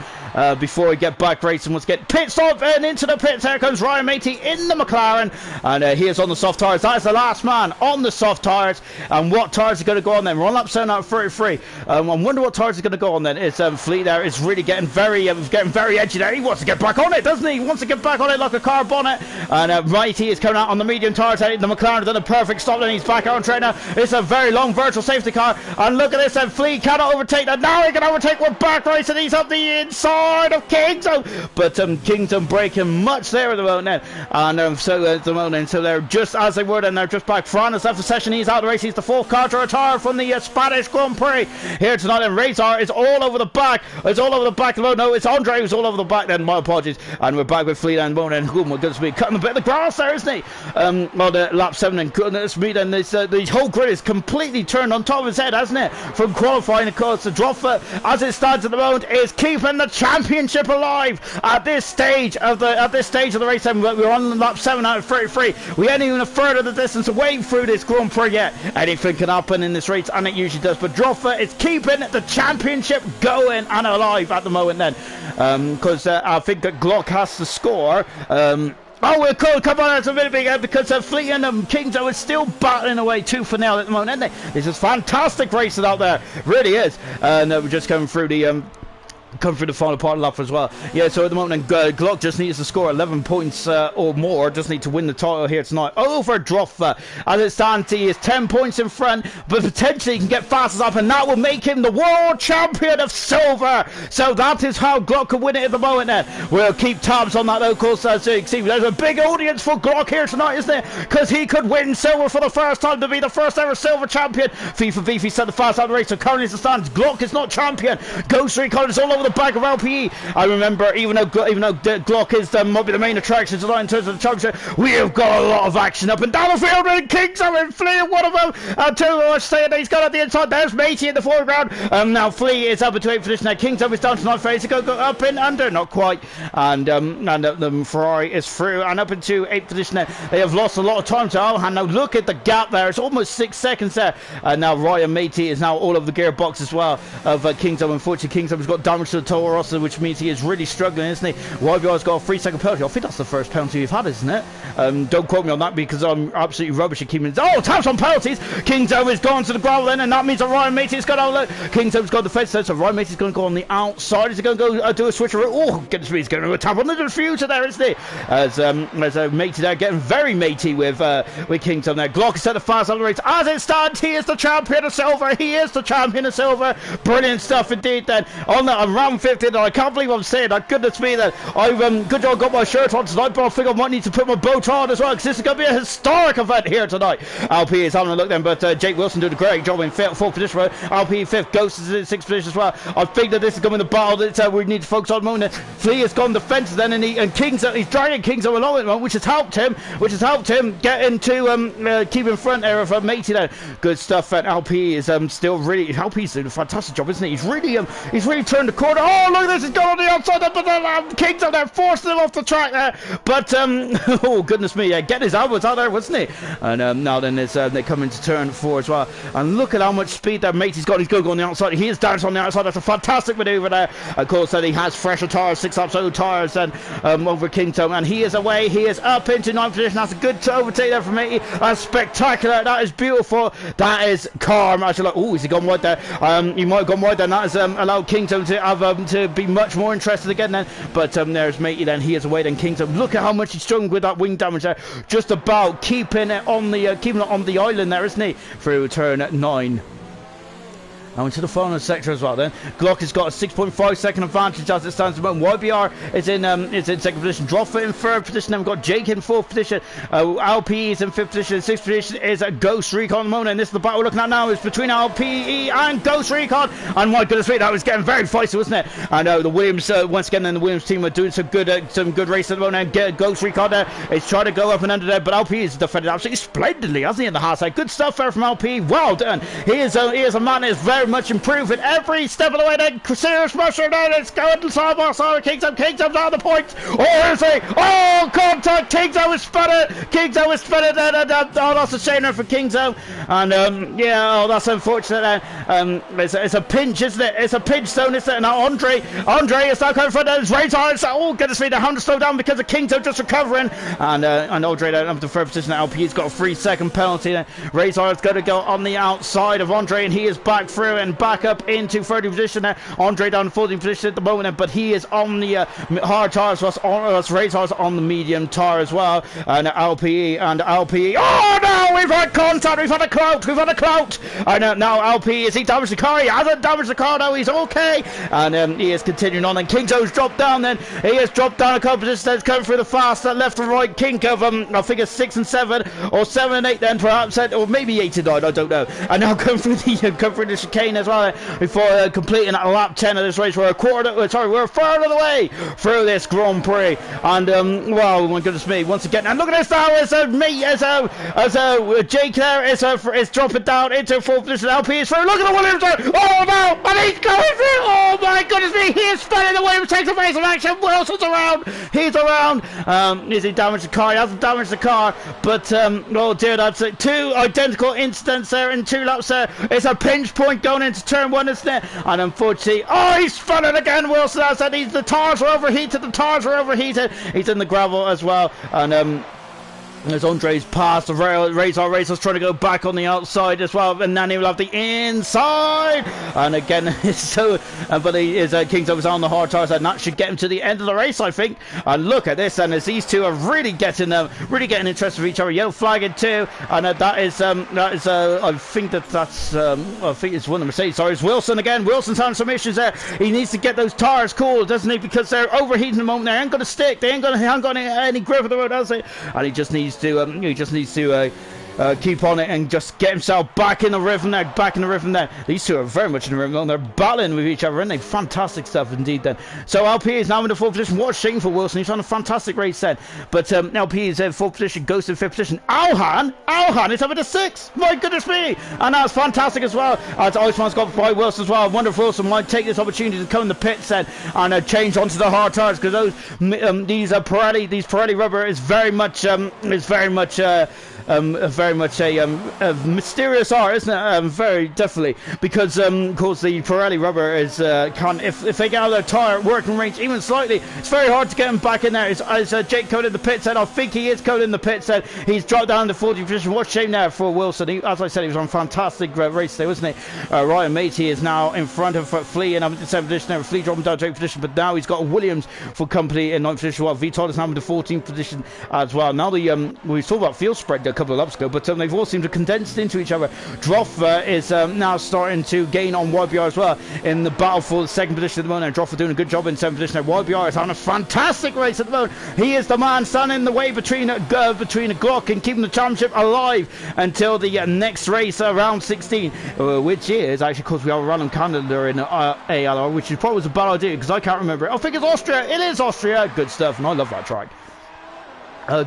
A: before we get back racing. Let's get pit stop and into the pits. Here comes Ryan Matey in the McLaren, and he is on the soft tyres. That is the last man on the soft tyres. And what tyres are going to go on then? We're on lap 7 out of 33. I wonder what tyres are going to go on then. It's Fleet there is really getting very edgy there. He wants to get back on it, doesn't he? He wants to get back on it like a car bonnet. And Matey is coming out on the medium tyres. The McLaren has done a perfect stop, and he's back out on track now. It's a very long virtual safety car, and look at this. Fleet cannot overtake that. Now he can overtake. We're back racing. He's up the inside of Kingdom, but Kingdom breaking much there at the moment then. And so at the moment, so they're just as they were, and they're just back. Fran has left the session. He's out of the race. He's the fourth car to retire from the Spanish Grand Prix here tonight. And Razor is all over the back. It's all over the back. No, it's Andre who's all over the back then. My apologies. And we're back with Fleet and Bone. And oh my goodness me, cutting a bit of the grass there, isn't he? On lap 7, and goodness me, then this the whole grid is completely turned on top of his head, hasn't it? From qualifying, of course, the Droffer, as it stands at the moment, is keeping the championship alive at this stage of the race. We're on lap 7 out of 33. We ain't even a third of the distance away through this Grand Prix yet. Anything can happen in this race, and it usually does. But Droffer is keeping the championship going and alive at the moment then, because I think that Glock has to score. Oh, we're cool. Come on, that's a bit bigger because Fleet and Kingdom is still battling away 2-0 at the moment, isn't they? This is fantastic racing out there, really is. And we're just coming through the final part of the lap as well. Yeah, so at the moment, Glock just needs to score 11 points or more. Just need to win the title here tonight over Droffer. As it stands, he is 10 points in front, but potentially he can get fastest up, and that will make him the world champion of silver. So that is how Glock can win it at the moment then. We'll keep tabs on that, though, of course. As you can see, there's a big audience for Glock here tonight, isn't there? Because he could win silver for the first time, to be the first ever silver champion. FIFA Beefy said the fast out of the race, so currently as it stands, Glock is not champion. Ghost Recon is all over the back of LPE. I remember, even though Glock is might be the main attraction tonight in terms of the championship, we have got a lot of action up and down the field, and Kings are in Flea, one of them. Two of us saying he's got at the inside. There's Matey in the foreground. Now Flea is up into 8th position. Now Kingdom is down to 9th phase. Go up in under, not quite. And the Ferrari is through and up into 8th position. Now they have lost a lot of time to Alhan. Now look at the gap there. It's almost 6 seconds there. And now Ryan Matey is now all over the gearbox as well of Kingdom. Unfortunately, Kingdom has got damage to the Toro Rosso, which means he is really struggling, isn't he? YBR's got a 3-second penalty. I think that's the first penalty we've had, isn't it? Don't quote me on that because I'm absolutely rubbish at keeping. Oh, taps on penalties. Kingdom is gone to the gravel then, and that means that Ryan Matey's got to look. Kingdom's got the fence then, so Ryan Matey's going to go on the outside. Is he going to go do a switcheroo? Oh, goodness me, he's going to do a tap on the diffuser there, isn't he? As Matey there getting very matey with Kingdom there. Glock is set the fast on the race. As it stands, he is the champion of silver. He is the champion of silver. Brilliant stuff indeed then. On that round 15, I can't believe I'm saying that. Goodness me, that I've good job got my shirt on tonight, but I think I might need to put my bow tie on as well, because this is going to be a historic event here tonight. LP is having a look then, but Jake Wilson doing a great job in 4th position. LP 5th, Ghost is in 6th position as well. I think that this is going to be the battle that we need to focus on at the moment. Flea has gone defensive then, and King's he's dragging King's along at the moment, which has helped him get into keep in front there of Matey there. Good stuff. And LP is still really, LP's doing a fantastic job, isn't he? He's really turned the corner. Oh, look at this, he's gone on the outside there, but King's up there, forcing him off the track there. But oh goodness me, getting his elbows out there, wasn't he? And now then they come into turn 4 as well, and look at how much speed that Matey's got. He's going to go on the outside. He is down on the outside. That's a fantastic manoeuvre there. Of course, he has fresher tyres, 6 absolute tyres than over Kingdom, and he is away. He is up into 9th position. That's a good overtake there from Matey. That's spectacular. That is beautiful. That is calm. Actually, like, oh, has he gone wide there? He might have gone wide there. That has allowed Kingdom to have to be much more interested again then. But there's Matey then. He is away then. Kingdom. Look at how much he's struggling with that wing damage there. Just about keeping it on the island there, isn't he? Through turn 9. Now into the final sector as well then. Glock has got a 6.5 second advantage as it stands at the moment. YBR is in second position. Droffa in third position. Then we've got Jake in fourth position. LPE is in fifth position. In sixth position is Ghost Recon at the moment. And this is the battle we're looking at now. It's between LPE and Ghost Recon. And my goodness me, that was getting very feisty, wasn't it? And the Williams, once again, then the Williams team are doing some good race at the moment. And Ghost Recon there is trying to go up and under there. But LPE is defended absolutely splendidly, hasn't he, in the hard side? Good stuff there from LPE. Well done. He is a man that is very much improving every step of the way. Then serious pressure there. It's going to side by side. Kingdom's out of the point. Oh, is he? Oh, contact. Kingdom was spotted. Oh, that's a shame there for Kingdom. And yeah, oh, that's unfortunate. It's a pinch, isn't it? It's a pinch zone, isn't it? And now Andre is now coming for those Razor. Oh, goodness me, they're having to slow down because of Kingdom just recovering. And Andre down to third position. LP's got a 3-second penalty. Razor is going to go on the outside of Andre, and he is back through and back up into 30th position there. Andre down to 14th position at the moment, but he is on the hard tires, whilst Razor's on the medium tire as well. And LPE. Oh no, we've had contact, we've had a clout. And now LPE, is he damaged the car? He hasn't damaged the car, no, he's okay. And he is continuing on. And Kingzo's dropped down then. He has dropped down a couple positions. That's coming through the fast left and right kink of I think it's 6 and 7 or 7 and 8 then perhaps, or maybe 8 and 9, I don't know. And now come through the chicane as well before completing at lap 10 of this race. We're a third of the way through this Grand Prix. And well, my goodness me, once again, and look at this now, as Jake there is dropping down into 4th position. LP is through. Look at the Williams there. Oh no, and he's going through. Oh my goodness me, he is spinning. The Williams takes a base of action. Wilson's around. He's around. Is he damaged the car? He hasn't damaged the car, but oh dear, that's it. 2 identical incidents there in 2 laps there. It's a pinch point going into turn 1, isn't it? And unfortunately, oh, he's spun it again. Wilson has said the tires were overheated. He's in the gravel as well. And as Andre's past the Razor's trying to go back on the outside as well, and then he'll have the inside. And again, but he is King's was on the hard tires, and that should get him to the end of the race, I think. And look at this, and as these two are really getting interested with each other. Yellow flag in 2, and that is I think it's one of the Mercedes. Sorry, it's Wilson again. Wilson's having some issues there. He needs to get those tires cool, doesn't he? Because they're overheating at the moment. They ain't going to stick. They ain't got any grip of the road, does he? And he just needs to keep on it and just get himself back in the rhythm there. These two are very much in the rhythm. They're battling with each other, and they fantastic stuff indeed then. So LP is now in the 4th position. What a shame for Wilson. He's on a fantastic race then. But LP is in 4th position, Ghost in 5th position. Alhan is up at the 6th. My goodness me. And that's fantastic as well. As Iceman's got by Wilson as well. I wonder if Wilson might take this opportunity to come in the pits then and change onto the hard tires, because these Pirelli rubber is very much a mysterious art, isn't it? Very definitely, because of course the Pirelli rubber is if they get out of their tire working range even slightly, it's very hard to get them back in there. As Jake Code in the pit said, I think he is Code in the pit said, he's dropped down to 40th position. What a shame there for Wilson. As I said, he was on a fantastic race there, wasn't he? Ryan Matey is now in front of Flea in 7th position there. Flea dropping down to 8th position, but now he's got Williams for company in 9th position. Well, Vital is now in the 14th position as well. Now we saw about field spread a couple of laps ago, but they've all seemed to condense into each other. Droffa is now starting to gain on YBR as well in the battle for the 2nd position at the moment. Droffa doing a good job in 7th position. YBR is having a fantastic race at the moment. He is the man standing in the way between a Glock and keeping the championship alive until the next race, round 16, which is actually, because we have a random calendar in ALR, which is probably was a bad idea because I can't remember it. I think it's Austria. It is Austria. Good stuff, and I love that track.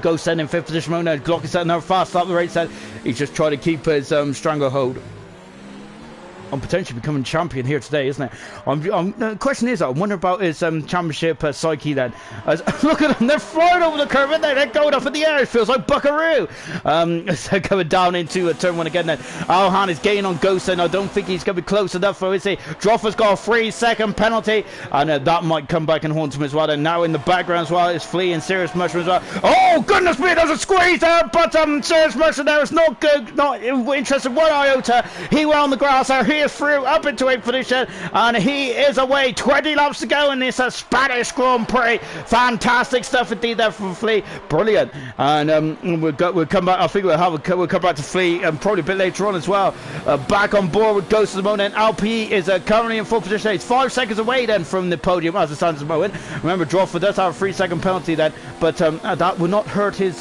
A: Ghost in 5th position. Glock is setting another fast lap the race set. He's just trying to keep his stranglehold on potentially becoming champion here today, isn't it? The question is, I wonder about his championship psyche then. Look at them, they're flying over the curve, aren't they? They're going up in the air. It feels like Buckaroo. So coming down into turn 1 again then. Alhan is gaining on Ghost, and I don't think he's going to be close enough for, is he? Droffa's got a 3-second penalty, and that might come back and haunt him as well. And now in the background as well is Flea and Serious Mushroom as well. Oh, goodness me, there's a squeeze there, but Serious Mushroom there is not good, not interested one iota. He went on the grass there. He is through up into 8th position, and he is away. 20 laps to go in this Spanish Grand Prix. Fantastic stuff indeed there from Flea. Brilliant. And we'll come back. I think we'll come back to Flea probably a bit later on as well. Back on board with Ghost at the moment. LP is currently in 4th position. He's 5 seconds away then from the podium as it stands at the moment. Remember, Drawford does have a 3-second penalty then, but that will not hurt his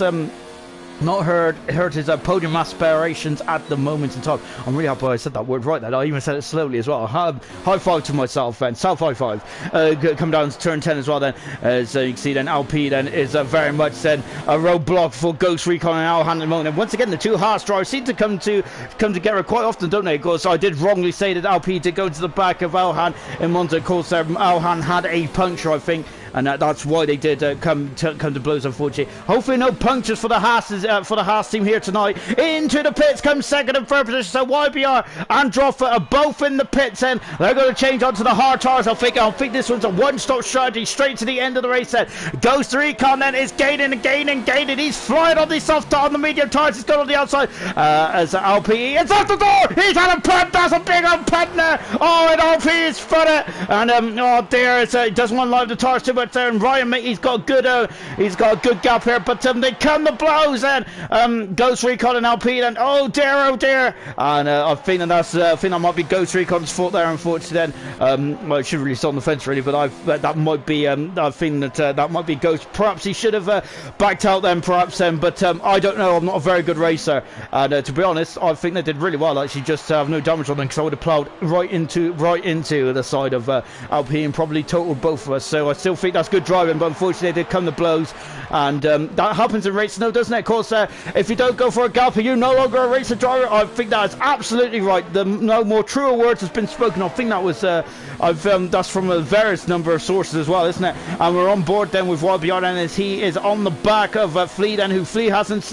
A: podium aspirations at the moment in time. I'm really happy I said that word right then. I even said it slowly as well. High five to myself then. Self high five. Come down to turn 10 as well then. As you can see then, LP then is very much then a roadblock for Ghost Recon and Alhan at the moment. And once again, the two Haas drivers seem to come together quite often, don't they? Of course, I did wrongly say that LP did go to the back of Alhan in Monza. Of course, Alhan had a puncture, I think. And that's why they did come to blows, unfortunately. Hopefully no punctures for the Haas team here tonight. Into the pits comes 2nd and 3rd position. So YBR and Droffer are both in the pits, and they're going to change onto the hard tires. I think this one's a one-stop strategy straight to the end of the race then. Ghost Recon then is gaining. He's flying on the soft on the medium tires. He's gone on the outside as LPE. It's out the door. He's had a punt. That's a big old punt there. Oh, and LPE is spun it. And oh dear, he doesn't want to live the tires too much. And Ryan, he's got a good gap here, but they come the blows and Ghost Recon and LP and oh dear, and I think that might be Ghost Recon's fault there, unfortunately. Then well, it should really sit on the fence really, but that might be I think that might be Ghost. Perhaps he should have backed out then, perhaps but I don't know. I'm not a very good racer, and to be honest, I think they did really well. Actually, just have no damage on them because I would have ploughed right into the side of LP and probably totaled both of us. So I still think that's good driving, but unfortunately they did come the blows, and that happens in races, though, doesn't it? Of course, if you don't go for a gap, you're no longer a racer driver. I think that is absolutely right. No more truer words has been spoken. I think that was that's from a various number of sources as well, isn't it? And we're on board then with YBR, and as he is on the back of Flea, and who Flea hasn't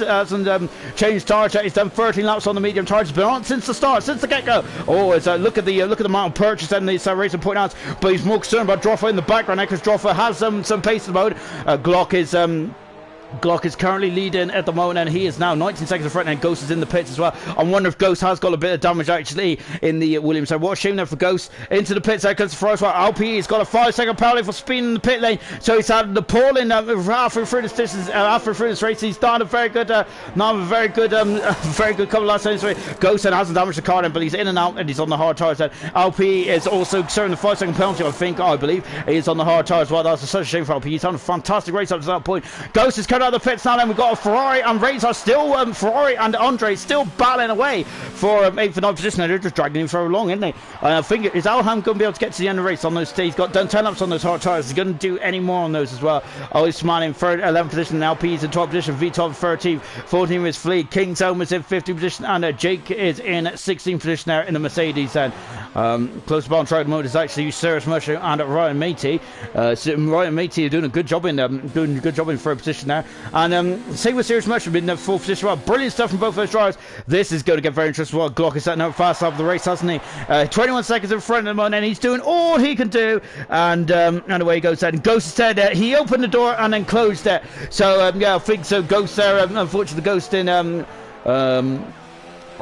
A: changed tires yet. He's done 13 laps on the medium tires. He's been on since the start, since the get-go. Oh, it's look at the amount of purchase and these racing point outs, but he's more concerned about Droffer in the background now, because Droffer has some pace at the moment. Glock is currently leading at the moment, and he is now 19 seconds in front, and Ghost is in the pits as well. I wonder if Ghost has got a bit of damage actually in the Williams. So what a shame there for Ghost. Into the pits there comes the first one. LP has got a 5-second penalty for speeding in the pit lane, so he's had the polling halfway through this race. He's done a very good couple last times. Ghost hasn't damaged the car then, but he's in and out, and he's on the hard tires then. LP is also serving the 5-second penalty, I believe. He is on the hard tires as well. That's such a shame for LP. He's had a fantastic race up to that point. Ghost is coming out of the pits now, then we've got a Ferrari and Razor still, Ferrari and Andre still battling away for 8th and 9th position. They're just dragging him so long, isn't they? I think, is Alham going to be able to get to the end of the race on those? He's got done 10 laps on those hard tyres. He's going to do any more on those as well. Oh, he's smiling. 11th position, LP is in 12th position, V12 13th, 14th is Flea, King Selma is in 15th position, and Jake is in 16th position there in the Mercedes. Then close to bottom track at the moment is actually Cyrus Mercer and Ryan Matey. Ryan Matey are doing a good job in 3rd position there. And same with Sirius Merchant in the 4th position. Well, brilliant stuff from both those drivers. This is going to get very interesting. Well, Glock is setting up fast after the race, hasn't he? 21 seconds in front of him, and he's doing all he can do. And away he goes. And Ghost said he opened the door and then closed it. So yeah, I think so. Ghost there. Unfortunately, the Ghost in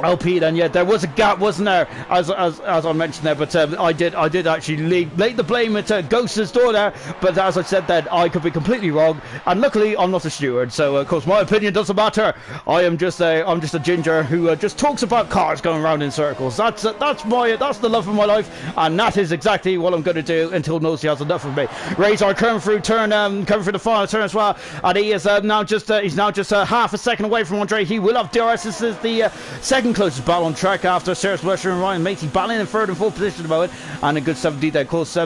A: LP then, yeah, there was a gap, wasn't there, as I mentioned there, but I did actually lay the blame at Ghost's door there, but as I said that I could be completely wrong, and luckily I'm not a steward, so of course my opinion doesn't matter. I'm just a ginger who just talks about cars going around in circles. That's the love of my life, and that is exactly what I'm going to do until Nosy has enough of me. Razor coming through the final turn as well, and he is now just half a second away from Andre. He will have DRS. This is the second closest battle on track after Cyrus Mercer and Ryan Matey battling in 3rd and 4th position at the moment, and a good 7D there. Of course,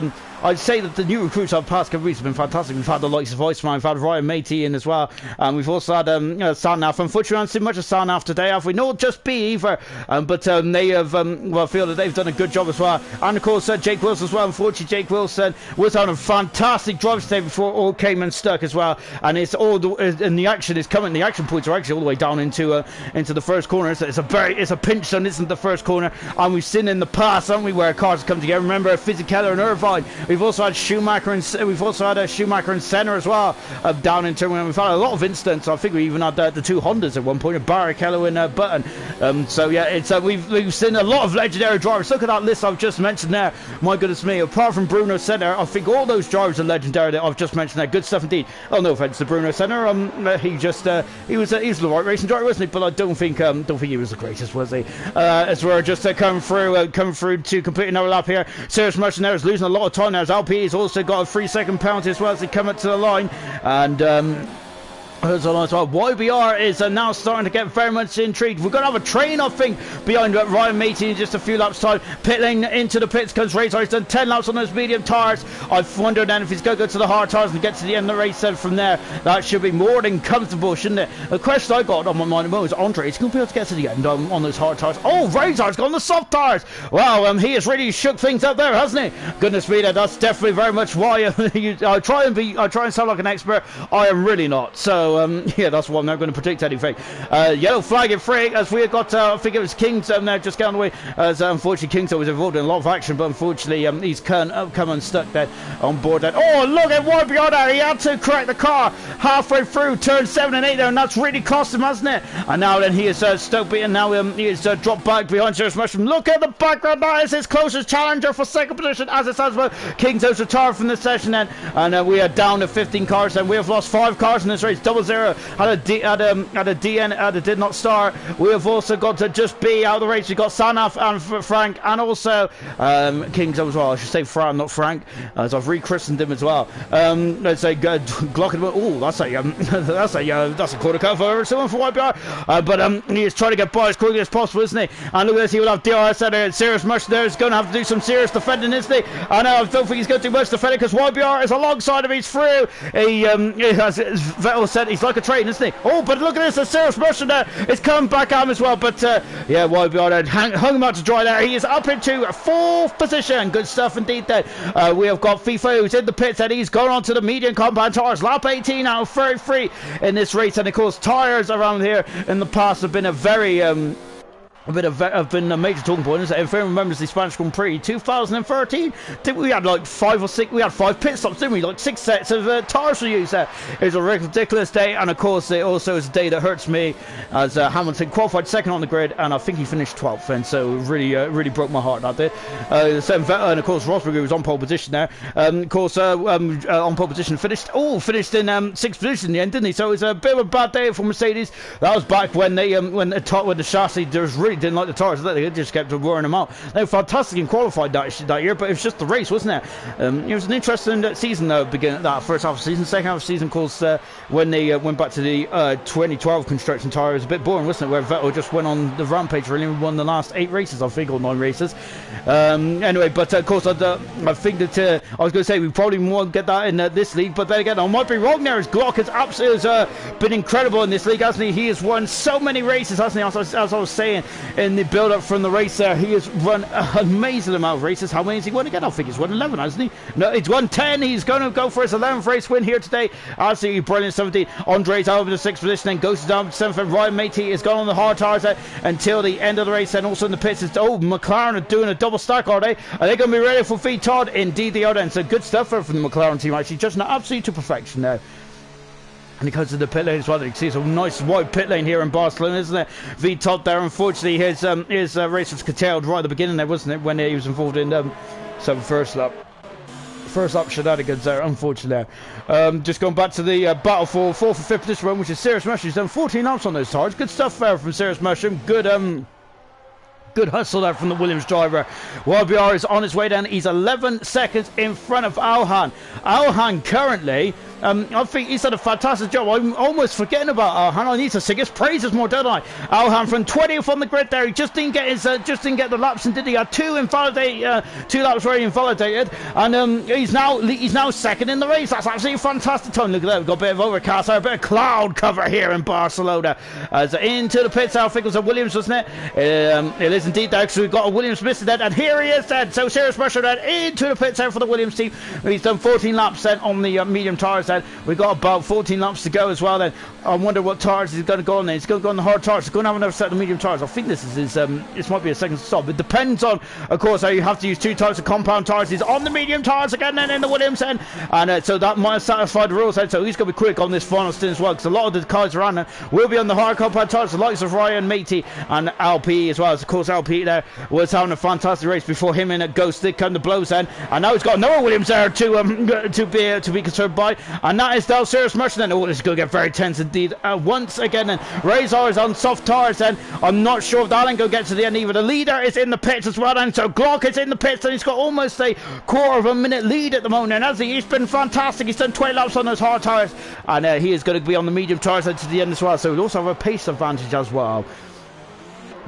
A: I'd say that the new recruits of past couple weeks have been fantastic. We've had the likes of Iceman, we've had Ryan Matey in as well, and we've also had Sarnath. Unfortunately, we haven't seen much of Sarnath today, have we? No, just B either, but they have feel that they've done a good job as well. And of course, Jake Wilson as well. Unfortunately, Jake Wilson was on a fantastic drive today before it all came unstuck as well, and it's all and the action is coming. The action points are actually all the way down into the first corner. So it's a pinch zone, isn't the first corner, and we've seen in the past, haven't we, where cars come together. Remember Fizzy Keller and Irvine, We've also had Schumacher and Schumacher and Senna as well down in turn one. We've had a lot of incidents. I think we even had the two Hondas at one point, Barrichello and Button. So yeah, it's we've seen a lot of legendary drivers. Look at that list I've just mentioned there. My goodness me, apart from Bruno Senna, I think all those drivers are legendary that I've just mentioned there. Good stuff indeed. Oh, no offense to Bruno Senna. He was the right racing driver, wasn't he? But I don't think he was the greatest, was he? As we're just coming through to complete another lap here. Sergio Martinez is losing a lot of time now. As LP's also got a 3-second penalty as well as they come up to the line, and YBR is now starting to get very much intrigued. We're going to have a train, I think, behind Ryan Matey in just a few laps' time. Pit lane into the pits comes Razor. He's done 10 laps on those medium tyres. I've wondered then if he's going to go to the hard tyres and get to the end of the race. Then from there, that should be more than comfortable, shouldn't it? The question I got on my mind at the moment is Andre, is he going to be able to get to the end on those hard tyres? Oh, Razor's gone on the soft tyres. Wow, he has really shook things up there, hasn't he? Goodness me, that's definitely very much why I try and sound like an expert. I am really not. So yeah, that's why I'm not going to predict anything. Yellow flag in free as we have got, I think it was Kings there just getting away. As unfortunately Kings was involved in a lot of action, but unfortunately he's come unstuck there on board there. Oh, look at YBR there. He had to correct the car halfway through turn 7 and 8 there, and that's really cost him, hasn't it? And now then he is stuck beaten. Now he is dropped back behind Serious Mushroom. Look at the background. That is his closest challenger for second position as it stands. Kings has retired from the session then, and we are down to 15 cars, and we have lost 5 cars in this race. 0-0 had a DN, had a did not start. We have also got to just be out of the race. We've got Sanaf and Frank, and also Kings as well. I should say Fran, not Frank, as I've rechristened him as well. Let's say Glock. Oh, that's a quarter cut for someone for YBR. But he is trying to get by as quickly as possible, isn't he? And look at this, he will have DRS there. Serious Mush there is going to have to do some serious defending, isn't he? I know, I don't think he's going to do much defending because YBR is alongside him. He's through. He has, as Vettel said, he's like a train, isn't he? Oh, but look at this, the Serious Mushroom there is coming back at him as well. But yeah, YBR there hung him out to dry there. He is up into 4th position. Good stuff indeed there. We have got FIFA who's in the pits, and he's going on to the medium compound tyres. Lap 18 out of 33 in this race, and of course tyres around here in the past have been a very have been a major talking point. If anyone remembers the Spanish Grand Prix 2013, we had like 5 or 6, we had 5 pit stops, didn't we? Like 6 sets of tyres to use there. It was a ridiculous day, and of course it also is a day that hurts me as Hamilton qualified second on the grid, and I think he finished 12th, and so really broke my heart that day. And of course Rosberg was on pole position there. Of course on pole position finished in 6th position in the end, didn't he? So it was a bit of a bad day for Mercedes. That was back when they when the chassis didn't like the tyres. They just kept wearing them out. They were fantastic and qualified that year, but it was just the race, wasn't it? It was an interesting season though, beginning that first half of the season. Second half of the season, of course, when they went back to the 2012 construction tyre, it was a bit boring, wasn't it? Where Vettel just went on the rampage, really won the last 8 races, I think, or 9 races. Anyway, but of course, I think that I was going to say we probably won't get that in this league, but then again, I might be wrong there. As Glock has absolutely been incredible in this league, hasn't he? He has won so many races, hasn't he? As I was saying in the build-up from the race there, he has run an amazing amount of races. How many has he won again? I think he's won 11, hasn't he? No, he's won 10. He's going to go for his 11th race win here today. Absolutely brilliant. 17. Andre's over the 6th position, then goes down to 7th, and Ryan Matey is gone on the hard tyres until the end of the race, and also in the pits. McLaren are doing a double stack, are they? Are they going to be ready for feed Todd? Indeed they are then. So good stuff from the McLaren team, actually, just absolutely to perfection there. And he comes to the pit lane as well. You can see it's a nice wide pit lane here in Barcelona, isn't it? V-top there. Unfortunately, his race was curtailed right at the beginning there, wasn't it? When he was involved in some first lap shenanigans there, unfortunately. Just going back to the battle for 4th and 5th position run, which is Serious Mushroom. He's done 14 laps on those tyres. Good stuff there from Serious Mushroom. Good hustle there from the Williams driver. YBR is on his way down. He's 11 seconds in front of Alhan. Alhan currently, I think he's done a fantastic job. I'm almost forgetting about Alhan. I need to sing his praises more, don't I? Alhan from 20th on the grid there. He just didn't get the laps, and did he? Had 2 laps where he invalidated, and he's now second in the race. That's absolutely fantastic time. Look at that. We've got a bit of overcast there, a bit of cloud cover here in Barcelona. As into the pits, I think it was a Williams, wasn't it? It is indeed there, because we've got a Williams missing then, and here he is then. So Serious Mushroom then into the pits there for the Williams team. He's done 14 laps then on the medium tyres. then. We've got about 14 laps to go as well then. I wonder what tires he's going to go on then. He's going to go on the hard tires. He's going to have another set of medium tires. I think this is his, this might be a second stop. It depends on, of course, how you have to use 2 types of compound tires. He's on the medium tires again then in the Williams then. And so that might satisfy the rules then. So he's going to be quick on this final stint as well, because a lot of the cars around him will be on the hard compound tires, the likes of Ryan, Matey, and LP as well. As of course, LP there was having a fantastic race before him and Ghost did come to blows then. And now he's got another Williams there to be concerned by. And that is Del Serious Merchant then. Oh, this is going to get very tense indeed. Once again, and Razor is on soft tires then. I'm not sure if that ain't going to get to the end either. The leader is in the pits as well, and so Glock is in the pits, and he's got almost a quarter of a minute lead at the moment. And as he's been fantastic, he's done 20 laps on those hard tires, and he is going to be on the medium tires to the end as well. So we also have a pace advantage as well.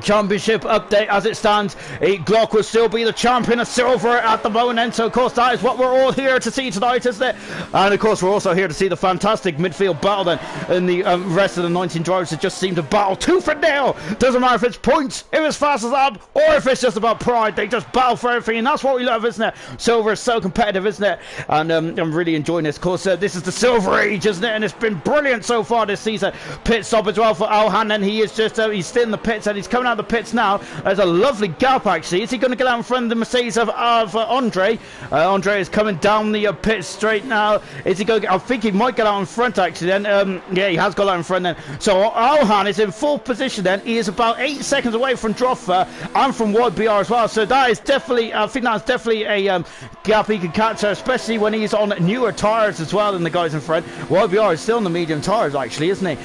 A: Championship update as it stands. Glock will still be the champion of silver at the moment, and so of course that is what we're all here to see tonight, isn't it? And of course we're also here to see the fantastic midfield battle then, and the rest of the 19 drivers that just seem to battle tooth and nail. Doesn't matter if it's points, if it's fastest lap, or if it's just about pride. They just battle for everything, and that's what we love, isn't it? Silver is so competitive, isn't it? And I'm really enjoying this. Of course this is the silver age, isn't it? And it's been brilliant so far this season. Pit stop as well for Alhan, and he is just he's still in the pits, and he's coming out of the pits now. There's a lovely gap actually. Is he going to get out in front of the Mercedes of Andre? Andre is coming down the pit straight now. Is he going to get, I think he might get out in front actually then. Yeah, he has got out in front then. So Alhan is in full position then. He is about 8 seconds away from Droffer and from YBR as well. So that is definitely, I think that's definitely a gap he can catch, especially when he's on newer tyres as well than the guys in front. YBR is still on the medium tyres actually, isn't he?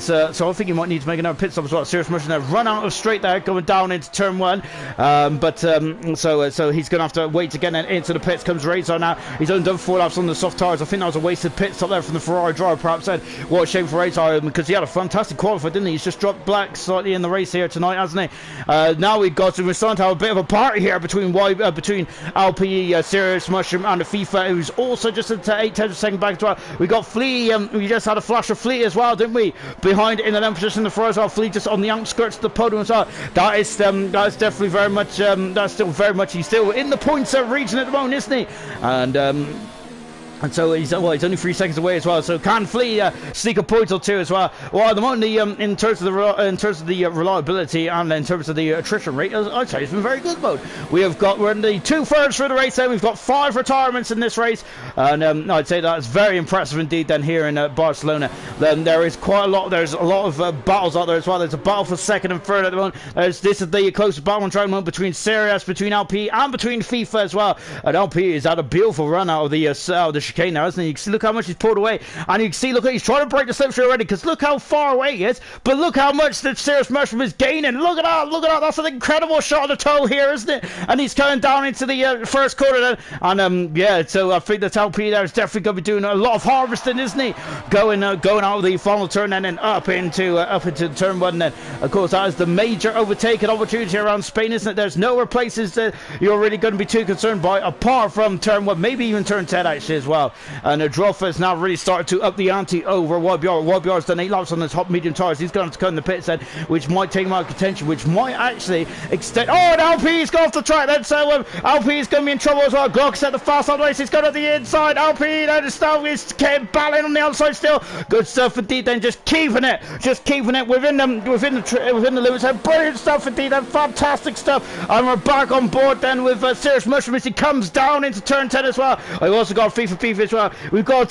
A: So I think he might need to make another pit stop as well. Serious Motion there, run out of straight there, going down into turn 1. So he's going to have to wait again and into the pits. Comes Razor now. He's only done 4 laps on the soft tyres. I think that was a wasted pit stop there from the Ferrari driver, perhaps. Then what a shame for Razor, because he had a fantastic qualifier, didn't he? He's just dropped black slightly in the race here tonight, hasn't he? Now we're starting to have a bit of a party here between LPE, Serious Mushroom, and the FIFA, who's also just at 8/10 second back as well. We got Flea. We just had a flash of Flea as well, didn't we? Behind in the 11th position, the Ferrari as well. Flea just on the outskirts of the podium as well. That's definitely very much. That's still very much. He's still in the points region at the moment, isn't he? And so he's only 3 seconds away as well. So can Flea sneak a point or two as well? Well, at the moment, in terms of the reliability and in terms of the attrition rate, I'd say it's been very good mode. We're in the 2/3 through the race. Then we've got 5 retirements in this race, and I'd say that's very impressive indeed. Then here in Barcelona, then there is quite a lot. There's a lot of battles out there as well. There's a battle for second and third at the moment. This is the closest battle on track moment between Sirius, between LP, and between FIFA as well. And LP has had a beautiful run out of the chicane now, isn't he? You can see, look how much he's pulled away, and you can see, look, he's trying to break the slipstream already, because look how far away he is, but look how much the Serious Mushroom is gaining. Look at that, that's an incredible shot of the toe here, isn't it? And he's coming down into the first quarter then, and yeah, so I think that LP there is definitely going to be doing a lot of harvesting, isn't he? Going out of the final turn and then up into turn 1 then. Of course, that is the major overtaking opportunity around Spain, isn't it? There's nowhere places that you're really going to be too concerned by, apart from turn 1, maybe even turn 10 actually as well. And Droffer has now really started to up the ante over YBR. YBR's done 8 laps on the top medium tyres. He's going to cut in the pits then, which might take him out of contention, which might actually extend. Oh, and LP's gone off the track then, so LP's going to be in trouble as well. Glock set the fast on the race. He's gone to the inside. LP then is battling on the outside still. Good stuff indeed then, just keeping it within the limits. Brilliant stuff indeed, and fantastic stuff. And we're back on board then with Serious Mushroom as he comes down into turn 10 as well. I've also got FIFA as well. We've got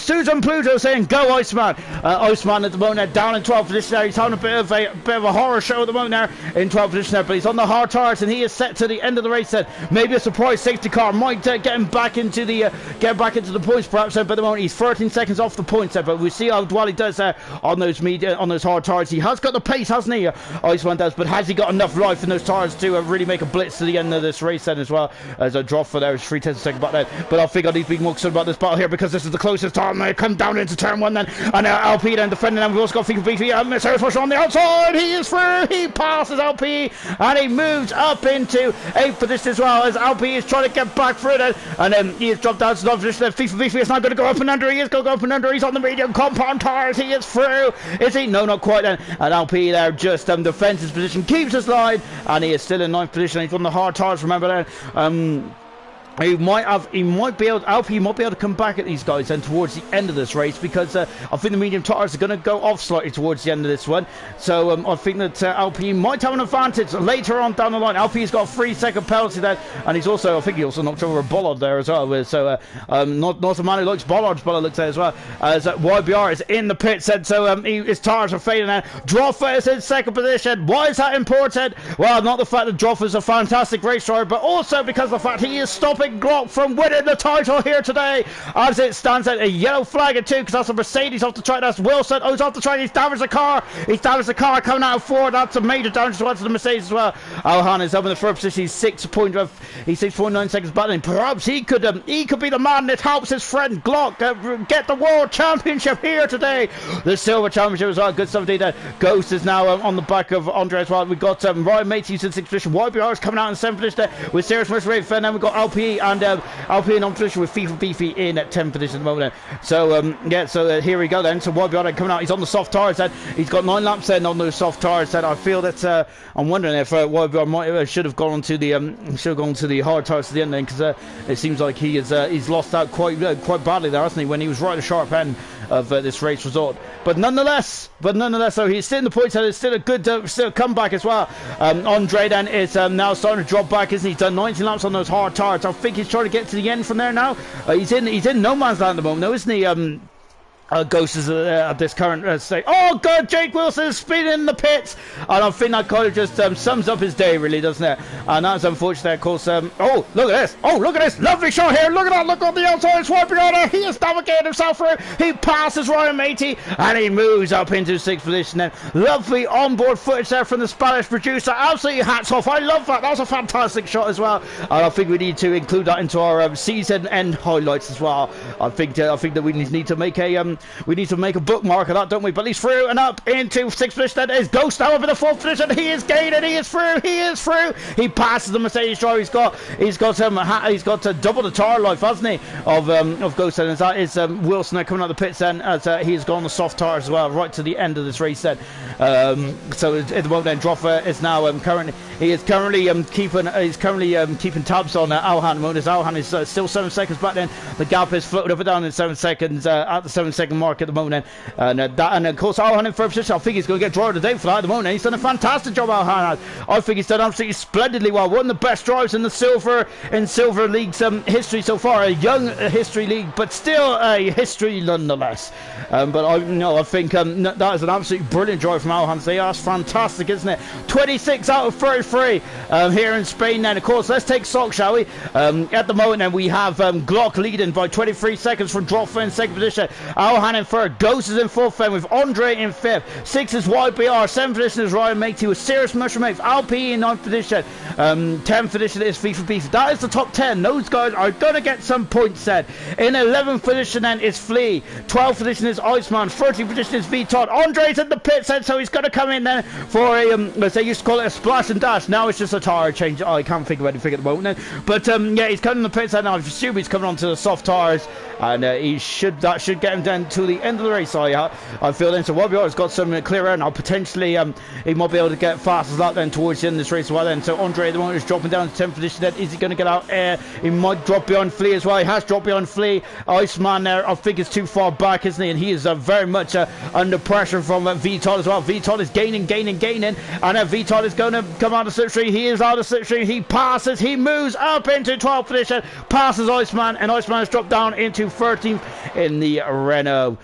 A: Susan Pluto saying go Iceman. Iceman at the moment down in 12th position there. He's having a bit of a horror show at the moment there in 12th position there, but he's on the hard tires and he is set to the end of the race then. Maybe a surprise safety car might get him back into the points perhaps, but at the moment he's 13 seconds off the points there. But we see how well he does there on those hard tires. He has got the pace, hasn't he? Iceman does, but has he got enough life in those tires to really make a blitz to the end of this race then as well? As a drop for there is 3/10 second back there. But I think I need to be more concerned about this battle here, because this is the closest time. They come down into turn 1 then, and LP then defending, and we've also got FIFA BV. Serious Mushroom on the outside. He is through. He passes LP, and he moves up into 8th position as well, as LP is trying to get back through it, and then he has dropped down to 9th position. FIFA BV is now going to go up and under. He is going to go up and under. He's on the medium compound tires. He is through. Is he? No, not quite then. And LP there just defends his position, keeps his line, and he is still in 9th position. He's on the hard tires, remember that. He might be able to come back at these guys then towards the end of this race, because I think the medium tires are going to go off slightly towards the end of this one. So I think that Alpine might have an advantage later on down the line. Alpine's got a 3-second penalty there, and I think he also knocked over a bollard there as well. So not a man who likes bollards, but it looks there as well. As YBR is in the pits, and so his tires are fading now. Droffer is in second position. Why is that important? Well, not the fact that Droffer's a fantastic race driver, but also because of the fact he is stopping Glock from winning the title here today. As it stands at a yellow flag at 2, because that's a Mercedes off the track. That's Wilson. Oh, he's off the track. He's damaged the car. He's damaged the car coming out of 4. That's a major damage to the Mercedes as well. Alhan is up in the first position. He's 6.9 seconds back, and perhaps he could be the man that helps his friend Glock get the world championship here today. The silver championship as well. Good stuff indeed. Ghost is now on the back of Andre as well. We've got Ryan Matthews in 6th position. YBR is coming out in 7th position there with Serious Mercury. And then we've got LPE and LPE on position with FIFA Beefy in at 10th position at the moment. So here we go then. So YBR coming out. He's on the soft tires then. He's got 9 laps then on those soft tires. Then I feel that I'm wondering if YBR should have gone to the hard tires at the end then, because it seems like he's lost out quite badly there, hasn't he, when he was right at the sharp end of this race result. But nonetheless, so he's still in the points, and it's still a good still comeback as well. Andre then is now starting to drop back, isn't he? He's done 19 laps on those hard tires. I think he's trying to get to the end from there now. He's in no man's land at the moment, though, isn't he? Ghost is at this current state. Oh god, Jake Wilson is speeding in the pits, and I think that kind of just sums up his day, really, doesn't it? And that's unfortunate, of course. Oh, look at this! Oh, look at this! Lovely shot here! Look at that! Look on the outside, swiping on it! He has navigated himself through. He passes Ryan Matey, and he moves up into 6th position. Then lovely onboard footage there from the Spanish producer. Absolutely hats off! I love that. That was a fantastic shot as well. And I think we need to include that into our season end highlights as well. I think that we need to make a bookmark of that, don't we? But he's through and up into 6th position. That is Ghost now up in the 4th position. He is gaining. He is through. He passes the Mercedes driver. He's got double the tire life, hasn't he? Of Ghost, and that is Wilson coming out of the pits then, as he has gone the soft tires as well, right to the end of this race then. So at the moment then, Droffer is now currently keeping tabs on Alhan. Alhan is still 7 seconds back then. The gap is floated up and down in 7 seconds at the 7-second mark at the moment. And of course Alhan in first position. I think he's going to get driver of the day for that at the moment. He's done a fantastic job, Alhan. I think he's done absolutely splendidly well. One of the best drivers in the Silver League's history so far. A young history league, but still a history nonetheless. But I think that is an absolutely brilliant drive from Alhan. So that's fantastic, isn't it? 26 out of 33 here in Spain. Then of course, let's take stock, shall we? At the moment then, we have Glock leading by 23 seconds from Droffer in 2nd position. Alhan in 3rd. Ghost is in 4th then, with Andre in 5th. 6th is YBR. 7th position is Ryan Matey with Serious Mushroom Mates. LP in 9th position. 10th position is FIFA Beast. That is the top 10. Those guys are going to get some points set. In 11th position then is Flea. 12th position is Iceman. 13th position is V-Todd. Andre's in the pit set, so he's going to come in then for a, as they used to call it, a splash and dash. Now it's just a tire change. I can't think of anything at the moment. But yeah, he's coming in the pit set now. I assume he's coming onto the soft tires, and that should get him down to the end of the race. I feel then. So YBR has got some clear air now. Potentially he might be able to get fast as that then towards the end of this race as well then. So Andre at the moment is dropping down to 10th position then. Is he going to get out air? He might drop behind Flea as well. He has dropped behind Flea. Iceman there, I think, is too far back, isn't he? And he is very much under pressure from V-Todd as well. V-Todd is gaining, and V-Todd is going to come out of slipstream. He is out of slipstream. He passes. He moves up into 12th position, passes Iceman, and Iceman has dropped down into 13th in the Renault.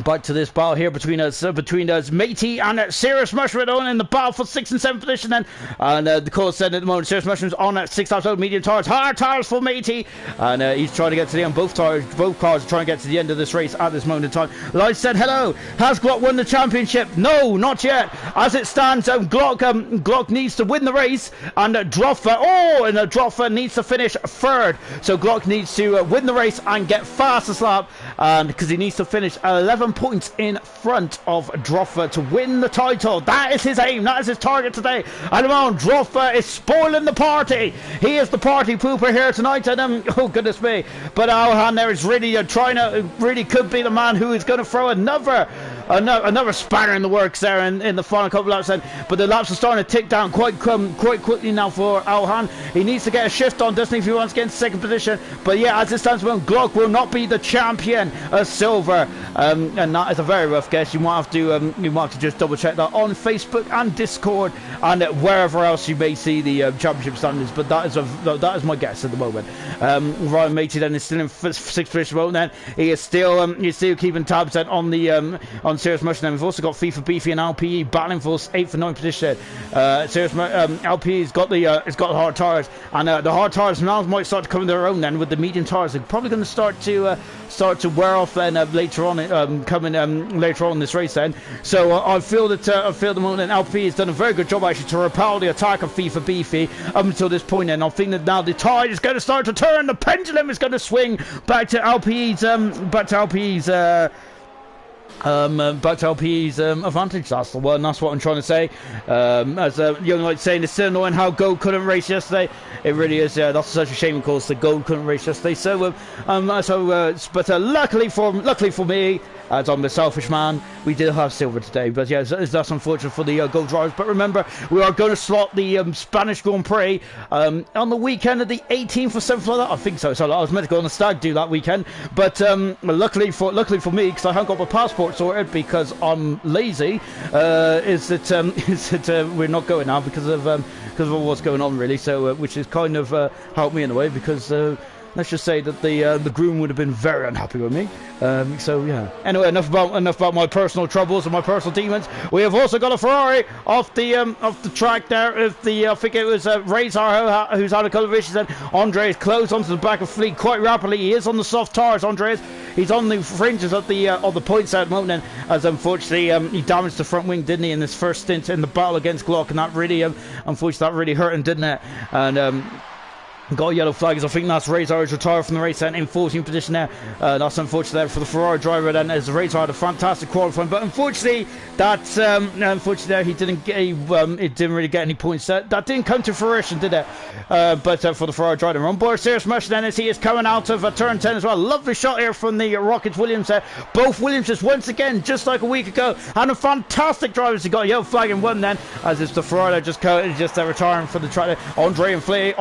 A: Back to this battle here between us, Matey and Serious Mushroom on in the battle for 6th and 7th position then. And of course then at the moment, Serious Mushroom's on at 6 laps out, medium tires, hard tires for Matey, and he's trying to get to the end. Both cars are trying to get to the end of this race at this moment in time. Light said hello. Has Glock won the championship? No, not yet. As it stands, Glock needs to win the race, and Droffer needs to finish 3rd. So Glock needs to win the race and get fastest lap, and because he needs to finish 11 points in front of Droffer to win the title. That is his aim. That is his target today. And Droffer is spoiling the party. He is the party pooper here tonight. And oh goodness me! But Alhan there is really really could be the man who is going to throw another another spanner in the works there in the final couple of laps then. But the laps are starting to tick down quite quickly now for Alhan. He needs to get a shift on, doesn't he, if he wants to get in second position. But yeah, as it stands, Glock will not be the champion of silver, and that is a very rough guess. You might have to just double check that on Facebook and Discord and wherever else you may see the championship standings. But that is my guess at the moment. Ryan Matey then is still in sixth position. Then he is still keeping tabs then on the on Serious Motion. Then we've also got FIFA Beefy and LPE battling for 8th and 9th position. LPE's got the hard tires, and the hard tires now might start to come into their own. Then with the medium tires, they're probably going to start to wear off then later on later on in this race then. So I feel at the moment that LP has done a very good job actually to repel the attack of FIFA Beefy up until this point, and I think that now the tide is going to start to turn, the pendulum is going to swing back to LP's advantage. That's the one. That's what I'm trying to say. As Young Light saying, it's still annoying how Gold couldn't race yesterday. It really is. Yeah, that's such a shame, of course. The Gold couldn't race yesterday. So, but luckily for me, as I'm a selfish man, we did have silver today. But yeah, that's unfortunate for the Gold drivers. But remember, we are going to slot the Spanish Grand Prix on the weekend of the 18th or something like that. I think so. So I was meant to go on a stag do that weekend, but luckily for me, because I haven't got my passport sorted because I'm lazy, is that we're not going now because of what's going on, really. So which has kind of helped me in a way, because let's just say that the groom would have been very unhappy with me. So yeah. Anyway, enough about my personal troubles and my personal demons. We have also got a Ferrari off the track there. I think it was Razor who's had a couple of issues. And Andre is close onto the back of Fleet quite rapidly. He is on the soft tires. Andre is. He's on the fringes of the points at the moment, as unfortunately he damaged the front wing, didn't he, in this first stint in the battle against Glock, and that really unfortunately that really hurt him, didn't it? And got a yellow flag, as I think that's Razor is retired from the race and in 14th position there. That's unfortunate there for the Ferrari driver then, as Razor had a fantastic qualifying, but unfortunately he didn't get it didn't really get any points. That didn't come to fruition, did it? But for the Ferrari driver on board Serious Motion then, as he is coming out of turn 10 as well. Lovely shot here from the Rockets Williams there. Both Williamses once again, just like a week ago, and a fantastic drivers. He got a yellow flag in one then, as it's the Ferrari just retiring for the track. Andre and Flea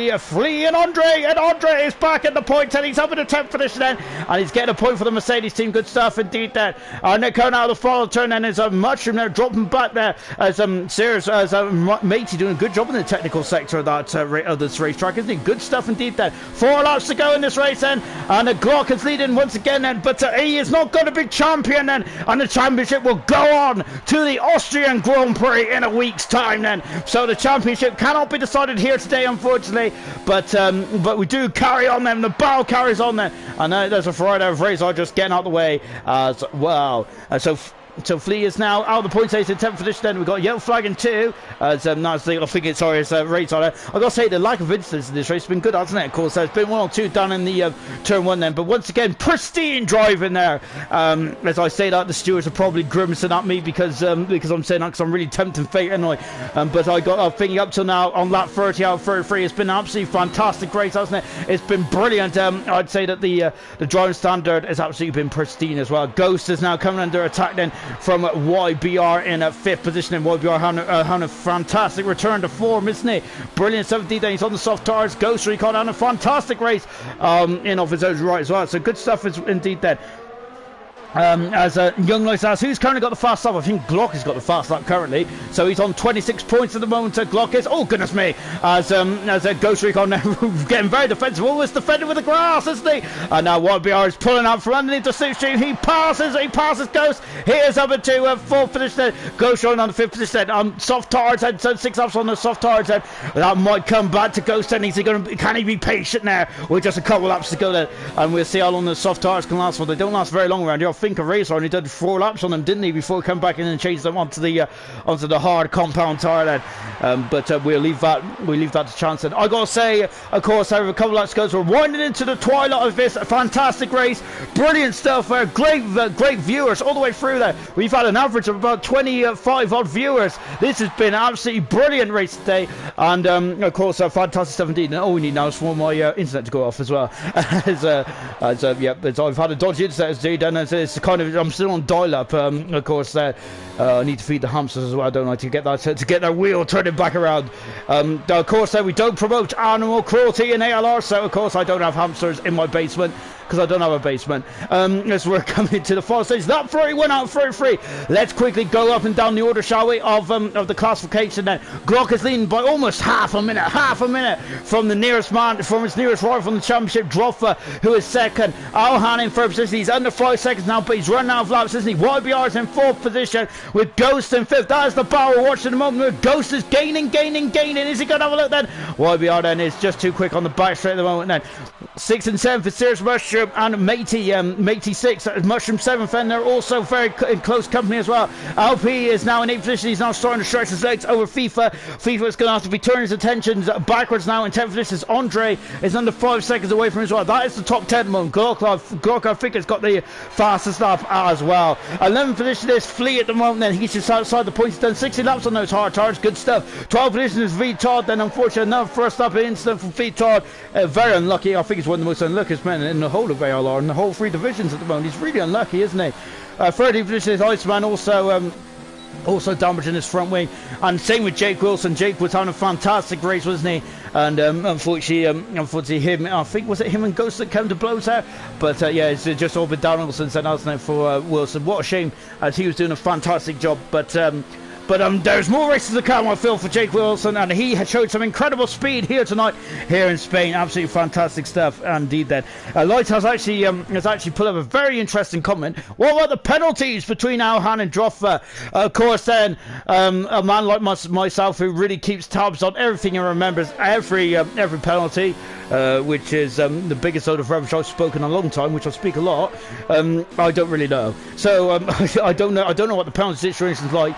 A: and Andre is back at the point, and he's up in the 10th position then, and he's getting a point for the Mercedes team. Good stuff indeed there. And they're coming out of the final turn, and there's a mushroom there dropping back there as Matey doing a good job in the technical sector of this racetrack, isn't he? Good stuff indeed there. 4 laps to go in this race then, and the Glock is leading once again then, but he is not going to be champion then, and the championship will go on to the Austrian Grand Prix in a week's time then. So the championship cannot be decided here today, unfortunately. But we do carry on then. The battle carries on then, and there's a Ferrari of Razor just getting out of the way as well. So Flea is now out of the points station in 10th position. Then we've got yellow flag in 2. I think it's Razor. I've got to say, the lack of incidents in this race has been good, hasn't it? Of course, there's been 1 or 2 down in the turn 1 then, but once again, pristine driving there. As I say that, the stewards are probably grimacing at me because I'm saying that because I'm really tempting fate anyway. But I'm thinking up till now on lap 30 out of 33, it's been an absolutely fantastic race, hasn't it? It's been brilliant. I'd say that the driving standard has absolutely been pristine as well. Ghost is now coming under attack then from YBR in 5th position, and YBR having a fantastic return to form, isn't he? Brilliant 17th, then he's on the soft tires. Ghost Recon on a fantastic race in off his own right as well. So good stuff is indeed there. As Young Lights asks, who's currently got the fast lap? I think Glock has got the fast lap currently, so he's on 26 points at the moment. Glock is, oh goodness me, as Ghost Recon getting very defensive, almost defending with the grass, isn't he? And now YBR is pulling up from underneath the slipstream. He passes Ghost. He is up into 4th position. Ghost on the 5th position. Soft tires and 6 laps on the soft tires. That might come back to Ghost. And can he be patient there with just a couple laps to go there? And we'll see how long the soft tires can last for. They don't last very long around here. I think a racer only did 4 laps on them, didn't he, before he come back in and change them onto the hard compound tire then. But we'll leave that to chance. And I gotta say, of course, over a couple laps goes, we're winding into the twilight of this fantastic race. Brilliant stuff there. Great viewers all the way through there. We've had an average of about 25 odd viewers. This has been an absolutely brilliant race today, and of course fantastic stuff indeed. And all we need now is for my internet to go off as well. I've had a dodgy internet indeed, and as it's kind of, I'm still on dial-up. Of course, I need to feed the hamsters as well, don't I, to get that wheel turning back around. Of course, we don't promote animal cruelty in ALR, so of course I don't have hamsters in my basement, because I don't have a basement. As we're coming to the final stage, that 31 out of 33. Let's quickly go up and down the order, shall we, of the classification then. Glock is leading by almost half a minute from the nearest man, from his nearest rival from the championship, Droffa, who is second. Alhan in third position. He's under 5 seconds now, but he's running out of laps, isn't he? YBR is in fourth position with Ghost in fifth. That is the battle we're watching at the moment, where Ghost is gaining. Is he going to have a look then? YBR then is just too quick on the back straight at the moment then. 6 and 7 for Serious Mushroom and Matey 6. Mushroom 7th, and they're also very in close company as well. LP is now in 8th position. He's now starting to stretch his legs over FIFA. FIFA is going to have to be turning his attentions backwards now. In 10th position, Andre is under 5 seconds away from his well. That is the top 10 moment. Glock, I think, has got the fastest lap as well. 11th position is Flea at the moment. Then he's just outside the points. He's done 60 laps on those hard tires. Good stuff. 12th position is V Todd. Then unfortunately, another first lap incident for V Todd. Very unlucky. I think he's one of the most unluckiest men in the whole of ALR, in the whole 3 divisions at the moment. He's really unlucky, isn't he? 30th position is Iceman, also damaging his front wing, and same with Jake Wilson. Jake was having a fantastic race, wasn't he? And unfortunately him, I think, was it him and Ghost that came to blows there? But yeah, it's just all been downhill since then, hasn't it, for Wilson? What a shame, as he was doing a fantastic job. But there's more races to come, I feel, for Jake Wilson, and he has showed some incredible speed here tonight, here in Spain. Absolutely fantastic stuff, indeed. Then Light has actually put up a very interesting comment. What about the penalties between Alhan and Droffa? Of course, then a man like myself who really keeps tabs on everything and remembers every penalty. Which is the biggest load of rubbish I've spoken in a long time, which I speak a lot. I don't really know, so I don't know what the penalty situation is like,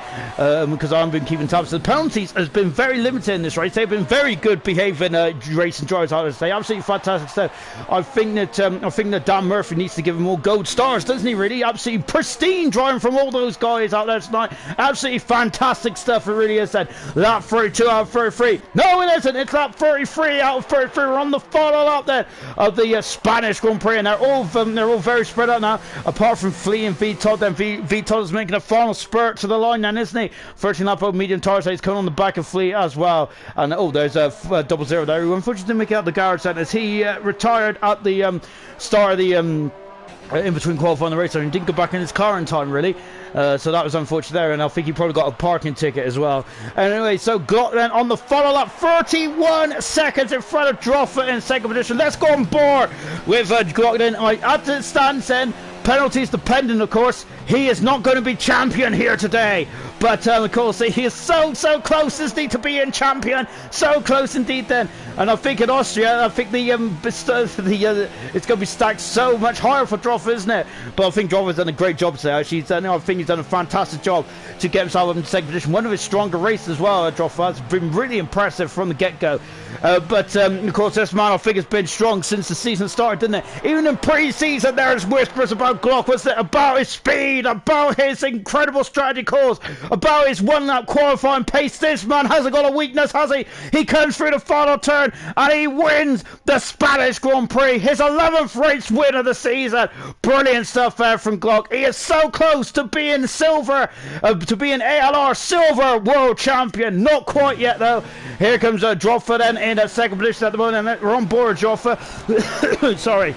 A: because I haven't been keeping tabs. So the penalties has been very limited in this race. They've been very good behaving racing drivers, I would say. Absolutely fantastic stuff. I think that Dan Murphy needs to give him more gold stars, doesn't he? Really, absolutely pristine driving from all those guys out there tonight. Absolutely fantastic stuff. It really is. Then lap 32 out of 33. No, it isn't. It's lap 33 out of 33. We're on the final lap there of the Spanish Grand Prix, and they're all very spread out now, apart from Flea and V Todd. Then V Todd is making a final spurt to the line then, isn't he? 13 lap of medium tires. He's coming on the back of Flea as well. And there's a 00 there, who unfortunately didn't make it out the garage then, as he retired at the start of the in between qualifying the race, and didn't go back in his car in time, really. So that was unfortunate there, and I think he probably got a parking ticket as well. Anyway, so Glock then on the follow lap, 31 seconds in front of Droffa in second position. Let's go on board with Glock then. At the stands then, penalties dependent, of course. He is not going to be champion here today, but of course he is so close, isn't he, to being champion? So close indeed then. And I think in Austria, I think it's going to be stacked so much higher for Droffa, isn't it? But I think Droffa's done a great job today. Actually, I think he's done a fantastic job to get himself up in second position. One of his stronger races as well. Droffa has been really impressive from the get-go. But of course, this man, I think, has been strong since the season started, didn't it? Even in pre-season, there's whispers about Glock, was it? About his speed, about his incredible strategy calls, about his one-lap qualifying pace. This man hasn't got a weakness, has he? He comes through the final turn and he wins the Spanish Grand Prix, his 11th race win of the season. Brilliant stuff there from Glock. He is so close to being silver, to being ALR silver world champion. Not quite yet though. Here comes Droffa then in that second position at the moment. We're on board, Droffa. Sorry.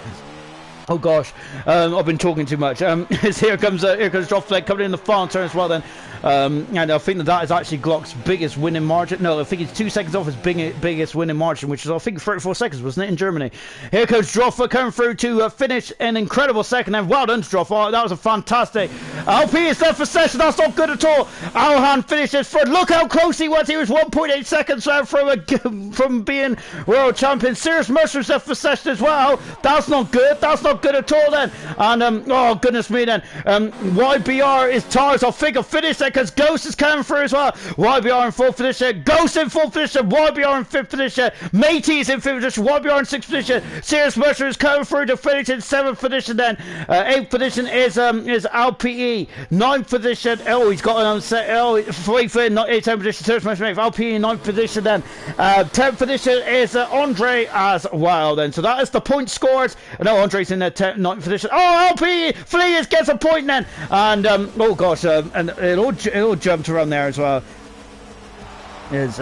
A: Oh gosh, I've been talking too much. Here comes Droffa coming in the final turn as well then. And I think that is actually Glock's biggest winning margin. No, I think it's 2 seconds off his biggest winning margin, which is, I think, 34 seconds, wasn't it, in Germany? Here comes Droffa coming through to finish an incredible second. And well done, Droffa. That was a fantastic. LP is there for session. That's not good at all. Alhan finishes third. Look how close he was. He was 1.8 seconds out from being world champion. Serious Mercer's there for session as well. That's not good. That's not good at all then. And oh goodness me then. YBR is tires. I think I finished. They because Ghost is coming through as well. YBR in 4th position, Ghost in 4th position, YBR in 5th position, Matey's in 5th position, YBR in 6th position, Serious Mercer is coming through to finish in 7th position then. 8th position is LPE, 9th position, oh he's got an 10th position, Serious Mercer, LPE 9th position then. 10th position is Andre as well then. So that is the point scores. No, Andre's in the 9th position. Oh, LPE, Fleas gets a point then. And oh gosh, and it all jumped around there as well. As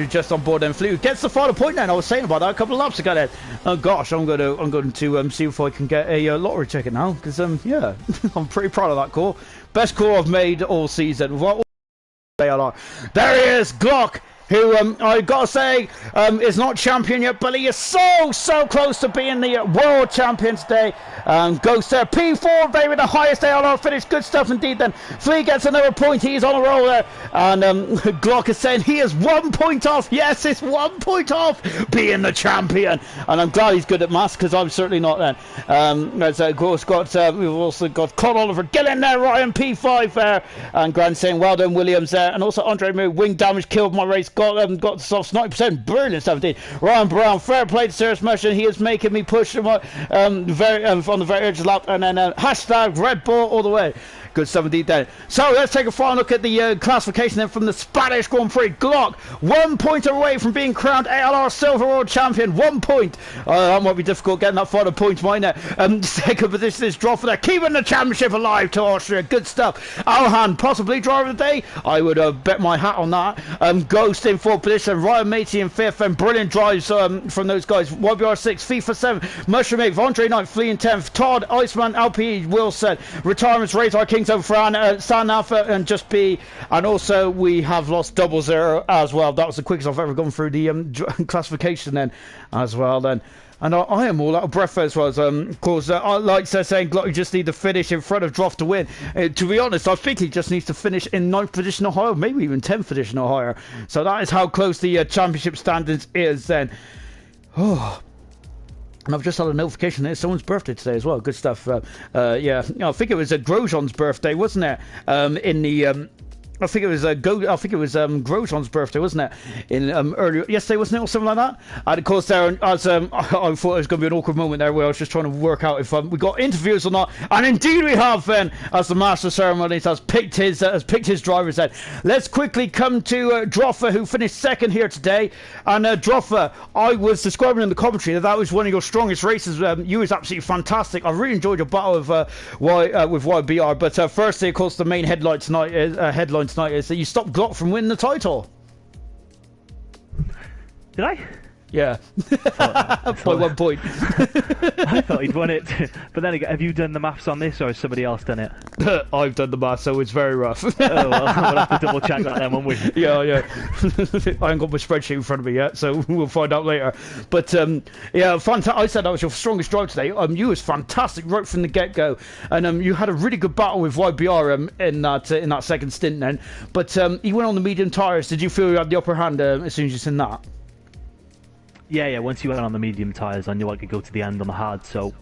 A: just on board then. Flea gets the final point then. I was saying about that a couple of laps ago then. Oh gosh, I'm going to see if I can get a lottery ticket now, because yeah, I'm pretty proud of that call. Best call I've made all season. ALR. There he is, Glock, who I gotta say is not champion yet, but he is so close to being the world champion today. Goes there, P4 baby, the highest ALR finish. Good stuff indeed then. Flea gets another point, he's on a roll there, and Glock is saying he is 1 point off. Yes, it's 1 point off being the champion, and I'm glad he's good at maths, because I'm certainly not then. There's of course we've also got Con Oliver, get in there Ryan, P5 there, and Grant saying well done Williams there, and also Andre Moo, wing damage killed my race, got the soft 90%, brilliant stuff indeed. Ryan Brown, fair play to Serious Motion, he is making me push him on the very edge of the lap, and then hashtag Red Bull all the way. Good stuff indeed then. So let's take a final look at the classification then from the Spanish Grand Prix. Glock, 1 point away from being crowned ALR Silver World Champion. 1 point. That might be difficult getting that final point, mine there. Second position is Droffer there, keeping the championship alive to Austria. Good stuff. Alhan, possibly driver of the day. I would bet my hat on that. Ghost in 4th position, Ryan Matey in 5th, and brilliant drives from those guys. YBR 6, FIFA 7, Mushroom 8, Andre 9, Flea in 10th, Todd, Iceman, LPE, Wilson, Retirements, Razor Kings over Fran, San Alpha, and Just B, and also we have lost 00 as well. That was the quickest I've ever gone through the classification then as well then. And I am all out of breath as well as, of course, like they're saying, Glock, you just need to finish in front of Droff to win. To be honest, I think he just needs to finish in 9th position or higher, maybe even 10th position or higher. So that is how close the championship standings is then. Oh. And I've just had a notification that it's someone's birthday today as well. Good stuff. Yeah, I think it was Grosjean's birthday, wasn't it? I think it was Grosjean's birthday, wasn't it? In earlier yesterday, wasn't it, or something like that? And of course, there, as I thought it was going to be an awkward moment there, where I was just trying to work out if we got interviews or not. And indeed, we have. Then, as the master of ceremonies has picked his drivers. Then, let's quickly come to Droffer, who finished second here today. And Droffer, I was describing in the commentary that was one of your strongest races. You was absolutely fantastic. I really enjoyed your battle with YBR. But firstly, of course, the main headline tonight is that you stopped Glock from winning the title.
B: Did I?
A: Yeah. By 1 point.
B: I thought he'd won it. But then again, have you done the maths on this, or has somebody else done it?
A: I've done the maths, so it's very rough.
B: Oh, well, we'll have to double check that then, won't we?
A: Yeah. I haven't got my spreadsheet in front of me yet, so we'll find out later. But yeah, I said that was your strongest drive today. You was fantastic right from the get-go, and you had a really good battle with YBR in that second stint then. But he went on the medium tyres. Did you feel you had the upper hand as soon as you seen that?
B: Yeah. Once you went on the medium tyres, I knew I could go to the end on the hard, so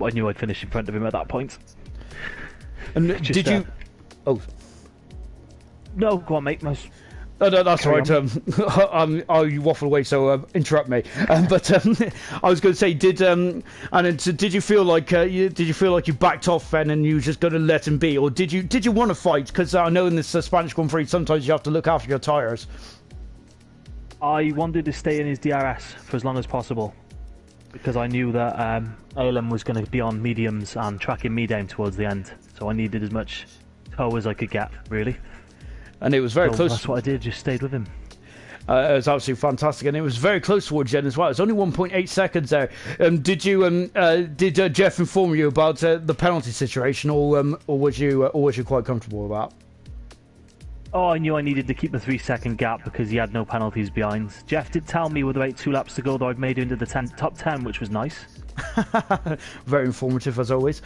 B: I knew I'd finish in front of him at that point.
A: And did you? Oh.
B: No, go on, mate.
A: Oh, no, that's right. You waffle away, so interrupt me. But I was going to say, did you feel like you backed off then, and you were just going to let him be, or did you want to fight? Because I know in this Spanish Grand Prix, sometimes you have to look after your tyres.
B: I wanted to stay in his DRS for as long as possible, because I knew that ALM was going to be on mediums and tracking me down towards the end, so I needed as much tow as I could get, really. And it was very close. That's what I did, just stayed with him. It
A: was absolutely fantastic, and it was very close towards the end as well. It was only 1.8 seconds there. Did Jeff inform you about the penalty situation, or was you quite comfortable with that?
B: Oh, I knew I needed to keep the 3-second gap because he had no penalties behind. Jeff did tell me with about 2 laps to go that I'd made it into the top 10, which was nice.
A: Very informative as always.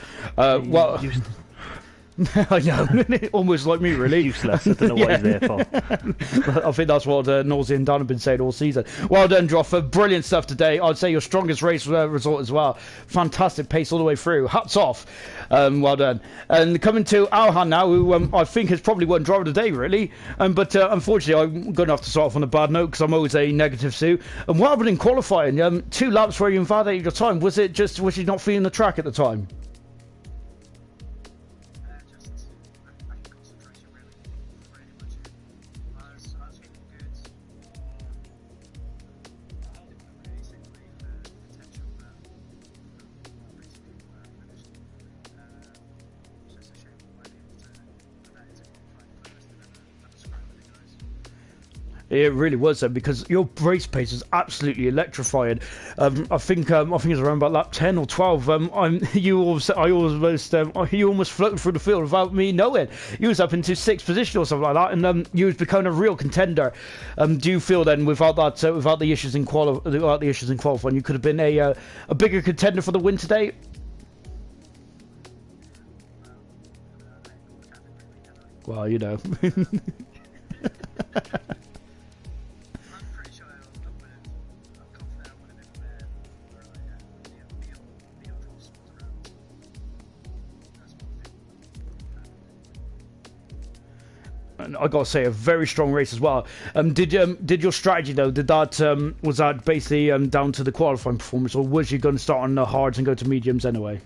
A: I know, almost like me, really.
B: Useless. I don't know what he's there for.
A: I think that's what Nosey and Dan have been saying all season. Well done, Joffa. Brilliant stuff today. I'd say your strongest race result as well. Fantastic pace all the way through. Hats off. Well done. And coming to Alhan now, who I think has probably won driver of the day, really. But unfortunately, I'm going to have to start off on a bad note because I'm always a negative Sue. And what happened in qualifying? 2 laps where you invalidated your time. Was you not feeling the track at the time? It really was though, because your race pace is absolutely electrifying. I think it was around about lap 10 or 12. You almost floated through the field without me knowing. You was up into 6th position or something like that, and you was becoming a real contender. Do you feel then, without the issues in qualifying, you could have been a bigger contender for the win today? Well, you know. And I gotta say, a very strong race as well. Did your strategy though? Was that basically down to the qualifying performance, or was you going to start on the hards and go to mediums anyway?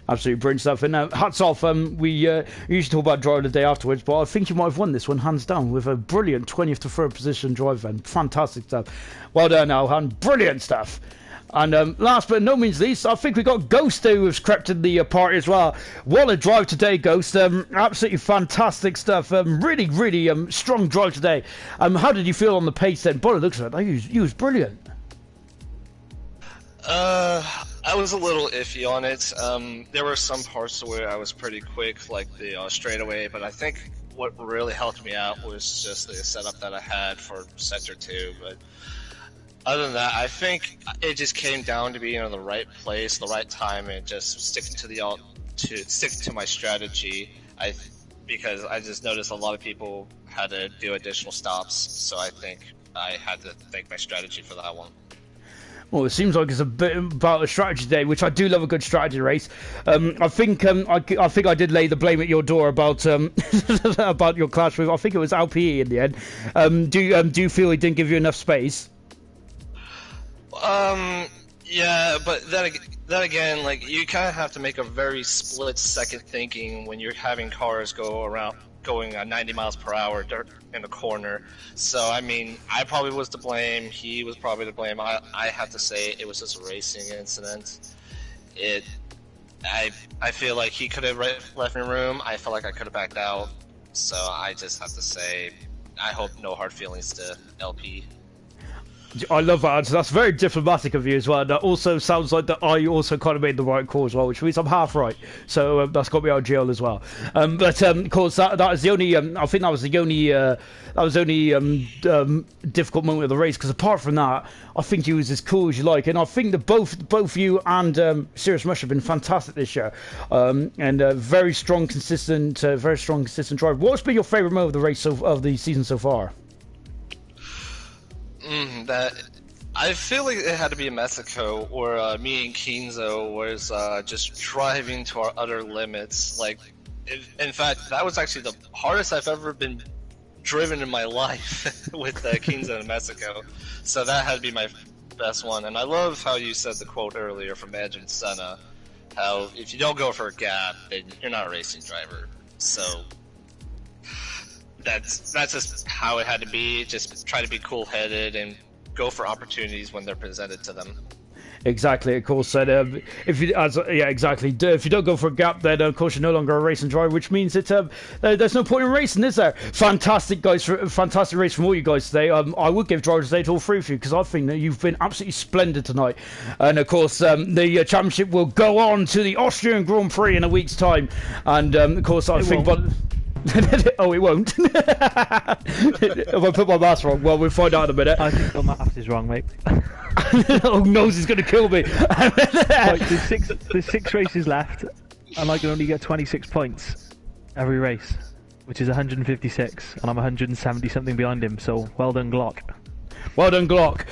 A: Absolutely brilliant stuff. And hats off. We usually talk about driver of the day afterwards, but I think you might have won this one hands down with a brilliant 20th to 3rd position drive. Then fantastic stuff. Well done, Alhan. Brilliant stuff. And last but no means least, I think we got Ghost who has crept in the party as well. What a drive today, Ghost. Absolutely fantastic stuff. Really strong drive today. How did you feel on the pace then? By the looks of it, you was brilliant.
C: I was a little iffy on it. There were some parts where I was pretty quick, like the straightaway, but I think what really helped me out was just the setup that I had for Sector 2. But other than that, I think it just came down to being in the right place, the right time, and just sticking to my strategy. Because I just noticed a lot of people had to do additional stops, so I think I had to thank my strategy for that one.
A: Well, it seems like it's a bit about a strategy day, which I do love a good strategy race. I think I did lay the blame at your door about about your clash with, I think it was LPE in the end. Do you feel he didn't give you enough space?
C: Yeah, but then again, like, you kind of have to make a very split-second thinking when you're having cars going at 90 miles per hour in the corner. So, I mean, I probably was to blame. He was probably to blame. I have to say it was just a racing incident. I feel like he could have left me room. I felt like I could have backed out. So I just have to say, I hope no hard feelings to LP.
A: I love that answer. That's very diplomatic of you as well. That also sounds like that I also kind of made the right call as well, which means I'm half right. So that's got me out of jail as well. But of course, that is the only. I think that was the only difficult moment of the race. Because apart from that, I think you was as cool as you like, and I think that both you and Serious Mush have been fantastic this year, and very strong, consistent drive. What's been your favourite moment of the race of the season so far?
C: That I feel like it had to be in Mexico, where me and Kinzo was just driving to our utter limits. Like, in fact, that was actually the hardest I've ever been driven in my life with Kinzo in Mexico. So that had to be my best one. And I love how you said the quote earlier from Edge and Senna, how if you don't go for a gap, then you're not a racing driver. So that's just how it had to be. Just try to be cool-headed and go for opportunities when they're presented to them.
A: Exactly, of course. And if you, exactly. If you don't go for a gap, then of course you're no longer a racing driver, which means that there's no point in racing, is there? Fantastic, guys! Fantastic race from all you guys today. I would give drivers today to all three of you because I think that you've been absolutely splendid tonight. And of course, the championship will go on to the Austrian Grand Prix in a week's time. And of course, I think, but. Oh, it won't. If I put my mask wrong, well, we'll find out in a minute.
B: I think the math is wrong, mate.
A: Oh, Nose is going to kill me.
B: Right, there's six races left, and I can only get 26 points every race, which is 156, and I'm 170 something behind him. So well done, Glock.
A: Well done, Glock.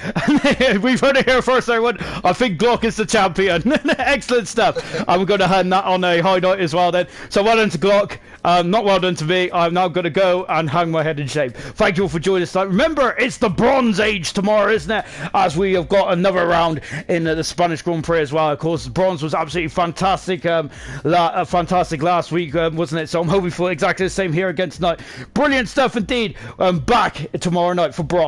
A: We've heard it here first, everyone. I think Glock is the champion. Excellent stuff. I'm going to hand that on a high note as well then. So well done to Glock. Not well done to me. I'm now going to go and hang my head in shame. Thank you all for joining us tonight. Remember, it's the Bronze Age tomorrow, isn't it? As we have got another round in the Spanish Grand Prix as well. Of course, bronze was absolutely fantastic. Fantastic last week, wasn't it? So I'm hoping for exactly the same here again tonight. Brilliant stuff indeed. Back tomorrow night for bronze.